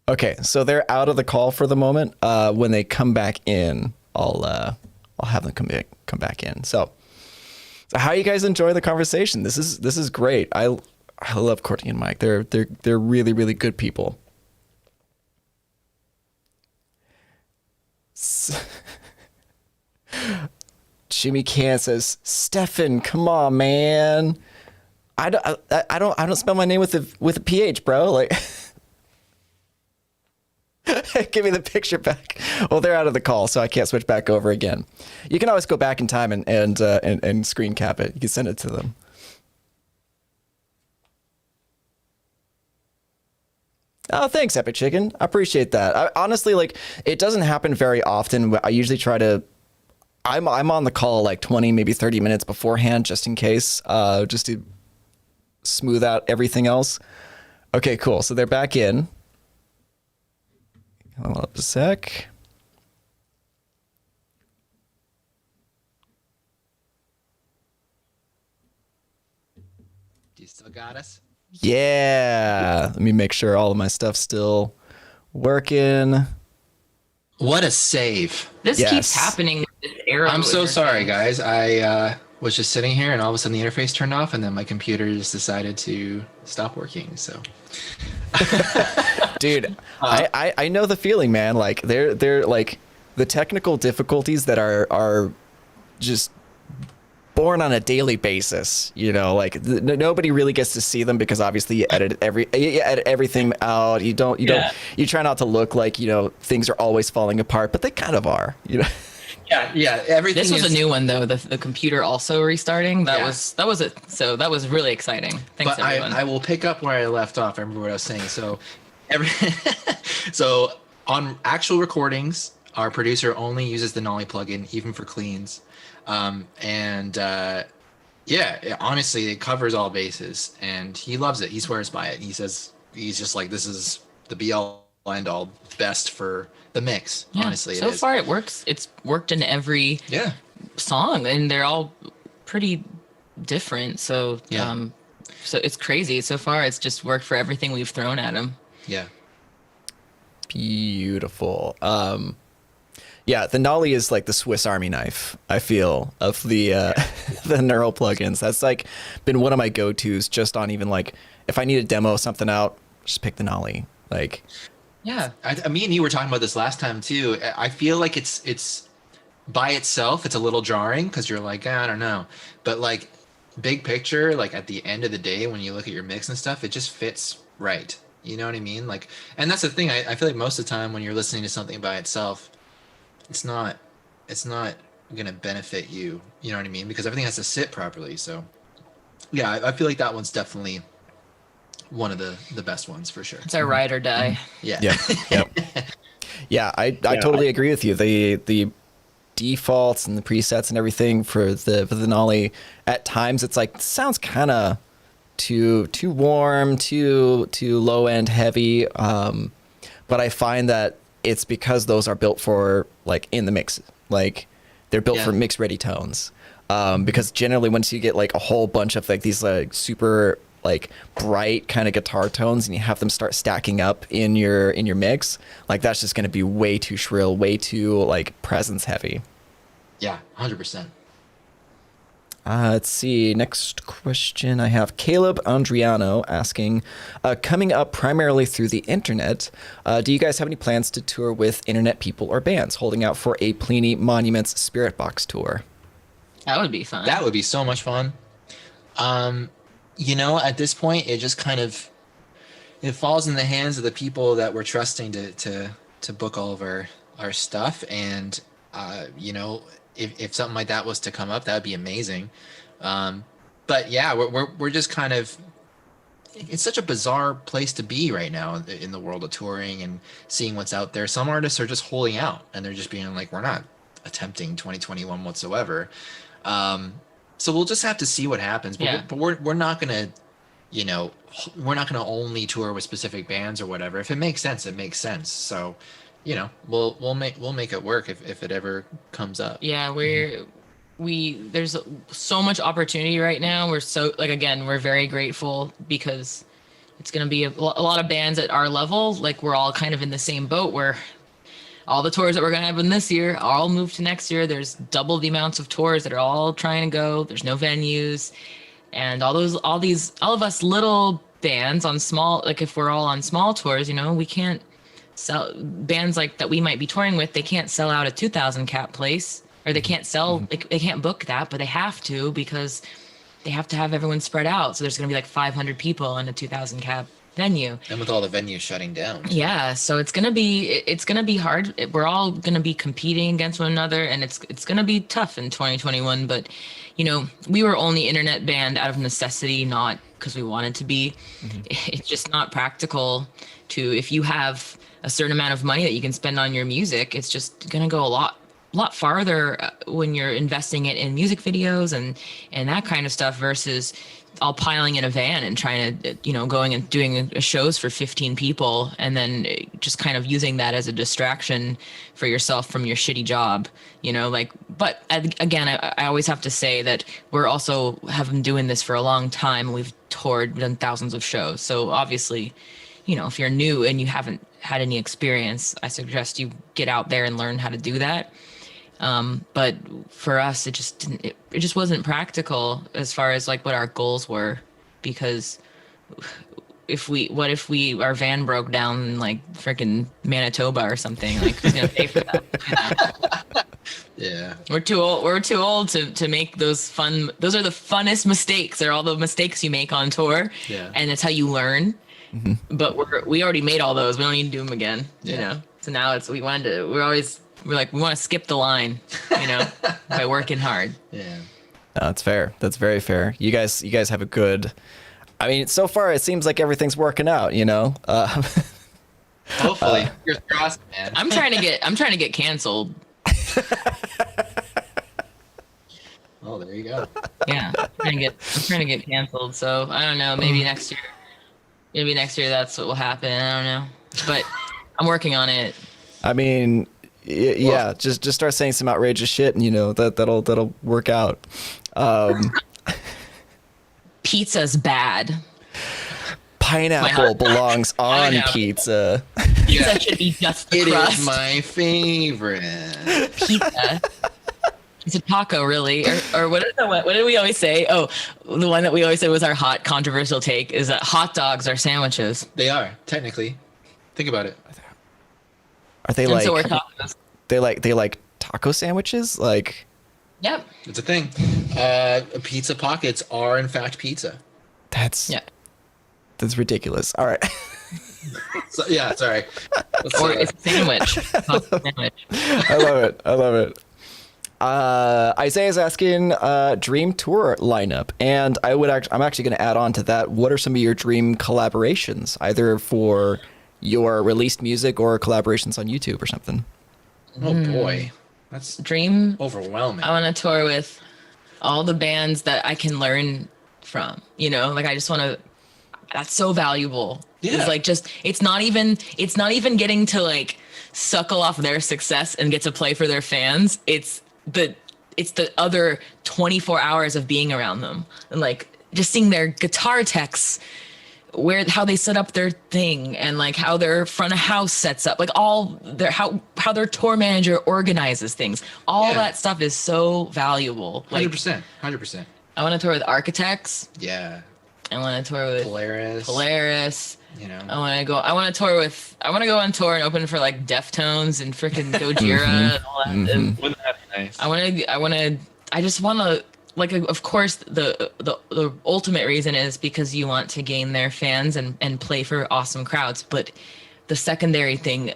Okay, so they're out of the call for the moment. When they come back in, I'll have them come back in. So how you guys enjoy the conversation? This is great. I love Courtney and Mike. They're really, really good people. Jimmy Can says, Stefan, come on, man. I don't spell my name with a PH, bro. Like, give me the picture back. Well, they're out of the call, so I can't switch back over again. You can always go back in time and screen cap it. You can send it to them. Oh, thanks, Epic Chicken. I appreciate that. Honestly, like, it doesn't happen very often. I usually try to. I'm on the call like 20, maybe 30 minutes beforehand, just in case, just to smooth out everything else. Okay, cool. So they're back in. Hold up a sec. Do you still got us? Yeah. Let me make sure all of my stuff's still working. What a save. This Yes. keeps happening with this arrow. I'm so interface. sorry, guys. I was just sitting here and all of a sudden the interface turned off and then my computer just decided to stop working. So, Dude, I know the feeling, man. Like they're like the technical difficulties that are just born on a daily basis, you know, like nobody really gets to see them because obviously you edit everything out. You try not to look like, you know, things are always falling apart, but they kind of are, you know. yeah, everything. This was is, a new one though. The computer also restarting. That Yeah. was it. So that was really exciting. Thanks but everyone. I will pick up where I left off. I remember what I was saying. So, so on actual recordings, our producer only uses the Nolly plugin, even for cleans. Yeah, honestly, it covers all bases, and he loves it. He swears by it. He says he's just like, this is the be all end all best for the mix. Yeah, Honestly, so it is. far it works. It's worked in every Yeah, song, and they're all pretty different. So Yeah. so it's crazy. So far, it's just worked for everything we've thrown at him. yeah. Beautiful. Yeah, the Nolly is like the Swiss Army knife, I feel, of the the neural plugins. That's like been one of my go-tos just on even like if I need to demo something out, just pick the Nolly. Like, Yeah, me and you were talking about this last time too. I feel like it's by itself, it's a little jarring because you're like, I don't know, but like big picture, like at the end of the day, when you look at your mix and stuff, it just fits right. You know what I mean? Like, and that's the thing. I feel like most of the time when you're listening to something by itself, it's not gonna benefit you. You know what I mean? Because everything has to sit properly. So, yeah, I feel like that one's definitely one of the best ones for sure. It's our ride or die. Yeah. yep. Yeah, I totally agree with you. The defaults and the presets and everything for the Nolly, at times it's like sounds kind of too warm, too low end heavy. But I find that it's because those are built for like in the mix, like they're built for mix ready tones. Because generally once you get like a whole bunch of like these like super like bright kind of guitar tones and you have them start stacking up in your mix, like that's just going to be way too shrill, way too like presence heavy. Yeah, 100%. Let's see. Next question I have Caleb Andriano asking, coming up primarily through the internet, do you guys have any plans to tour with internet people or bands, holding out for a Pliny Monuments Spiritbox tour? That would be fun. That would be so much fun. You know, at this point, it just kind of it falls in the hands of the people that we're trusting to book all of our stuff. And you know, if something like that was to come up, that'd be amazing. But yeah, we're just kind of, it's such a bizarre place to be right now in the world of touring and seeing what's out there. Some artists are just holding out and they're just being like, we're not attempting 2021 whatsoever. So we'll just have to see what happens. But, but we're not gonna, you know, we're not gonna only tour with specific bands or whatever. If it makes sense, it makes sense. So, you know, we'll make it work if it ever comes up. Yeah, there's so much opportunity right now. We're so like, again, we're very grateful because it's going to be a lot of bands at our level. Like we're all kind of in the same boat where all the tours that we're gonna have in this year all moved to next year. There's double the amounts of tours that are all trying to go. There's no venues, and all of us little bands on small, like if we're all on small tours, you know, we can't sell bands like that we might be touring with. They can't sell out a 2,000 cap place, or they can't sell. They can't book that, but they have to because they have to have everyone spread out. So there's gonna be like 500 people in a 2,000 cap venue. And with all the venues shutting down. Yeah, so it's gonna be hard. We're all gonna be competing against one another, and it's gonna be tough in 2021. But you know, we were only internet band out of necessity, not because we wanted to be. It's just not practical to, if you have a certain amount of money that you can spend on your music, it's just gonna go a lot farther when you're investing it in music videos and that kind of stuff versus all piling in a van and trying to, you know, going and doing shows for 15 people and then just kind of using that as a distraction for yourself from your shitty job, you know, like, but again, I always have to say that we're also have been doing this for a long time. We've toured, done thousands of shows. So obviously, you know, if you're new and you haven't had any experience, I suggest you get out there and learn how to do that. But for us, it just wasn't practical as far as like what our goals were, because what if our van broke down in like freaking Manitoba or something? Like, who's gonna pay for that? Yeah. We're too old to make those fun. Those are the funnest mistakes. They're all the mistakes you make on tour. Yeah. And that's how you learn. But we already made all those. We don't need to do them again. Yeah. You know. So now we're like, we want to skip the line, you know, by working hard. Yeah. No, that's fair. That's very fair. You guys have a good. I mean, so far it seems like everything's working out. You know. Hopefully, fingers crossed, man. I'm trying to get canceled. Oh, there you go. Yeah, I'm trying to get canceled. So I don't know. Maybe next year. Maybe next year that's what will happen. I don't know. But I'm working on it. I mean, yeah, just start saying some outrageous shit, and you know that'll work out. Pizza's bad. Pineapple belongs on Pineapple. pizza. Pizza should be just the It crust. is my favorite. Pizza. It's a taco, really, or what did we always say? Oh, the one that we always said was our hot controversial take is that hot dogs are sandwiches. They are, technically. Think about it. Are they And like so we're tacos. they like taco sandwiches? Like Yep. It's a thing. Pizza pockets are, in fact, pizza. that's Yeah. ridiculous. All right. So, yeah, sorry. Or it's a sandwich. Taco sandwich. I love it. Isaiah's asking dream tour lineup, and I'm actually going to add on to that. What are some of your dream collaborations, either for your released music or collaborations on YouTube or something? Oh, boy. That's Dream. overwhelming. I want to tour with all the bands that I can learn from. You know, like I just want to. That's so valuable. Yeah. It's like it's not even getting to like suckle off their success and get to play for their fans. It's the other 24 hours of being around them and like just seeing their guitar techs, how they set up their thing and like how their front of house sets up, like all their how their tour manager organizes things. All Yeah. that stuff is so valuable. Like 100%. I want to tour with Architects. Yeah. I want to tour with Polaris. You know, I want to go on tour and open for like Deftones and freaking Gojira and all that. And Wouldn't that be nice? I just want to, like, of course, the ultimate reason is because you want to gain their fans and play for awesome crowds. But the secondary thing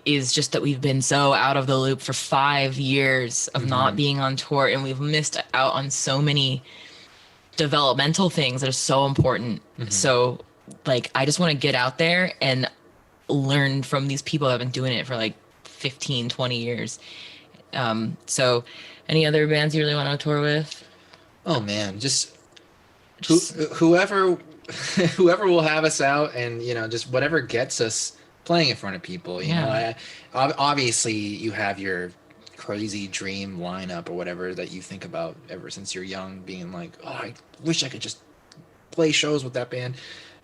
is just that we've been so out of the loop for 5 years of not being on tour, and we've missed out on so many developmental things that are so important. So like I just want to get out there and learn from these people that have been doing it for like 15, 20 years. So any other bands you really want to tour with? Oh man, just whoever will have us out, and you know, just whatever gets us playing in front of people. You know, obviously you have your crazy dream lineup or whatever that you think about ever since you're young, being like, oh, I wish I could just play shows with that band,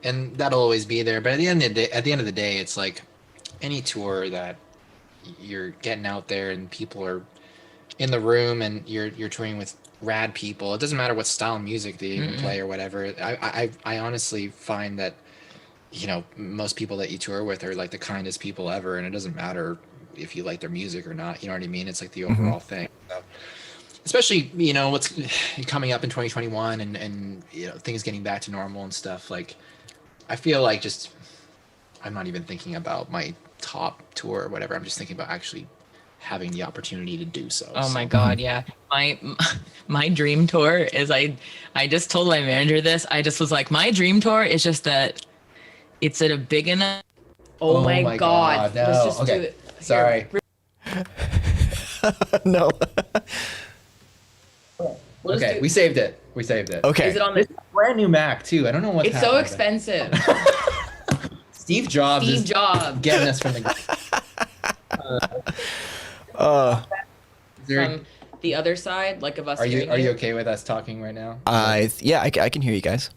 and that'll always be there. But at the end of the day, it's like any tour that you're getting out there and people are in the room and you're touring with rad people. It doesn't matter what style of music they even play or whatever. I honestly find that, you know, most people that you tour with are like the kindest people ever, and it doesn't matter if you like their music or not. You know what I mean? It's like the overall thing. So, especially, you know, what's coming up in 2021 and you know, things getting back to normal and stuff. Like, I feel like just I'm not even thinking about my top tour or whatever. I'm just thinking about actually having the opportunity to do so. Oh my God, yeah. My dream tour is I just told my manager this. I just was like, my dream tour is just that it's at a big enough. Oh, my God. No. Let's just do Okay. it. Here. Sorry. No. We'll just Okay, do- we saved it. We saved it. Okay. Is it on the? Brand new Mac too. I don't know what's It's so happening. expensive. Steve Jobs Steve is Jobs getting us from the. Is there- from the other side, like of us. are you hearing it. okay with us talking right now? Yeah, I can hear you guys.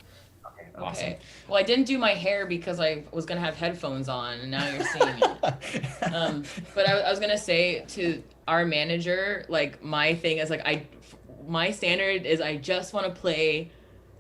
Awesome. Okay. Well, I didn't do my hair because I was gonna have headphones on, and now you're seeing it. But I was gonna say to our manager, like my thing is like my standard is I just want to play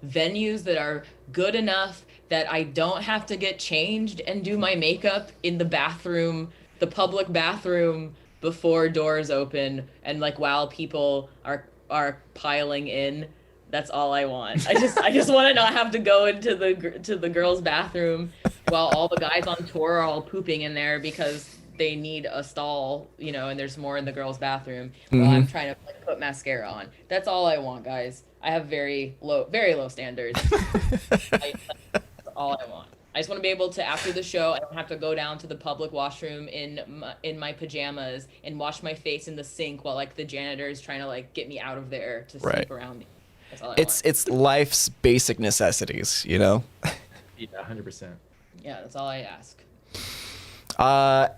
venues that are good enough that I don't have to get changed and do my makeup in the bathroom, the public bathroom before doors open, and like while people are piling in. That's all I want. I just want to not have to go into the girls' bathroom while all the guys on tour are all pooping in there because they need a stall, you know, and there's more in the girls' bathroom while I'm trying to like, put mascara on. That's all I want, guys. I have very low standards. That's all I want. I just want to be able to, after the show, I don't have to go down to the public washroom in my pajamas and wash my face in the sink while like the janitor is trying to like get me out of there to Right. sleep around me. That's all I want. It's life's basic necessities, you know. Yeah, 100%. Yeah, that's all I ask.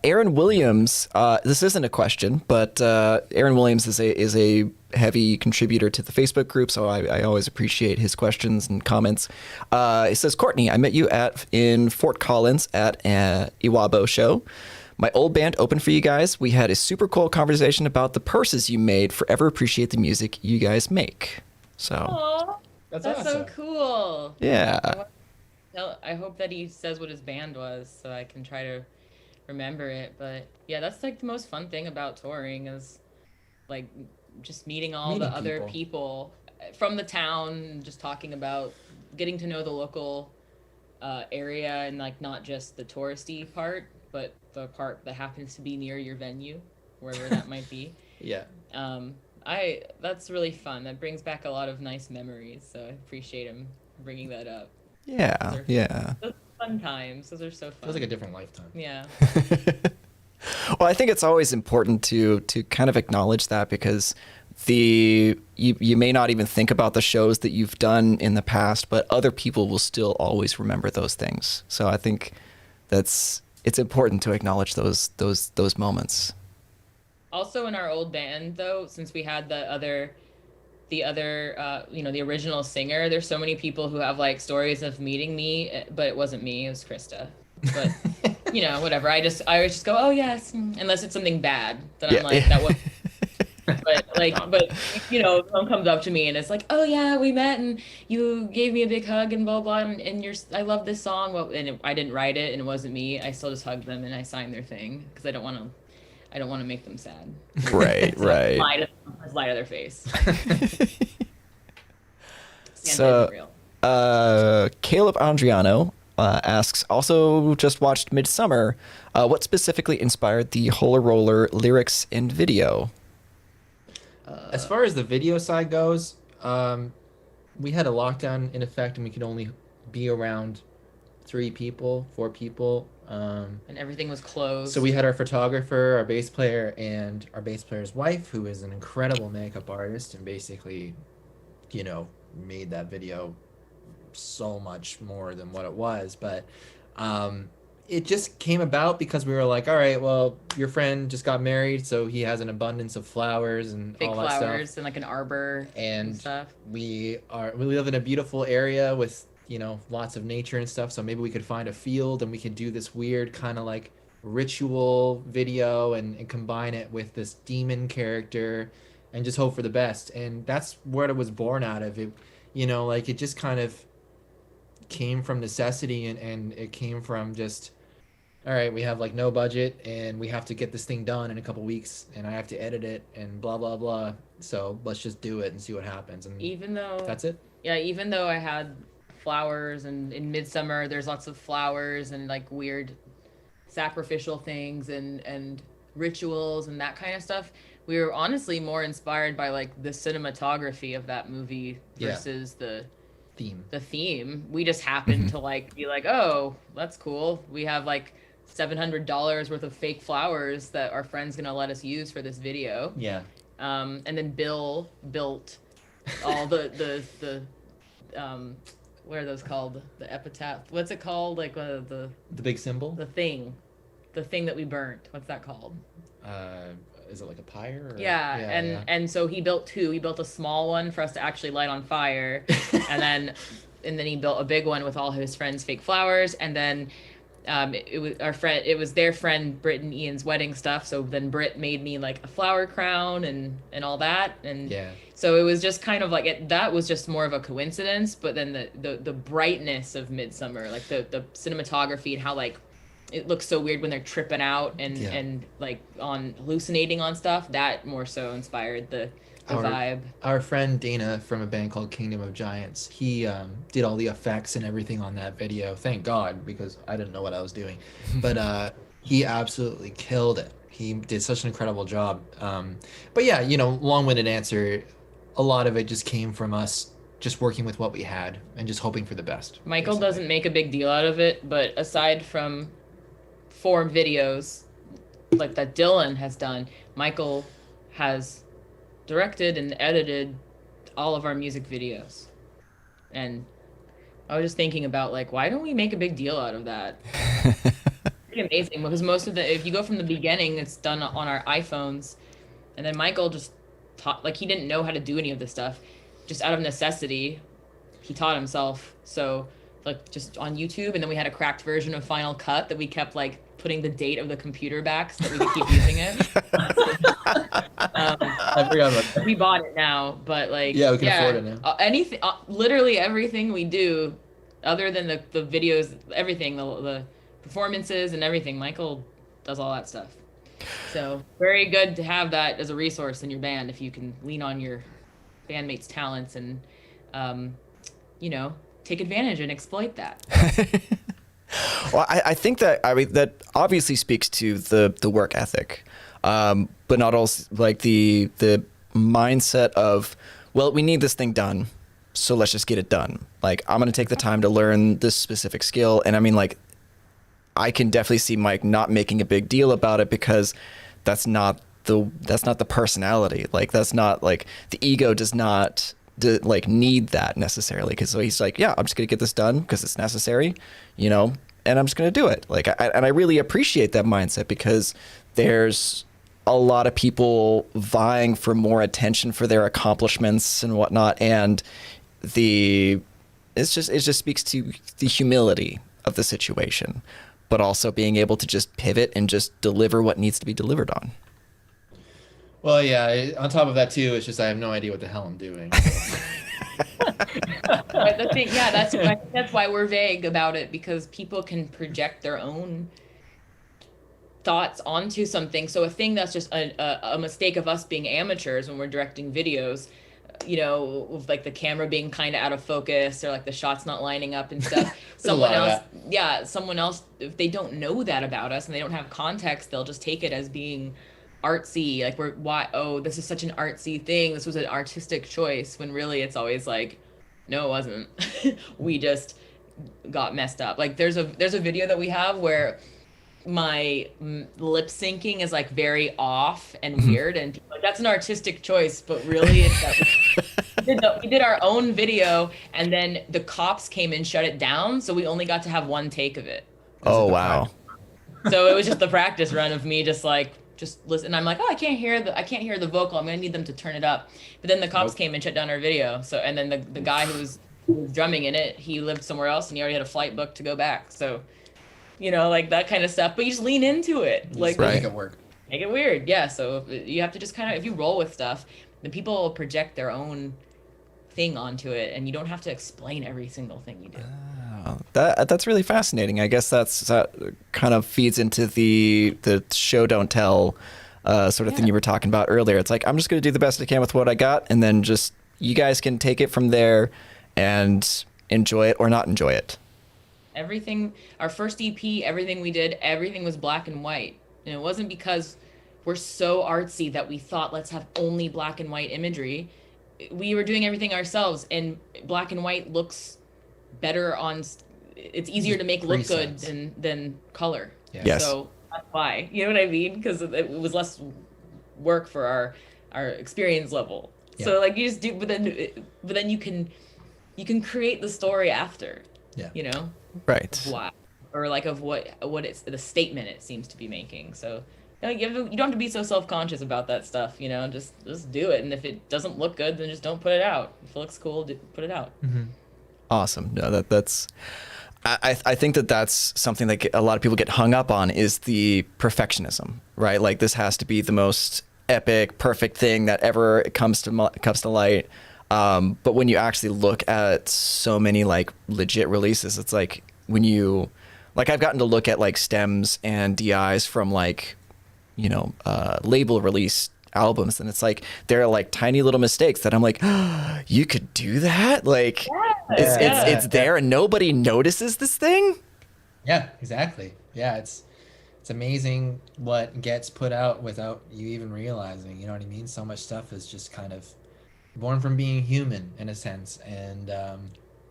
Aaron Williams. This isn't a question, but Aaron Williams is a heavy contributor to the Facebook group, so I always appreciate his questions and comments. It says, Courtney, I met you in Fort Collins at an Iwabo show. My old band opened for you guys. We had a super cool conversation about the purses you made. Forever appreciate the music you guys make. So, Oh, That's that's so awesome. cool. yeah. I hope that he says what his band was so I can try to remember it. But yeah, that's like the most fun thing about touring is like just meeting all the Meeting other people. people from the town and just talking about getting to know the local area and like not just the touristy part, but the part that happens to be near your venue, wherever that might be. Yeah. That's really fun. That brings back a lot of nice memories. So I appreciate him bringing that up. Yeah. Yeah. Those are fun times. Those are so fun. Feels like a different lifetime. Yeah. Well, I think it's always important to kind of acknowledge that because you may not even think about the shows that you've done in the past, but other people will still always remember those things. So I think it's important to acknowledge those moments. Also, in our old band, though, since we had the other, the original singer, there's so many people who have like stories of meeting me, but it wasn't me, it was Krista. But whatever. I always just go, oh yes, unless it's something bad. Then I'm like, that was. But someone comes up to me and it's like, oh yeah, we met and you gave me a big hug and blah blah, and I love this song. Well, I didn't write it and it wasn't me. I still just hugged them and I signed their thing because I don't want to make them sad. Right, right. Lie to their face. So, Caleb Andriano asks, also just watched Midsummer. What specifically inspired the Holler Roller lyrics and video? As far as the video side goes, we had a lockdown in effect and we could only be around 4 people. And everything was closed. So we had our photographer, our bass player, and our bass player's wife, who is an incredible makeup artist and basically, made that video so much more than what it was. But it just came about because we were like, all right, well, your friend just got married, so he has an abundance of flowers and fake all that flowers stuff. and like an arbor and stuff. We live in a beautiful area with lots of nature and stuff, so maybe we could find a field and we could do this weird kind of like ritual video and combine it with this demon character and just hope for the best. And that's what it was born out of. It, like it just kind of came from necessity, and it came from just, all right, we have like no budget and we have to get this thing done in a couple weeks and I have to edit it and blah blah blah. So let's just do it and see what happens. And Even though that's it. Yeah, even though I had flowers, and in Midsummer there's lots of flowers and like weird sacrificial things and rituals and that kind of stuff, we were honestly more inspired by like the cinematography of that movie Yeah. versus Theme. the theme. We just happened to like be like, oh, that's cool. We have like $700 worth of fake flowers that our friend's gonna let us use for this video. Yeah. And then Bill built all the what are those called? The epitaph. What's it called? Like the big symbol. thing that we burnt. What's that called? Is it like a pyre? Or... Yeah, and so he built two. He built a small one for us to actually light on fire, and then he built a big one with all his friends' fake flowers, and then it was their friend Britt and Ian's wedding stuff. So then Britt made me like a flower crown and all that, and Yeah. so it was just kind of like that was just more of a coincidence. But then the brightness of Midsummer, like the cinematography and how like it looks so weird when they're tripping out and like on hallucinating on stuff, that more so inspired the vibe. Our friend Dana from a band called Kingdom of Giants, he did all the effects and everything on that video. Thank God, because I didn't know what I was doing. But he absolutely killed it. He did such an incredible job. But yeah, long-winded answer. A lot of it just came from us just working with what we had and just hoping for the best. Michael basically. doesn't make a big deal out of it, but aside from 4 videos like that Dylan has done, Michael has directed and edited all of our music videos. And I was just thinking about like, why don't we make a big deal out of that? Pretty amazing, because most of if you go from the beginning, it's done on our iPhones, and then Michael just taught, like he didn't know how to do any of this stuff, just out of necessity he taught himself. So like just on YouTube, and then we had a cracked version of Final Cut that we kept like putting the date of the computer back so that we could keep using it. I forgot about that. We bought it now, but like Yeah, we can afford it now. Anything, literally everything we do, other than the videos, everything, the performances and everything, Michael does all that stuff. So very good to have that as a resource in your band if you can lean on your bandmates' talents and take advantage and exploit that. Well, I think that that obviously speaks to the work ethic, but not also like the mindset of, well, we need this thing done, so let's just get it done. Like I'm gonna take the time to learn this specific skill, and I mean like I can definitely see Mike not making a big deal about it because that's not the personality. Like that's not like the ego does not like need that necessarily, because so he's like, yeah, I'm just gonna get this done because it's necessary, and I'm just gonna do it. Like I really appreciate that mindset, because there's a lot of people vying for more attention for their accomplishments and whatnot, and it just speaks to the humility of the situation, but also being able to just pivot and just deliver what needs to be delivered on. Well, yeah. On top of that too, it's just I have no idea what the hell I'm doing. But the thing, yeah, that's why we're vague about it, because people can project their own thoughts onto something. So a thing that's just a mistake of us being amateurs when we're directing videos, with like the camera being kind of out of focus or like the shots not lining up and stuff. someone else, if they don't know that about us and they don't have context, they'll just take it as being artsy, like this is such an artsy thing, this was an artistic choice, when really it's always like, no, it wasn't. We just got messed up. Like there's a video that we have where my lip syncing is like very off and weird, and like, that's an artistic choice, but really it's that we did our own video, and then the cops came and shut it down, so we only got to have one take of it. Oh wow. So it was just the practice run of me just listen. And I'm like, oh, I can't hear the vocal. I'm gonna need them to turn it up. But then the cops came and shut down our video. So, and then the guy who was drumming in it, he lived somewhere else and he already had a flight booked to go back. So like that kind of stuff. But you just lean into it, like Right. Make it work. make it weird. Yeah. So you have to just kind of, if you roll with stuff, then people will project their own thing onto it, and you don't have to explain every single thing you do. Oh, that's really fascinating. I guess that kind of feeds into the show don't tell sort of thing Yeah. you were talking about earlier. It's like I'm just going to do the best I can with what I got, and then just you guys can take it from there and enjoy it or not enjoy it. Everything, our first EP, everything we did, everything was black and white. And it wasn't because we're so artsy that we thought let's have only black and white imagery. We were doing everything ourselves, and black and white looks better it's easier to make look good Presets. than color. Yeah. Yes. So that's why, you know what I mean? Because it was less work for our experience level. Yeah. So like you just do, but then you can create the story after. Yeah. You know, Right. why, or like of what it's the statement it seems to be making. So you don't have to be so self-conscious about that stuff. Just do it, and if it doesn't look good, then just don't put it out. If it looks cool, put it out. Awesome. No, that's. I think that's something that a lot of people get hung up on is the perfectionism, right? Like this has to be the most epic, perfect thing that ever comes to light. But when you actually look at so many like legit releases, it's like when you, like I've gotten to look at like stems and DIs from like, label release albums, and it's like there are like tiny little mistakes that I'm like, oh, you could do that? Like it's there and nobody notices this thing? Yeah, exactly. Yeah, it's amazing what gets put out without you even realizing. You know what I mean? So much stuff is just kind of born from being human in a sense, and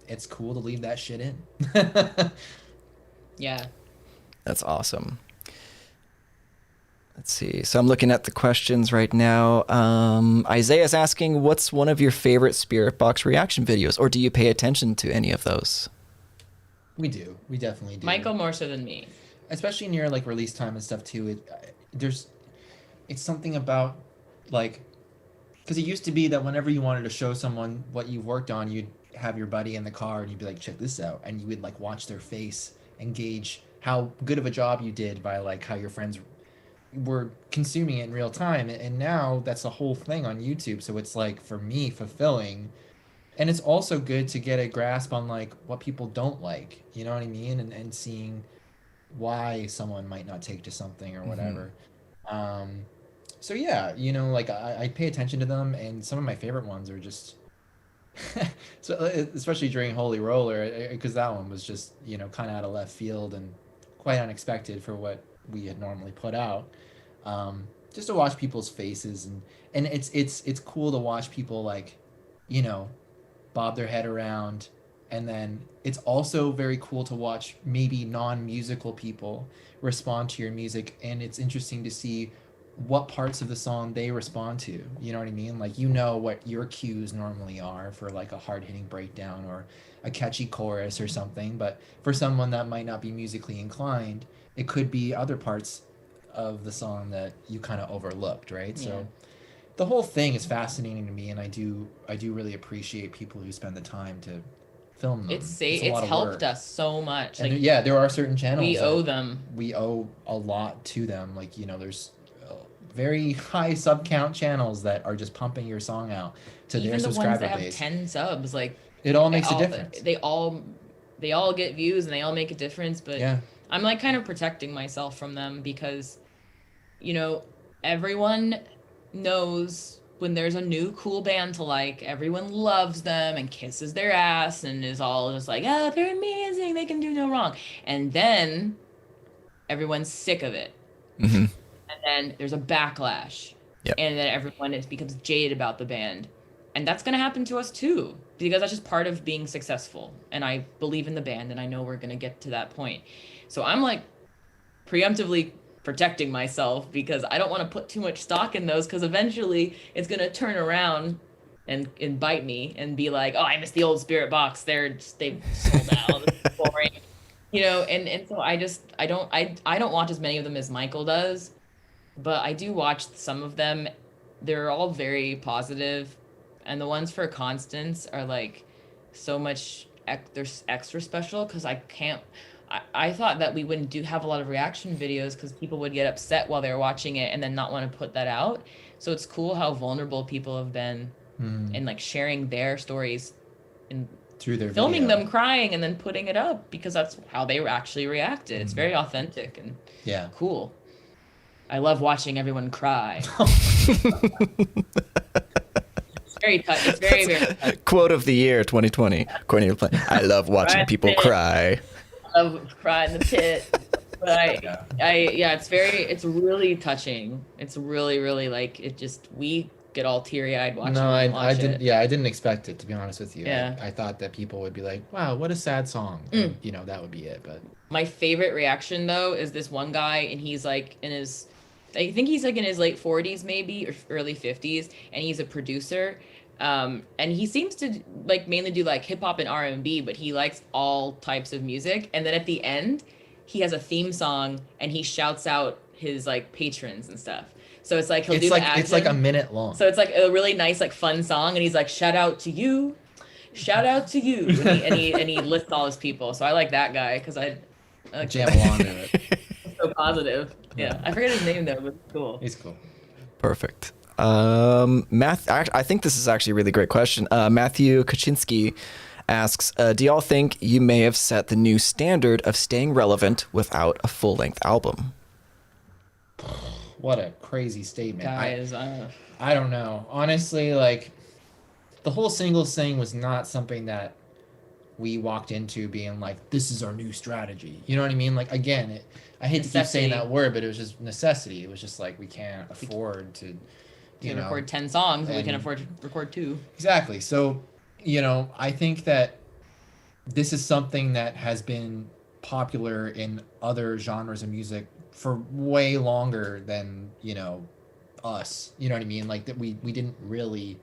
it's cool to leave that shit in. Yeah. That's awesome. Let's see. So I'm looking at the questions right now. Isaiah's asking, what's one of your favorite Spiritbox reaction videos, or do you pay attention to any of those? We do. We definitely do. Michael more so than me. Especially near like release time and stuff too. It's something about like, because it used to be that whenever you wanted to show someone what you worked on, you'd have your buddy in the car and you'd be like, check this out, and you would like watch their face and gauge how good of a job you did by like how your friends were consuming it in real time. And now that's the whole thing on YouTube, so it's like for me fulfilling, and it's also good to get a grasp on like what people don't like, you know what I mean, and seeing why someone might not take to something or whatever. So yeah, like I pay attention to them, and some of my favorite ones are just so especially during Holy Roller, because that one was just kind of out of left field and quite unexpected for what we had normally put out. Just to watch people's faces, and it's cool to watch people like bob their head around, and then it's also very cool to watch maybe non-musical people respond to your music, and it's interesting to see what parts of the song they respond to. You know what I mean? Like what your cues normally are for like a hard-hitting breakdown or a catchy chorus or something, but for someone that might not be musically inclined, it could be other parts of the song that you kind of overlooked, right? Yeah. So the whole thing is fascinating to me, and I do really appreciate people who spend the time to film them. It's a lot of helped work. us so much. And Like there are certain channels we that owe them. we owe a lot to them. Like there's very high sub count channels that are just pumping your song out to Even their the ones subscriber that have base. 10 subs, like It all makes a all- difference. They all get views and they all make a difference, but Yeah. I'm like kind of protecting myself from them because everyone knows when there's a new cool band to like, everyone loves them and kisses their ass and is all just like, oh, they're amazing, they can do no wrong. And then everyone's sick of it. And then there's a backlash. Yep. And then everyone becomes jaded about the band. And that's going to happen to us too, because that's just part of being successful. And I believe in the band, and I know we're going to get to that point. So I'm like preemptively protecting myself because I don't want to put too much stock in those, because eventually it's going to turn around and bite me and be like, oh, I miss the old Spiritbox. They've sold out. It's boring. And so I don't watch as many of them as Michael does, but I do watch some of them. They're all very positive, and the ones for Constance are like so much they're extra special because I thought that we wouldn't have a lot of reaction videos because people would get upset while they were watching it and then not want to put that out. So it's cool how vulnerable people have been and like sharing their stories and Through their filming video. them crying and then putting it up because that's how they actually reacted. It's very authentic and Yeah. cool. I love watching everyone cry. It's very touching. It's very, very touching. Quote of the year 2020. Courtney LaPlante. I love watching Right. people cry. I love cry in the pit. But it's really touching. It's really like we get all teary eyed watching. No, I watch didn't. it. Yeah, I didn't expect it, to be honest with you. Yeah. I thought that people would be like, "Wow, what a sad song." And, you know, that would be it. But My favorite reaction though is this one guy, and he's like I think he's like in his late 40s maybe or early 50s, and he's a producer. And he seems to like mainly do like hip hop and R&B, but he likes all types of music. And then at the end, he has a theme song and he shouts out his like patrons and stuff. So it's like it's like a minute long. So it's like a really nice like fun song, and he's like, shout out to you, and he lists all his people. So I like that guy because I like Jam along to it. so positive. Yeah, I forget his name though, but it's cool. He's cool. Perfect. I think this is actually a really great question. Matthew Kaczynski asks, do y'all think you may have set the new standard of staying relevant without a full-length album? What a crazy statement. Guys, I don't know. Honestly, like, the whole singles thing was not something that we walked into being like, this is our new strategy. You know what I mean? Like, again, I hate to keep saying that word, but it was just necessity. It was just like, we can't afford to, we can record 10 songs, but we can and- afford to record 2. Exactly. So, you know, I think that this is something that has been popular in other genres of music for way longer than, you know, us. You know what I mean? Like, that we didn't really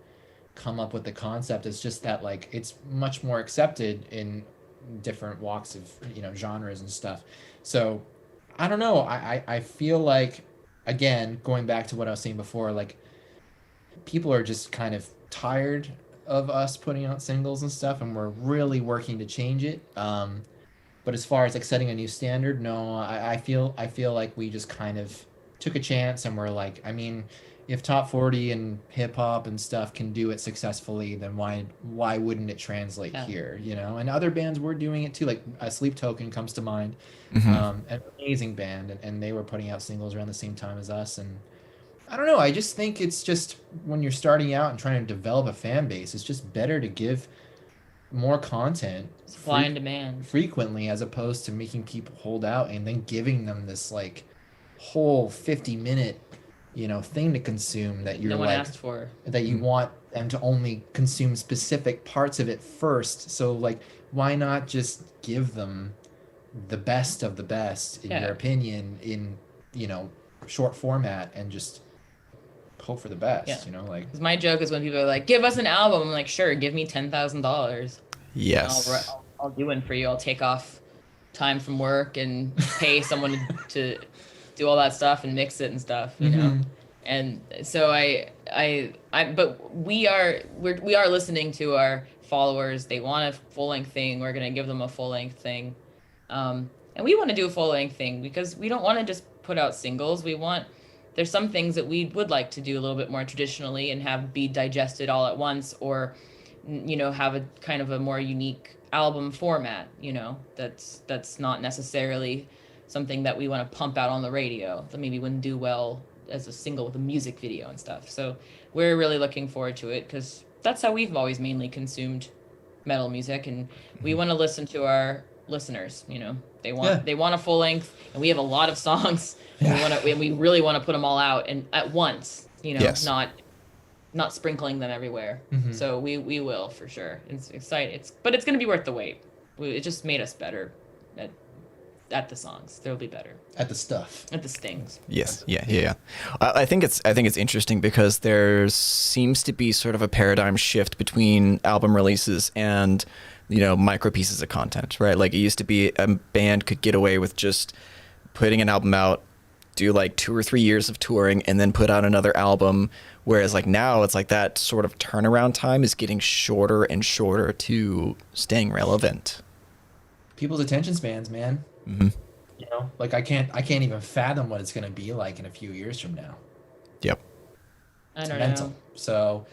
come up with the concept. It's just that, like, it's much more accepted in different walks of, you know, genres and stuff. So I don't know. I feel like, again, going back to what I was saying before, like, people are just kind of tired of us putting out singles and stuff, and we're really working to change it. But as far as like setting a new standard, no, I feel like we just kind of took a chance, and we're like, I mean, if top 40 and hip hop and stuff can do it successfully, then why wouldn't it translate here? You know, and other bands were doing it too. Like Sleep Token comes to mind, an amazing band, and they were putting out singles around the same time as us. And I don't know. I just think it's just when you're starting out and trying to develop a fan base, it's just better to give more content Supply and demand. frequently, as opposed to making people hold out and then giving them this like whole 50-minute, you know, thing to consume that you're No one like asked for. that you want them to only consume specific parts of it first. So like, why not just give them the best of the best, in your opinion, in, you know, short format, and just hope for the best, you know, like. Because my joke is when people are like, give us an album. I'm like, sure, give me $10,000. Yes. I'll do one for you. I'll take off time from work and pay someone to do all that stuff and mix it and stuff, you know? And so but we are listening to our followers. They want a full length thing. We're going to give them a full length thing. And we want to do a full length thing because we don't want to just put out singles. There's some things that we would like to do a little bit more traditionally and have be digested all at once, or, you know, have a kind of a more unique album format, you know, that's not necessarily something that we want to pump out on the radio that maybe wouldn't do well as a single with a music video and stuff. So we're really looking forward to it because that's how we've always mainly consumed metal music, and we want to listen to our listeners. You know, they want a full length, and we have a lot of songs. We really want to put them all out and at once, you know, not sprinkling them everywhere. So we will for sure. It's exciting. But it's going to be worth the wait. It just made us better at the songs. They'll be better At the stuff. at the stings. Yes. Yeah. I think it's interesting because there seems to be sort of a paradigm shift between album releases and, you know, micro pieces of content, right? Like, it used to be a band could get away with just putting an album out, do like 2 or 3 years of touring, and then put out another album. Whereas like now it's like that sort of turnaround time is getting shorter and shorter to staying relevant. people's attention spans, man. Hmm. You know, like I can't even fathom what it's gonna be like in a few years from now. Yep. I It's don't mental. know. So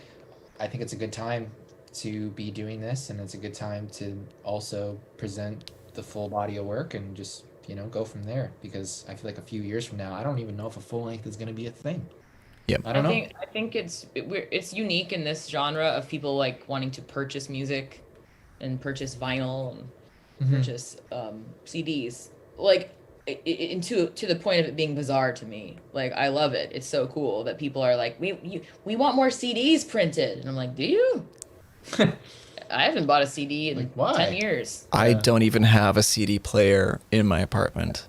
I think it's a good time to be doing this, and it's a good time to also present the full body of work and just, you know, go from there. Because I feel like a few years from now, I don't even know if a full length is going to be a thing. Yep. I don't know. I think it's unique in this genre of people like wanting to purchase music and purchase vinyl and Mhm. purchase CDs. Like to the point of it being bizarre to me. Like I love it. It's so cool that people are like, we want more CDs printed, and I'm like, do you? I haven't bought a CD in Like, why? 10 years. I Yeah. don't even have a CD player in my apartment.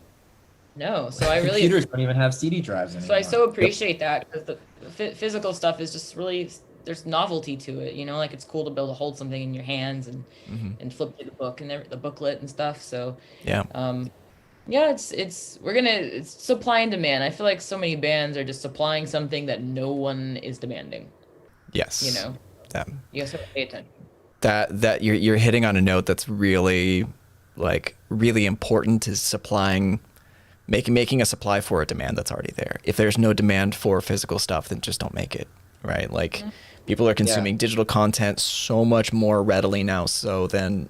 No, so I really Computers don't even have CD drives anymore. so I so appreciate that because the physical stuff is just really there's novelty to it, you know, like it's cool to be able to hold something in your hands and flip through the book and the booklet and stuff. So Yeah. yeah, it's supply and demand. I feel like so many bands are just supplying something that no one is demanding. Yes. You know, That you guys have to pay attention. that you're hitting on a note that's really really important, is supplying, making a supply for a demand that's already there. If there's no demand for physical stuff, then just don't make it, right? Like people are consuming digital content so much more readily now so than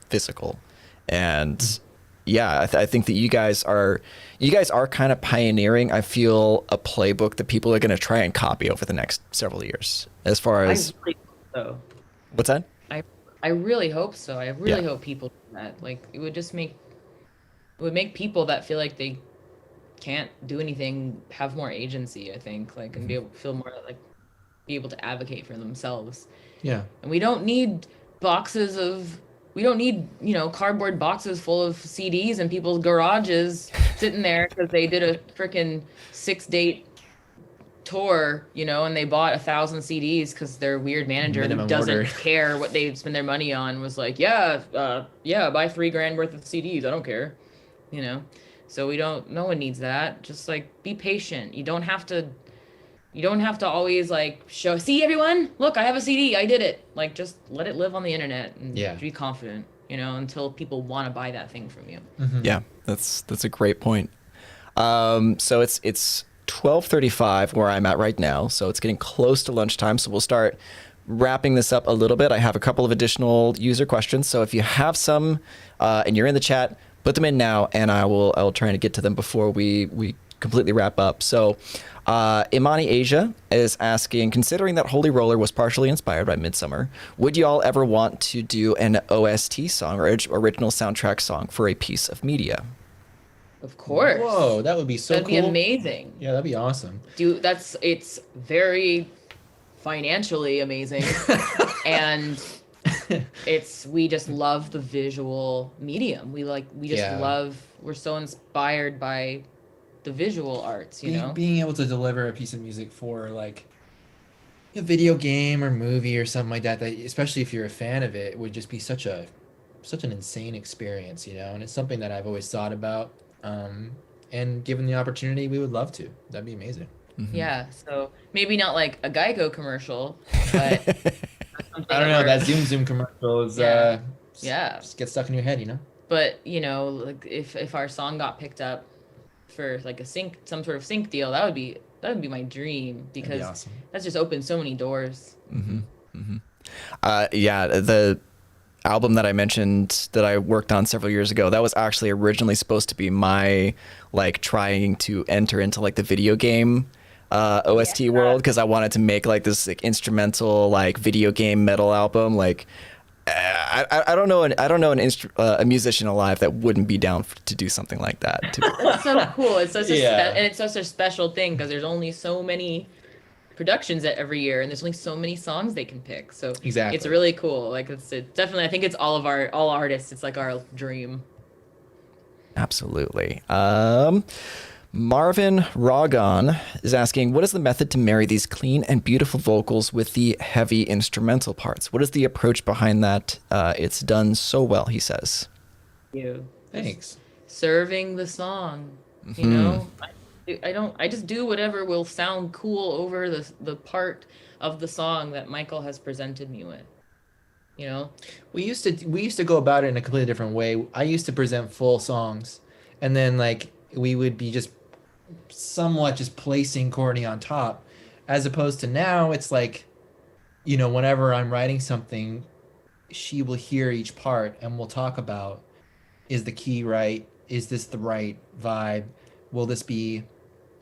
physical. And yeah, I think that you guys are kind of pioneering, I feel, a playbook that people are going to try and copy over the next several years. As far as I really hope so. what's that? I really hope so. I really Yeah. hope people do that. Like it would make people that feel like they can't do anything have more agency, I think, like and be able feel more like be able to advocate for themselves. Yeah. And we don't need, you know, cardboard boxes full of CDs in people's garages sitting there because they did a freaking 6-date tour, you know, and they bought 1,000 CDs because their weird manager Minimum who doesn't order. care what they spend their money on was like, yeah, buy $3,000 worth of CDs. I don't care, you know. So no one needs that. Just like be patient. You don't have to always like show, see everyone, look, I have a CD, I did it. Like just let it live on the internet and Yeah. be confident, you know, until people want to buy that thing from you. Yeah, that's a great point. So it's 12:35 where I'm at right now, so it's getting close to lunchtime. So we'll start wrapping this up a little bit. I have a couple of additional user questions, so if you have some and you're in the chat, put them in now, and I will try to get to them before we completely wrap up. So Imani Asia is asking, considering that Holy Roller was partially inspired by Midsummer, would you all ever want to do an OST song or original soundtrack song for a piece of media? Of course. Whoa, that would be so That'd cool. be amazing. Yeah, that'd be awesome. It's very financially amazing. And we just love the visual medium. Yeah. We're so inspired by the visual arts, you know? Being able to deliver a piece of music for like a video game or movie or something like that, especially if you're a fan of it, would just be such an insane experience, you know. And it's something that I've always thought about. And given the opportunity, we would love to. That'd be amazing. Yeah, so maybe not like a Geico commercial, but something I don't know. where- That Zoom commercial is Yeah. just get stuck in your head, you know. But you know, like if our song got picked up for like some sort of sync deal, that would be my dream because awesome. that's just opened so many doors. Yeah, the album that I mentioned that I worked on several years ago, that was actually originally supposed to be my like trying to enter into like the video game OST world, because I wanted to make like this like instrumental like video game metal album. Like I don't know a musician alive that wouldn't be down to do something like that. It's so cool. It's such Yeah. and it's such a special thing because there's only so many productions every year, and there's only so many songs they can pick. So Exactly. it's really cool. Like it's definitely, I think it's all artists. It's like our dream. Absolutely. Marvin Ragon is asking, what is the method to marry these clean and beautiful vocals with the heavy instrumental parts? What is the approach behind that? It's done so well, he says. You Thanks. serving the song, you know. I just do whatever will sound cool over the part of the song that Michael has presented me with. you know? We used to go about it in a completely different way. I used to present full songs, and then like we would be just somewhat just placing Courtney on top, as opposed to now it's like, whenever I'm writing something, she will hear each part and we'll talk about, is the key right? Is this the right vibe? Will this be,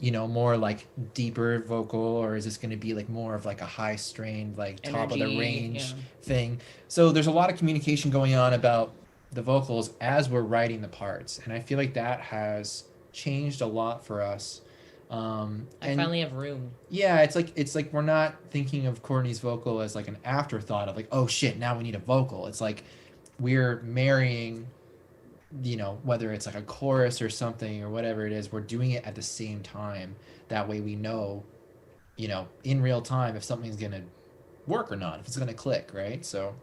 more like deeper vocal, or is this going to be like more of like a high strained, like top of the Energy, range yeah. thing? So there's a lot of communication going on about the vocals as we're writing the parts, and I feel like that has changed a lot for us. I And finally have room. yeah, it's like we're not thinking of Courtney's vocal as like an afterthought of like, oh shit, now we need a vocal. It's like we're marrying, whether it's like a chorus or something or whatever it is, we're doing it at the same time. That way we know, in real time if something's gonna work or not, if it's gonna click, right? So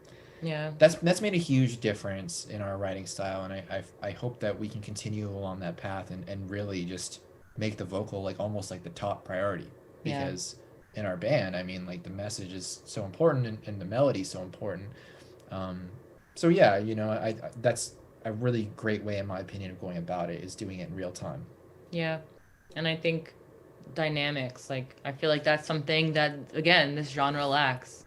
Yeah. that's made a huge difference in our writing style, and I hope that we can continue along that path and really just make the vocal like almost like the top priority, Yeah. because in our band, I mean, like the message is so important, and the melody is so important. um, so yeah, that's a really great way, in my opinion, of going about it, is doing it in real time. Yeah. And I think dynamics, like I feel like that's something that again this genre lacks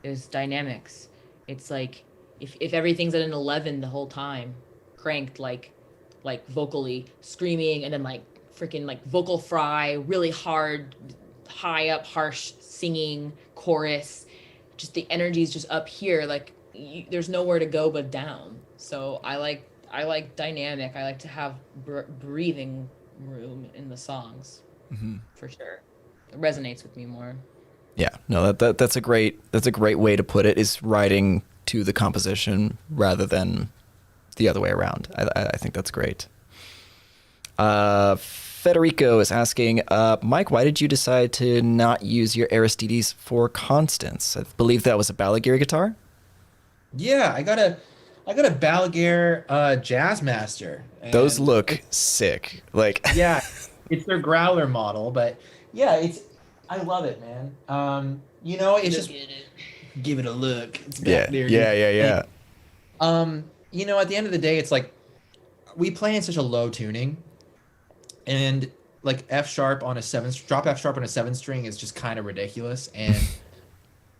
is dynamics. It's like if everything's at an 11 the whole time, cranked like vocally screaming and then like freaking like vocal fry, really hard, high up, harsh singing chorus, just the energy is just up here like there's nowhere to go but down. So I like dynamic. I like to have breathing room in the songs for sure. It resonates with me more. Yeah, no, that's a great way to put it, is writing to the composition rather than the other way around. I think that's great. Federico is asking, Mike, why did you decide to not use your Aristides for Constance? I believe that was a Balaguer guitar. Yeah, I got a Balaguer Jazzmaster, Those and look sick. Like, yeah, it's their growler model, but yeah, I love it, man. It's just give it a look. It's yeah, back there. yeah, yeah, yeah. At the end of the day, it's like we play in such a low tuning, and like F sharp on a seven, drop F sharp on a seven string is just kind of ridiculous. And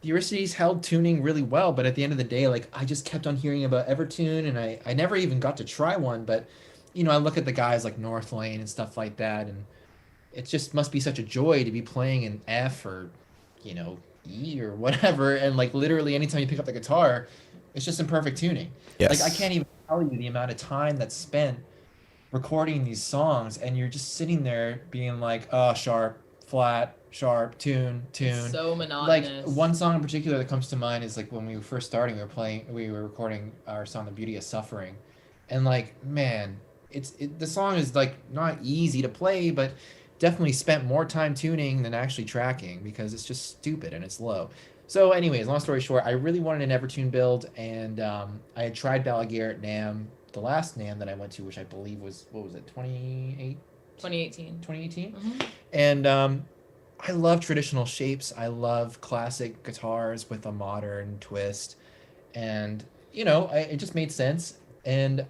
the Aristides held tuning really well, but at the end of the day, like I just kept on hearing about Evertune, and I never even got to try one. But I look at the guys like North Lane and stuff like that, and it just must be such a joy to be playing an F or E or whatever, and like literally anytime you pick up the guitar, it's just in perfect tuning. Like I Yes. can't even tell you the amount of time that's spent recording these songs, and you're just sitting there being like, oh, sharp, flat, sharp, tune, tune. So Like monotonous. one song in particular that comes to mind is like when we were first starting, we were recording our song "The Beauty of Suffering," and like, man, the song is like not easy to play, but definitely spent more time tuning than actually tracking, because it's just stupid and it's low. So, anyways, long story short, I really wanted an Evertune build, and I had tried Balaguer at NAMM, the last NAMM that I went to, which I believe was, what was it, 2018. 2018? Mhm. And I love traditional shapes. I love classic guitars with a modern twist, and it just made sense. And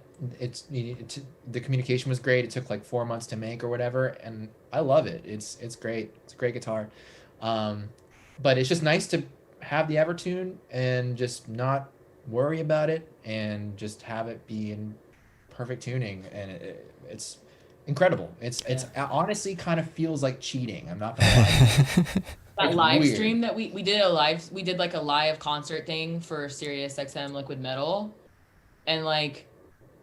the communication was great. It took like 4 months to make or whatever, and I love it. It's great. It's a great guitar. Um, but it's just nice to have the Evertune and just not worry about it, and just have it be in perfect tuning, and it's incredible. It's honestly kind of feels like cheating. I'm not gonna lie. That It's live weird. stream that we did we did like a live concert thing for Sirius XM Liquid Metal, and like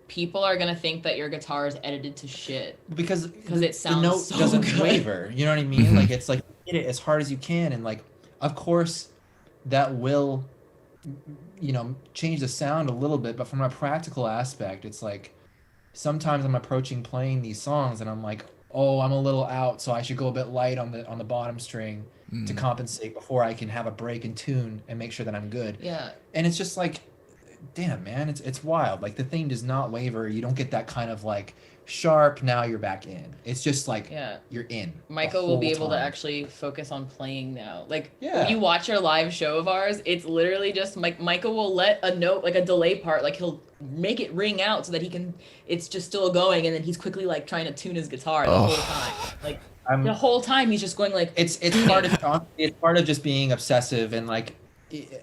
people are gonna think that your guitar is edited to shit. Because it the sounds note so doesn't good. waver. You know what I mean? Like it's like hit it as hard as you can, and like of course that will change the sound a little bit, but from a practical aspect, it's like sometimes I'm approaching playing these songs and I'm like, oh, I'm a little out, so I should go a bit light on the bottom string to compensate before I can have a break in tune and make sure that I'm good. Yeah. And it's just like damn, man, it's wild. Like the thing does not waver. You don't get that kind of like sharp. Now you're back in. It's just like Yeah. you're in. the Michael will be whole able to time. actually focus on playing now. Like Yeah. when you watch our live show of ours, it's literally just Michael will let a note, like a delay part, like he'll make it ring out so that he can. It's just still going, and then he's quickly like trying to tune his guitar the whole time. Like the whole time he's just going like. It's part of just being obsessive, and like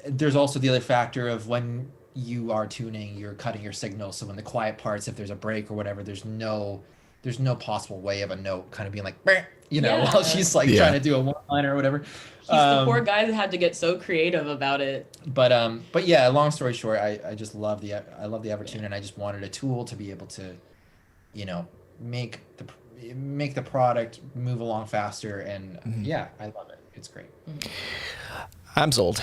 there's also the other factor of when you are tuning, you're cutting your signal. So when the quiet parts, if there's a break or whatever, there's no possible way of a note kind of being like, "Brr," Yeah. while she's like trying to do a one liner or whatever. He's the poor guy that had to get so creative about it. But yeah, long story short, I just love the Evertune, and I just wanted a tool to be able to, make the product move along faster, and yeah, I love it. It's great. I'm sold.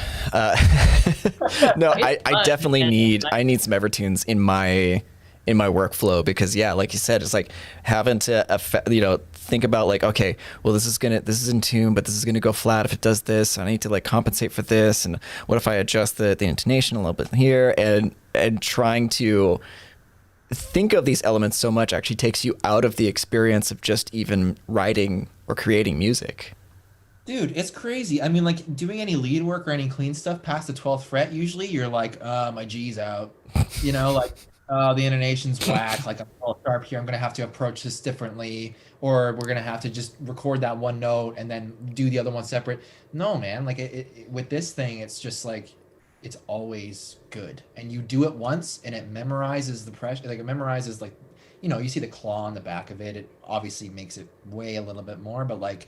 No, I definitely need some Evertunes in my workflow, because yeah, like you said, it's like having to think about like, okay, well this is in tune, but this is gonna go flat if it does this. I need to like compensate for this, and what if I adjust the intonation a little bit here, and trying to think of these elements so much actually takes you out of the experience of just even writing or creating music. Dude, it's crazy. I mean, like doing any lead work or any clean stuff past the 12th fret, usually you're like, my G's out. Like, the intonation's whack. Like, I'm all sharp here. I'm going to have to approach this differently. Or we're going to have to just record that one note and then do the other one separate. No, man. Like, with this thing, it's just like, it's always good. And you do it once and it memorizes the pressure. Like, it memorizes, like, you see the claw on the back of it. It obviously makes it weigh a little bit more, but like,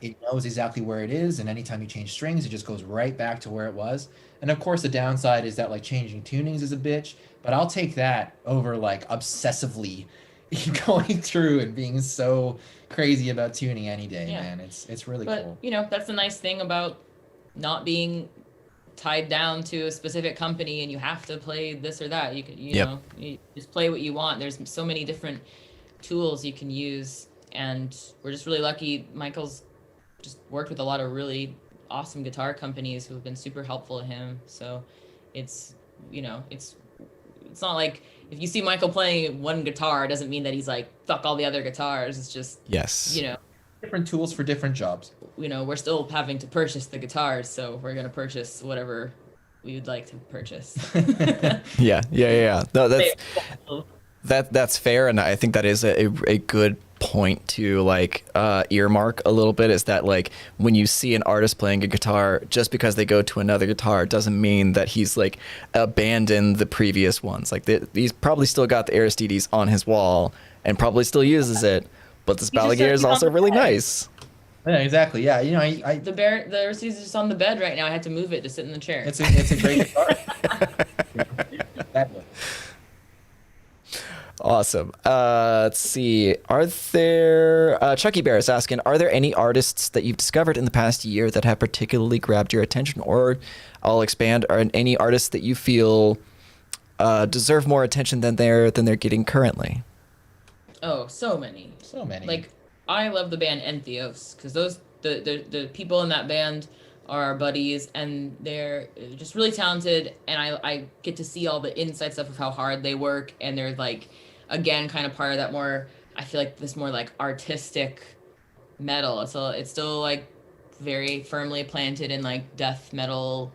it knows exactly where it is, and anytime you change strings, it just goes right back to where it was. And of course, the downside is that like changing tunings is a bitch, but I'll take that over like obsessively going through and being so crazy about tuning any day, man. It's really cool. But that's the nice thing about not being tied down to a specific company and you have to play this or that. You can, you just play what you want. There's so many different tools you can use, and we're just really lucky. Michael's just worked with a lot of really awesome guitar companies who have been super helpful to him. So it's not like if you see Michael playing one guitar, it doesn't mean that he's like, fuck all the other guitars. It's just, different tools for different jobs. We're still having to purchase the guitars. So we're going to purchase whatever we would like to purchase. Yeah. No, that's fair. And I think that is a good point to like earmark a little bit, is that like when you see an artist playing a guitar, just because they go to another guitar doesn't mean that he's like abandoned the previous ones. Like he's probably still got the Aristides on his wall and probably still uses it, but this Balaguer is also really nice. Yeah, exactly. Yeah, the Aristides is just on the bed right now. I had to move it to sit in the chair. It's a great guitar. Exactly. Awesome. Let's see. Are there Chucky Bear is asking, are there any artists that you've discovered in the past year that have particularly grabbed your attention? Or I'll expand, are any artists that you feel deserve more attention than they're getting currently? Oh, so many. Like, I love the band Entheos, because the people in that band are our buddies, and they're just really talented, and I get to see all the inside stuff of how hard they work, and they're like, again, kind of part of that more, I feel like this more like artistic metal. It's still like very firmly planted in like death metal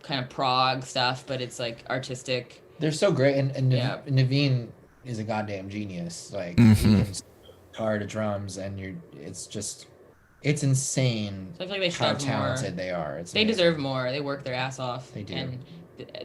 kind of prog stuff, but it's like artistic. They're so great, and Naveen is a goddamn genius. Like he can guitar to drums, and it's insane So I feel like they how should have talented more. they are. They deserve more. They work their ass off. They do. And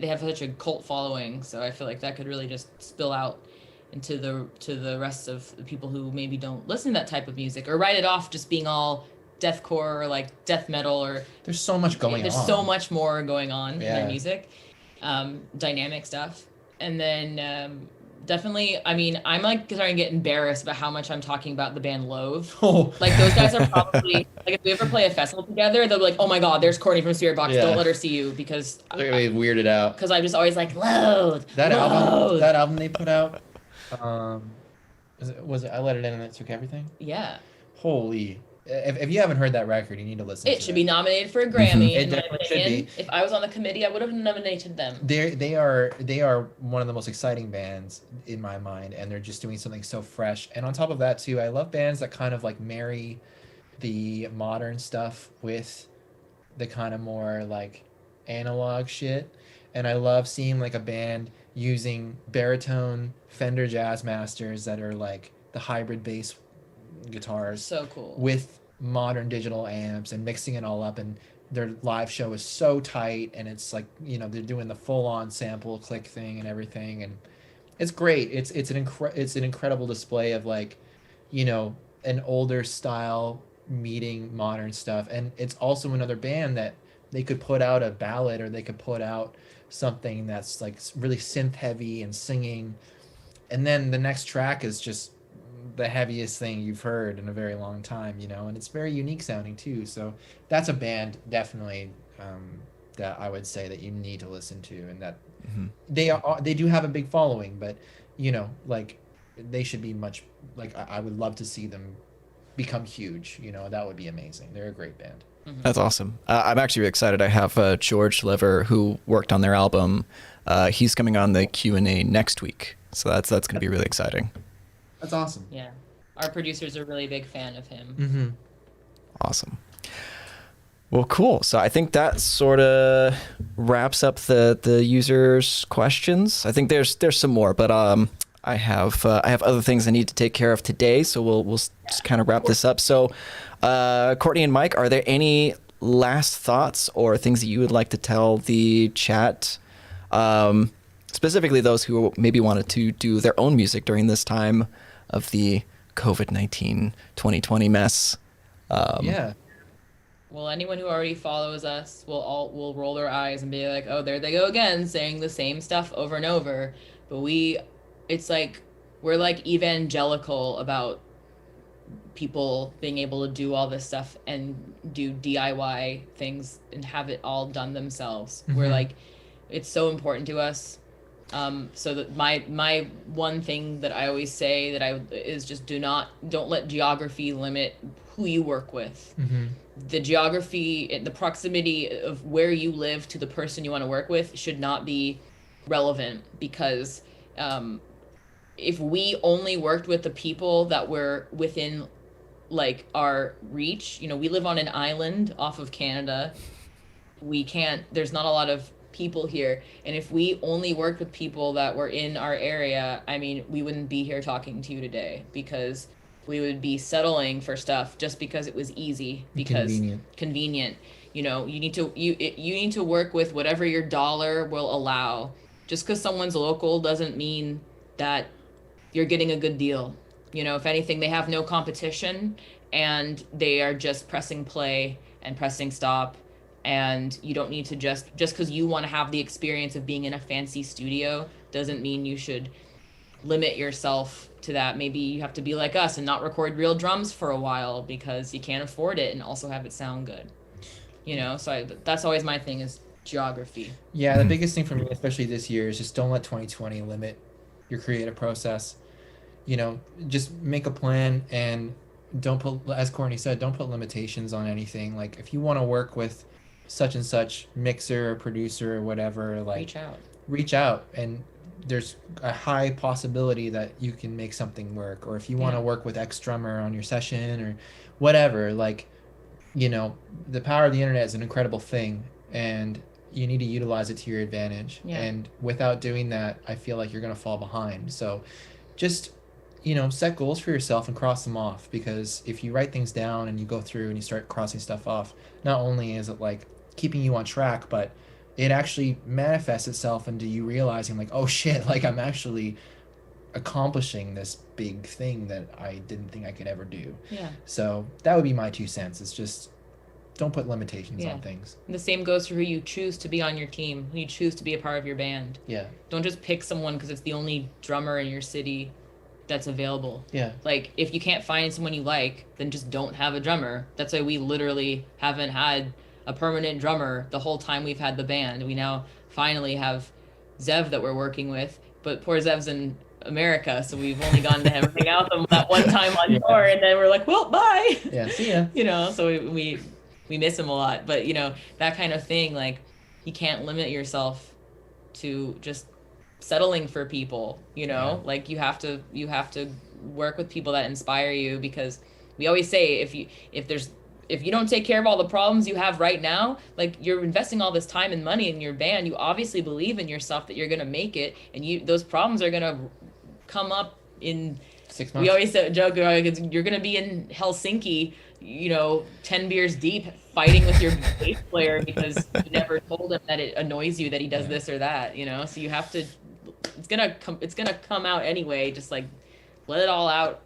they have such a cult following, so I feel like that could really just spill out into the rest of the people who maybe don't listen to that type of music, or write it off just being all deathcore or like death metal, or there's so much going on. There's so much more going on in their Yeah. music, dynamic stuff. And then definitely, I mean, I'm like starting to get embarrassed about how much I'm talking about the band Loathe. Oh. Like those guys are probably like, if we ever play a festival together, they'll be like, oh my god, there's Courtney from Spiritbox. Yeah. Don't let her see you, because They're gonna be weirded out. because I'm just always like Loathe. That Loathe. album they put out, was it I Let It In and It Took Everything? Yeah. Holy, If you haven't heard that record, you need to listen to It should be it. nominated for a Grammy. It In my definitely should opinion. be. If I was on the committee, I would have nominated them. They are one of the most exciting bands in my mind, and they're just doing something so fresh. And on top of that too, I love bands that kind of like marry the modern stuff with the kind of more like analog shit. And I love seeing like a band using baritone Fender Jazz Masters that are like the hybrid bass guitars So cool. with modern digital amps and mixing it all up, and their live show is so tight, and it's like, they're doing the full on sample click thing and everything, and it's great. It's an incredible display of like, an older style meeting modern stuff. And it's also another band that they could put out a ballad, or they could put out something that's like really synth heavy and singing, and then the next track is just the heaviest thing you've heard in a very long time, and it's very unique sounding too. So that's a band definitely, that I would say that you need to listen to, and that they do have a big following, but like they should be much, like I would love to see them become huge. That would be amazing. They're a great band. That's awesome. I'm actually really excited. I have George Lever, who worked on their album. He's coming on the Q&A next week, so that's going to be really exciting. That's awesome. Yeah. Our producer's a really big fan of him. Mm-hmm. Awesome. Well, cool. So I think that sort of wraps up the users' questions. I think there's some more, but I have other things I need to take care of today, so we'll just kind of wrap this up. So, Courtney and Mike, are there any last thoughts or things that you would like to tell the chat, specifically those who maybe wanted to do their own music during this time of the COVID-19 2020 mess? Yeah. Well, anyone who already follows us will roll their eyes and be like, "Oh, there they go again, saying the same stuff over and over." But it's like we're like evangelical about people being able to do all this stuff and do DIY things and have it all done themselves. We're like, it's so important to us. So that my one thing that I always say is just don't let geography limit who you work with. The geography, the proximity of where you live to the person you want to work with should not be relevant, because if we only worked with the people that were within like our reach, we live on an island off of Canada. There's not a lot of people here, and if we only worked with people that were in our area, I mean, we wouldn't be here talking to you today, because we would be settling for stuff just because it was easy, because convenient. You need to work with whatever your dollar will allow. Just because someone's local doesn't mean that you're getting a good deal. If anything, they have no competition, and they are just pressing play and pressing stop. And you don't need to just because you want to have the experience of being in a fancy studio doesn't mean you should limit yourself to that. Maybe you have to be like us and not record real drums for a while because you can't afford it, and also have it sound good. So that's always my thing, is geography. Yeah, the biggest thing for me, especially this year, is just don't let 2020 limit your creative process. Just make a plan, and don't put, as Courtney said, don't put limitations on anything. Like, if you want to work with such and such mixer or producer or whatever, like reach out, and there's a high possibility that you can make something work. Or if you want to work with X drummer on your session or whatever, like, the power of the internet is an incredible thing, and you need to utilize it to your advantage. And without doing that, I feel like you're going to fall behind. So just, set goals for yourself and cross them off, because if you write things down and you go through and you start crossing stuff off, not only is it like keeping you on track, but it actually manifests itself into you realizing like, oh shit, like I'm actually accomplishing this big thing that I didn't think I could ever do. So that would be my 2 cents. It's just, don't put limitations on things. And the same goes for who you choose to be on your team, who you choose to be a part of your band. Don't just pick someone because it's the only drummer in your city that's available. Like, if you can't find someone you like, then just don't have a drummer. That's why we literally haven't had a permanent drummer the whole time we've had the band. We now finally have Zev that we're working with, but poor Zev's in America, so we've only gone to hang out with them that one time on tour, and then we're like, well, bye. Yeah, see ya. So we miss him a lot, but that kind of thing, like you can't limit yourself to just settling for people, like you have to work with people that inspire you, because we always say if you don't take care of all the problems you have right now, like you're investing all this time and money in your band, you obviously believe in yourself that you're going to make it, and those problems are going to come up in 6 months. We always joke, you're going to be in Helsinki, 10 beers deep, fighting with your bass player because you never told him that it annoys you that he does this or that, so you have to, it's going to come out anyway, just like let it all out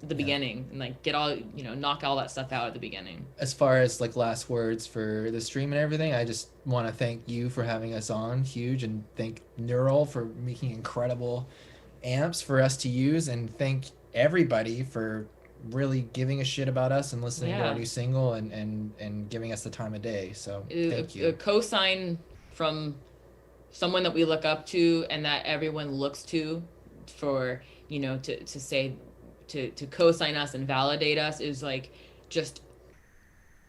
at the beginning, and like get all, knock all that stuff out at the beginning. As far as like last words for the stream and everything, I just want to thank you for having us on, huge, and thank Neural for making incredible amps for us to use, and thank everybody for really giving a shit about us and listening to our new single and giving us the time of day. So thank you. A cosign from someone that we look up to and that everyone looks to for, to say, to co-sign us and validate us is like just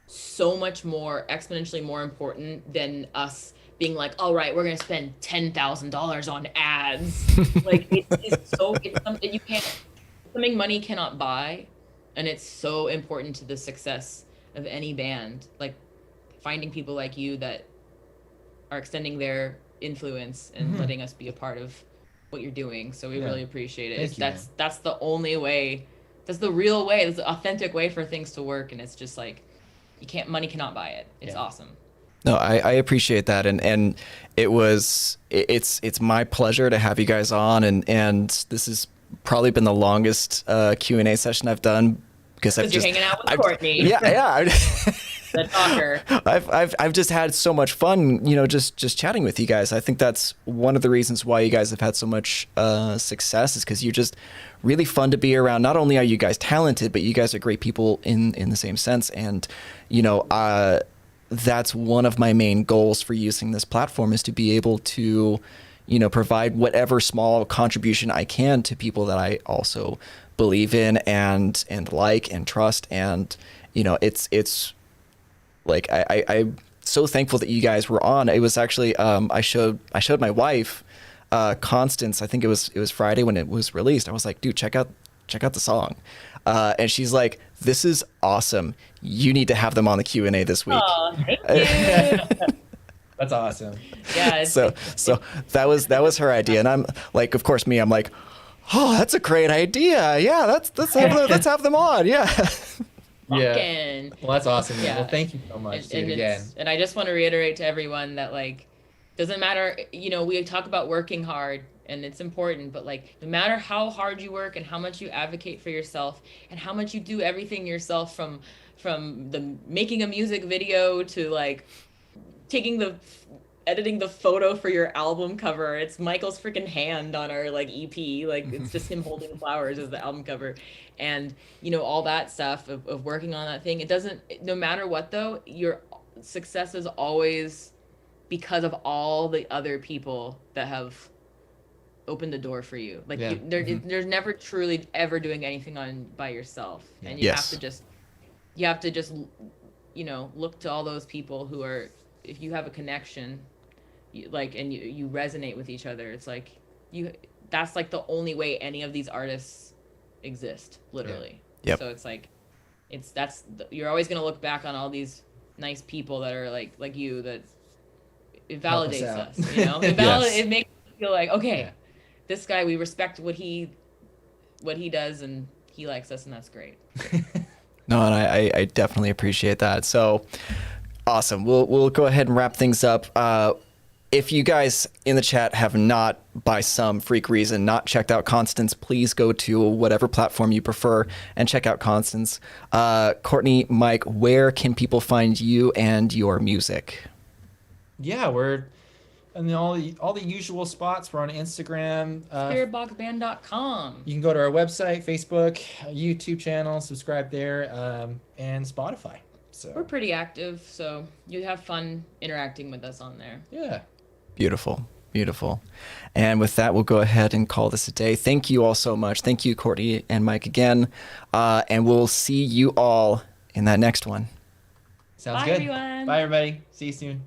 so much more, exponentially more important than us being like, all right, we're gonna spend $10,000 on ads. Like it's something you can't, something money cannot buy, and it's so important to the success of any band. Like finding people like you that are extending their influence and letting us be a part of what you're doing. So we really appreciate it. That's the only way. That's the real way. That's the authentic way for things to work. And it's just like money cannot buy it. It's awesome. No, I appreciate that, and it's my pleasure to have you guys on, and this has probably been the longest Q&A session I've done because you're hanging out with Courtney. Yeah. The talker. I've just had so much fun, just chatting with you guys. I think that's one of the reasons why you guys have had so much success, is because you're just really fun to be around. Not only are you guys talented, but you guys are great people in the same sense, and that's one of my main goals for using this platform, is to be able to, provide whatever small contribution I can to people that I also believe in and like and trust. And, it's like, I'm so thankful that you guys were on. It was actually, I showed my wife, Constance, I think it was Friday when it was released. I was like, dude, check out the song. And she's like, this is awesome. You need to have them on the Q&A this week. Oh, thank you. That's awesome. Yeah. So that was her idea. And I'm like, of course I'm like, oh, that's a great idea. Yeah, let's have them on. Yeah. Yeah. Well, that's awesome. Yeah. Well, thank you so much, dude, again. And I just want to reiterate to everyone that, like, doesn't matter, we talk about working hard, and it's important, but like no matter how hard you work and how much you advocate for yourself and how much you do everything yourself, from the making a music video to like editing the photo for your album cover. It's Michael's freaking hand on our like EP, like it's just him holding flowers as the album cover, and all that stuff of working on that thing. It doesn't, no matter what though, your success is always because of all the other people that have opened the door for you. Like there's never truly ever doing anything by yourself, and you have to just look to all those people who are, if you have a connection, you resonate with each other. It's like that's like the only way any of these artists exist, literally. Yep. So it's like you're always going to look back on all these nice people that are like you, that it validates us, it makes us feel like, okay, this guy, we respect what he does, and he likes us, and that's great. No, and I definitely appreciate that. So awesome. We'll go ahead and wrap things up. If you guys in the chat have not, by some freak reason, not checked out Constance, please go to whatever platform you prefer and check out Constance. Courtney, Mike, where can people find you and your music? Yeah, we're in all the usual spots. We're on Instagram. Spiritboxband.com. You can go to our website, Facebook, YouTube channel, subscribe there, and Spotify. So we're pretty active, so you have fun interacting with us on there. Yeah. Beautiful. Beautiful. And with that, we'll go ahead and call this a day. Thank you all so much. Thank you, Courtney and Mike, again. And we'll see you all in that next one. Sounds Bye, good. everyone. Bye, everybody. See you soon.